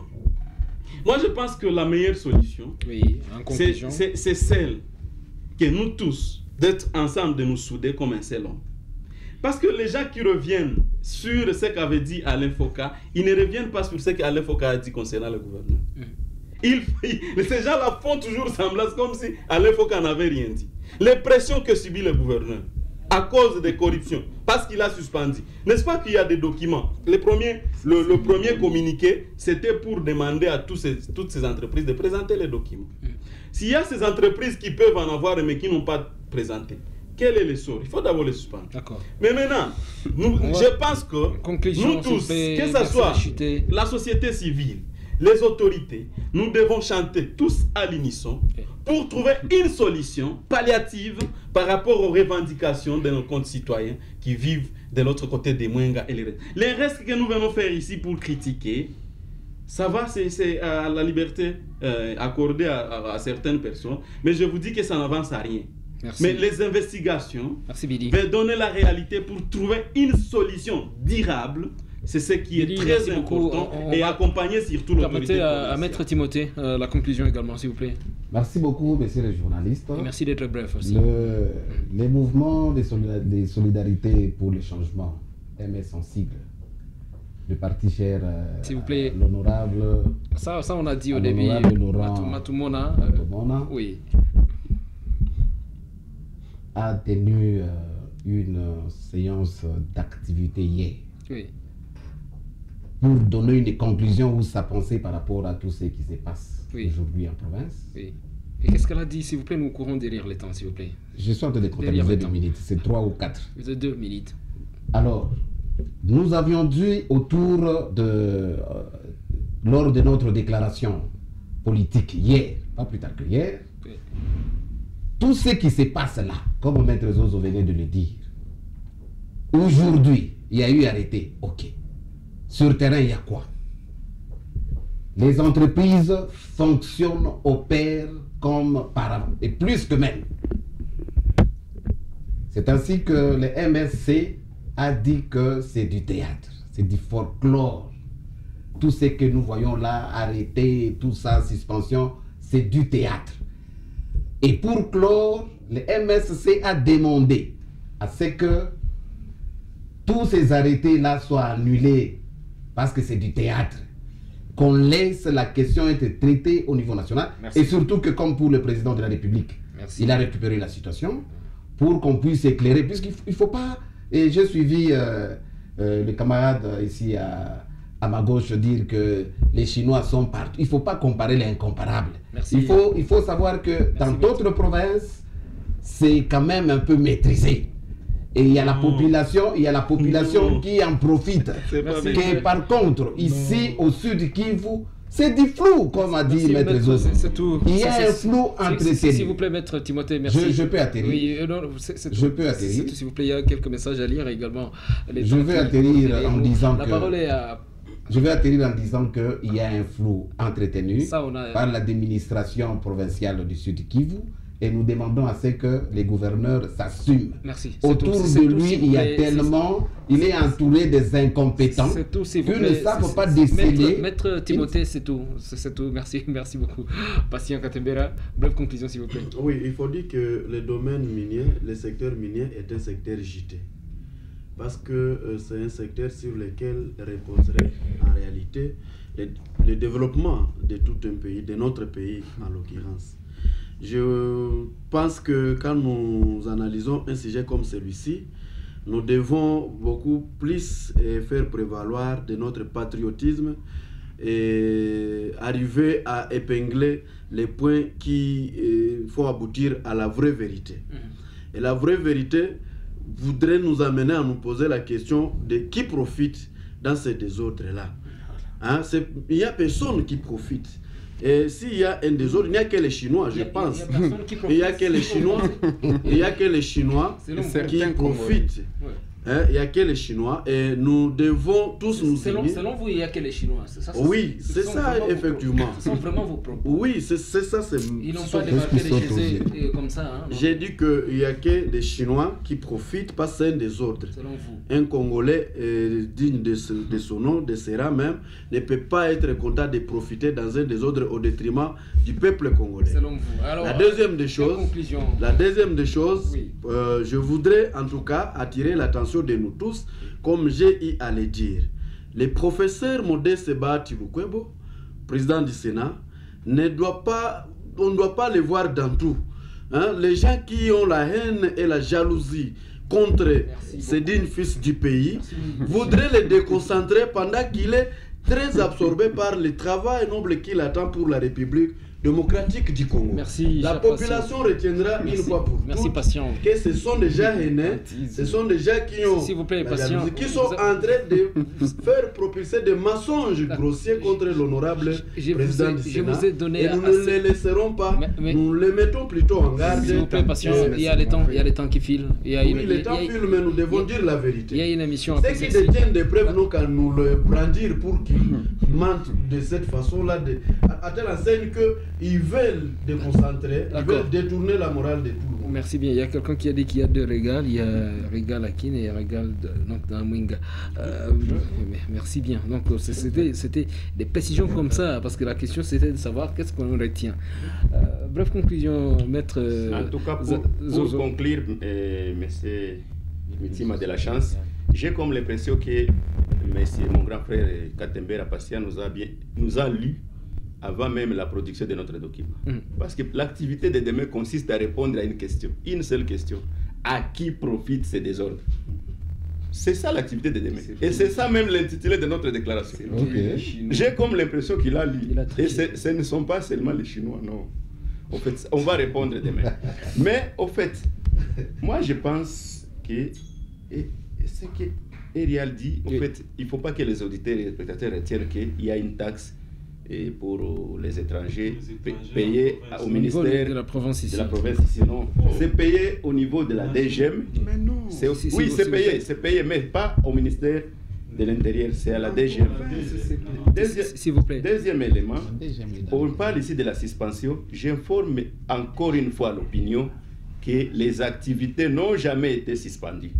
Moi, je pense que la meilleure solution, c'est celle que nous tous, d'être ensemble, de nous souder comme un seul homme. Parce que les gens qui reviennent sur ce qu'avait dit Alain Foka, ils ne reviennent pas sur ce qu'Alain Foka a dit concernant le gouvernement. Ces gens-là font toujours semblance comme si Alain Foka n'avait rien dit. Les pressions que subit le gouverneur à cause des corruptions, parce qu'il a suspendu. N'est-ce pas qu'il y a des documents? Le premier communiqué, c'était pour demander à toutes ces entreprises de présenter les documents. S'il y a ces entreprises qui peuvent en avoir mais qui n'ont pas présenté, quel est le sort? Il faut d'abord les suspendre. Mais maintenant, je pense que nous tous, que ce soit la société civile, les autorités, nous devons chanter tous à l'unisson pour trouver une solution palliative par rapport aux revendications de nos concitoyens qui vivent de l'autre côté des Mwenga et les restes. Les restes que nous venons faire ici pour critiquer, ça va, c'est à la liberté accordée à certaines personnes, mais je vous dis que ça n'avance à rien. Merci. Mais les investigations vont donner la réalité pour trouver une solution durable. C'est ce qui est très important et accompagner surtout l'autorité. Permettez à Maître Timothée la conclusion également, s'il vous plaît. Merci beaucoup, messieurs les journalistes. Et merci d'être bref aussi. Les mouvements de solidarité pour le changement, MS en sigle, le parti cher, s'il vous plaît, l'honorable. Ça on a dit au début. Matumona. Oui. A tenu une séance d'activité hier. Oui. Pour donner une conclusion ou sa pensée par rapport à tout ce qui se passe aujourd'hui en province. Oui. Et qu'est-ce qu'elle a dit, s'il vous plaît? Nous courons derrière les temps, s'il vous plaît. Je suis en train de comptabiliser 2 minutes, c'est 3 ou 4. Vous avez 2 minutes. Alors, nous avions dit autour de... lors de notre déclaration politique hier, pas plus tard que hier, tout ce qui se passe là, comme Maître Zozo venait de le dire, aujourd'hui, il y a eu arrêté, ok. Sur le terrain, il y a quoi? Les entreprises fonctionnent, opèrent comme par et plus que même. C'est ainsi que le MSC a dit que c'est du théâtre, c'est du folklore. Tout ce que nous voyons là, arrêté, tout ça, suspension, c'est du théâtre. Et pour clore, le MSC a demandé à ce que tous ces arrêtés-là soient annulés parce que c'est du théâtre. Qu'on laisse la question être traitée au niveau national. Merci. Et surtout que comme pour le président de la République, il a récupéré la situation pour qu'on puisse éclairer. Puisqu'il ne faut pas... Et j'ai suivi le camarade ici à ma gauche dire que les Chinois sont partout. Il ne faut pas comparer les incomparables. Il faut savoir que dans d'autres provinces, c'est quand même un peu maîtrisé. Et il y a la population, qui en profite. Que par contre, ici au sud Kivu, c'est du flou, comme a dit Maître Zozo. Il y a un flou entretenu. S'il vous plaît, Maître Timothée, merci. Je peux atterrir. Oui, je peux atterrir. S'il vous plaît, il y a quelques messages à lire également. Je vais atterrir en disant La parole est à... Je vais atterrir en disant qu'il y a un flou entretenu par l'administration provinciale du Sud Kivu et nous demandons à ce que les gouverneurs s'assument. Autour de lui, il y a tellement... Il est entouré des incompétents qui ne savent pas déceler... Maître Timothée, c'est tout. C'est tout. Merci beaucoup. Patient Katembera, brève conclusion s'il vous plaît. Oui, il faut dire que le domaine minier, le secteur minier est un secteur JT. Parce que c'est un secteur sur lequel reposerait en réalité le développement de tout un pays, de notre pays en l'occurrence. Je pense que quand nous analysons un sujet comme celui-ci, nous devons beaucoup plus faire prévaloir de notre patriotisme et arriver à épingler les points qui font aboutir à la vraie vérité. Et la vraie vérité voudrait nous amener à nous poser la question de qui profite dans ces désordres-là. Hein? Il n'y a personne qui profite. Et s'il y a un désordre, il n'y a que les Chinois, je pense. Il n'y a que les Chinois, qui profitent Hein, il n'y a que les Chinois et nous devons tous nous unir. Selon vous, il n'y a que les Chinois, c'est ça? Oui, c'est ça, effectivement. Ce sont vraiment vos propos. Oui, c'est ça. Ils n'ont pas débarqué de chez eux comme ça. Hein, j'ai dit qu'il n'y a que des Chinois qui profitent, pas c'est un désordre. Selon vous. Un Congolais digne de son nom, de ses rangs même, ne peut pas être content de profiter dans un désordre au détriment du peuple congolais. Selon vous. Alors, la deuxième des choses, oui. Je voudrais en tout cas attirer l'attention de nous tous, comme j'ai eu à le dire. Le professeur Modeste Bahati Lukwebo, président du Sénat, on ne doit pas le voir dans tout. Hein? Les gens qui ont la haine et la jalousie contre ces dignes fils du pays voudraient le déconcentrer pendant qu'il est très absorbé par le travail noble qu'il attend pour la République démocratique du Congo. Merci, la population retiendra une fois pour toutes que ce sont des gens haineux, ce sont des gens qui ont qui sont en train de faire propulser des mensonges grossiers contre l'honorable président du Sénat. Et nous ne les laisserons pas, nous les mettons plutôt en garde. S'il vous plaît, patient, il y a les temps qui filent. Oui, les temps filent, mais nous devons dire la vérité. Il y a une émission. Ceux qui détiennent des preuves n'ont qu'à nous le brandir pour qu'ils mentent de cette façon-là, à telle enseigne que ils veulent déconcentrer, ils veulent détourner la morale de tout le monde. Merci bien. Il y a quelqu'un qui a dit qu'il y a deux régals. Il y a Régal Akin et Régal dans Mwenga. Merci bien. Donc c'était des précisions comme ça, parce que la question c'était de savoir qu'est-ce qu'on retient. Bref conclusion, maître. En tout cas, pour conclure, monsieur Mitima de la Chance, j'ai comme l'impression que mon grand frère Katembera Passia nous a lu avant même la production de notre document. Parce que l'activité de demain consiste à répondre à une seule question. À qui profitent ces désordres? C'est ça l'activité de demain. Et c'est ça même l'intitulé de notre déclaration. J'ai comme l'impression qu'il a lu. Et ce ne sont pas seulement les Chinois, non. En fait, on va répondre demain. Mais au fait, moi je pense que ce que Erial dit, en fait, il ne faut pas que les auditeurs et les spectateurs retiennent qu'il y a une taxe et pour les étrangers payés au ministère de la province ici. Non, c'est payé au niveau de la DGM. Mais non. Oui, c'est payé, mais pas au ministère de l'Intérieur, c'est à la DGM. S'il vous plaît. Deuxième élément, on parle ici de la suspension. J'informe encore une fois l'opinion que les activités n'ont jamais été suspendues.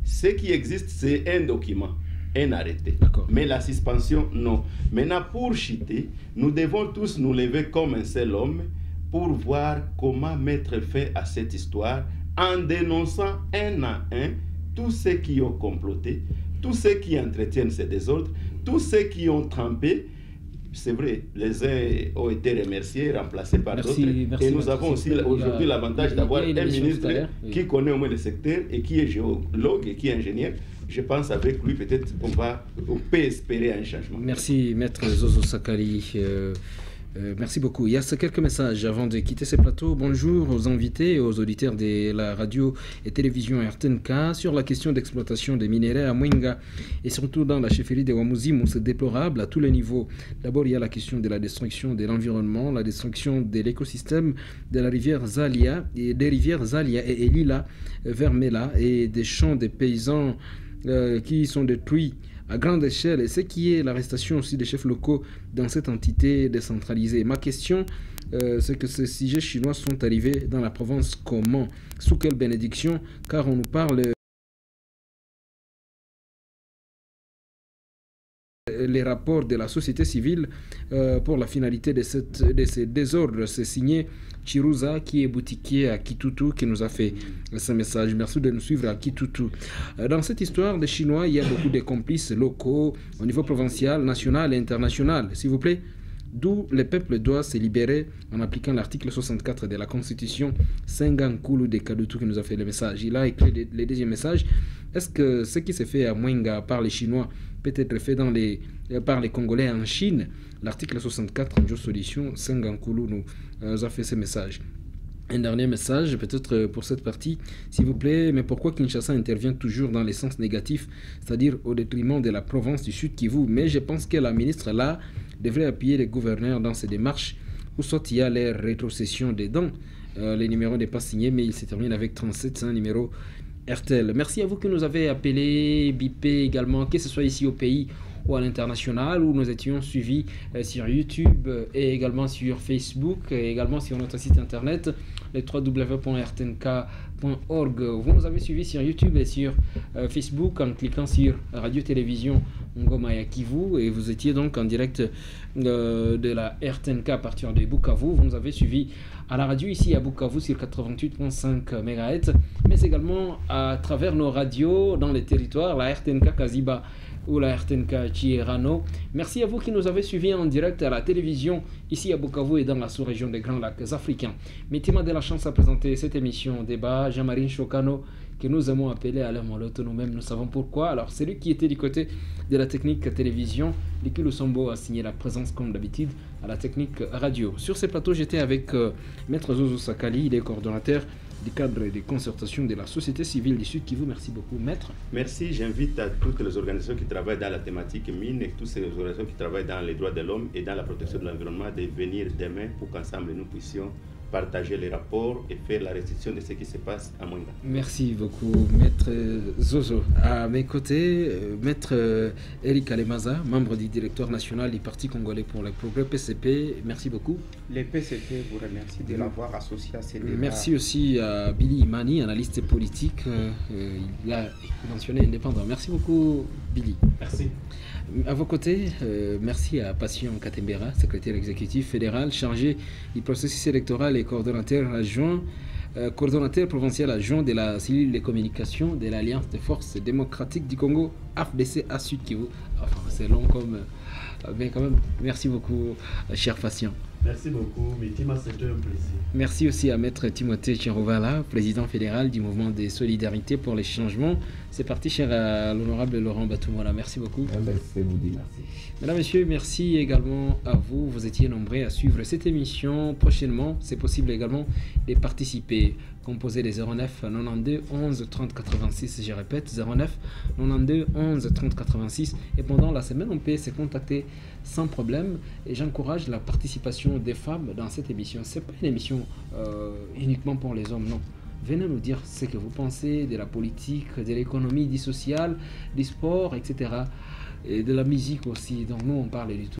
Ce qui existe, c'est un document, un arrêté. Mais la suspension, non. Maintenant, pour chuter, nous devons tous nous lever comme un seul homme pour voir comment mettre fin à cette histoire en dénonçant un à un tous ceux qui ont comploté, tous ceux qui entretiennent ces désordres, tous ceux qui ont trempé. C'est vrai, les uns ont été remerciés, remplacés par d'autres. Et nous avons aussi aujourd'hui l'avantage d'avoir un ministre qui connaît au moins le secteur et qui est géologue et qui est ingénieur. Je pense avec lui, peut-être on peut espérer un changement. Merci, maître Zozo Sakali. Merci beaucoup. Il y a quelques messages avant de quitter ce plateau. Bonjour aux invités et aux auditeurs de la radio et télévision RTNK sur la question d'exploitation des minéraux à Mwenga et surtout dans la chefferie de Wamouzimu. C'est déplorable à tous les niveaux. D'abord, il y a la question de la destruction de l'environnement, la destruction de l'écosystème de la rivière Zalia et des rivières Zalia et Elila vers Mela et des champs des paysans qui sont détruits à grande échelle, et ce qui est l'arrestation aussi des chefs locaux dans cette entité décentralisée. Ma question, c'est que ces sujets chinois sont arrivés dans la province comment? Sous quelle bénédiction? Car on nous parle les rapports de la société civile pour la finalité de ces désordres. C'est signé Chiruza, qui est boutiquier à Kitutu, qui nous a fait ce message. Merci de nous suivre à Kitutu. Dans cette histoire des Chinois, il y a beaucoup de complices locaux au niveau provincial, national et international. S'il vous plaît, d'où le peuple doit se libérer en appliquant l'article 64 de la Constitution. Sengankulu de Kadutu qui nous a fait le message. Il a écrit le deuxième message. Est-ce que ce qui s'est fait à Mwenga par les Chinois peut être fait par les Congolais en Chine? L'article 64 en solution, Sengankulu nous a fait ce message. Un dernier message, peut-être pour cette partie, s'il vous plaît, mais pourquoi Kinshasa intervient toujours dans les sens négatifs, c'est-à-dire au détriment de la province du Sud Kivu? Mais je pense que la ministre là devrait appuyer les gouverneurs dans ces démarches, ou soit il y a les rétrocessions des dons. Les numéros n'est pas signé, mais il se termine avec 37, c'est un numéro RTL. Merci à vous qui nous avez appelés, bipé également, que ce soit ici au pays ou à l'international, où nous étions suivis sur YouTube et également sur Facebook et également sur notre site internet, le www.rtnk.org. Vous nous avez suivis sur YouTube et sur Facebook en cliquant sur Radio-Télévision Ngoma ya Kivu et vous étiez donc en direct de la RTNK à partir de Bukavu. Vous nous avez suivis à la radio ici à Bukavu sur 88.5 MHz, mais également à travers nos radios dans les territoires, la RTNK Kaziba ou la RTNK Chirano. Merci à vous qui nous avez suivis en direct à la télévision ici à Bukavu et dans la sous-région des Grands Lacs africains. Mettez-moi de la chance à présenter cette émission débat, Jean-Marie Chokano, que nous aimons appeler à l'air moloto, nous-mêmes nous savons pourquoi. Alors c'est lui qui était du côté de la technique télévision, Liki Lusombo a signé la présence comme d'habitude à la technique radio. Sur ces plateaux j'étais avec Maître Zozo Sakali, il est coordonnateur du cadre de concertation de la société civile du Sud Kivu. Merci beaucoup, maître. Merci. J'invite à toutes les organisations qui travaillent dans la thématique mine et toutes ces organisations qui travaillent dans les droits de l'homme et dans la protection de l'environnement de venir demain pour qu'ensemble nous puissions partager les rapports et faire la restitution de ce qui se passe à Mwenga. Merci beaucoup, maître Zozo. À mes côtés, maître Eric Alemaza, membre du directoire national du Parti congolais pour le progrès PCP. Merci beaucoup. Le PCP vous remercie de l'avoir associé à ces débats. Merci aussi à Billy Imani, analyste politique. Il a mentionné indépendant. Merci beaucoup, Billy. Merci. À vos côtés, merci à Passion Katembera, secrétaire exécutif fédéral chargé du processus électoral et coordonnateur provincial adjoint de la cellule de communication de l'Alliance des forces démocratiques du Congo, AFDC à Sud Kivu. Enfin, c'est long comme... mais quand même, merci beaucoup, cher Passion. Merci beaucoup, Mitima, c'était un plaisir. Merci aussi à Maître Timothée Chirovala, président fédéral du mouvement des solidarités pour les changements. C'est parti, cher l'honorable Laurent Batoumola. Merci beaucoup. Merci. Mesdames, Messieurs, merci également à vous. Vous étiez nombreux à suivre cette émission. Prochainement, c'est possible également de participer. Composez les 09 92 11 30 86. Je répète, 09 92 11 30 86. Et pendant la semaine, on peut se contacter sans problème. Et j'encourage la participation des femmes dans cette émission. Ce n'est pas une émission uniquement pour les hommes, non. Venez nous dire ce que vous pensez de la politique, de l'économie, du social, du sport, etc. Et de la musique aussi. Donc nous, on parle du tout.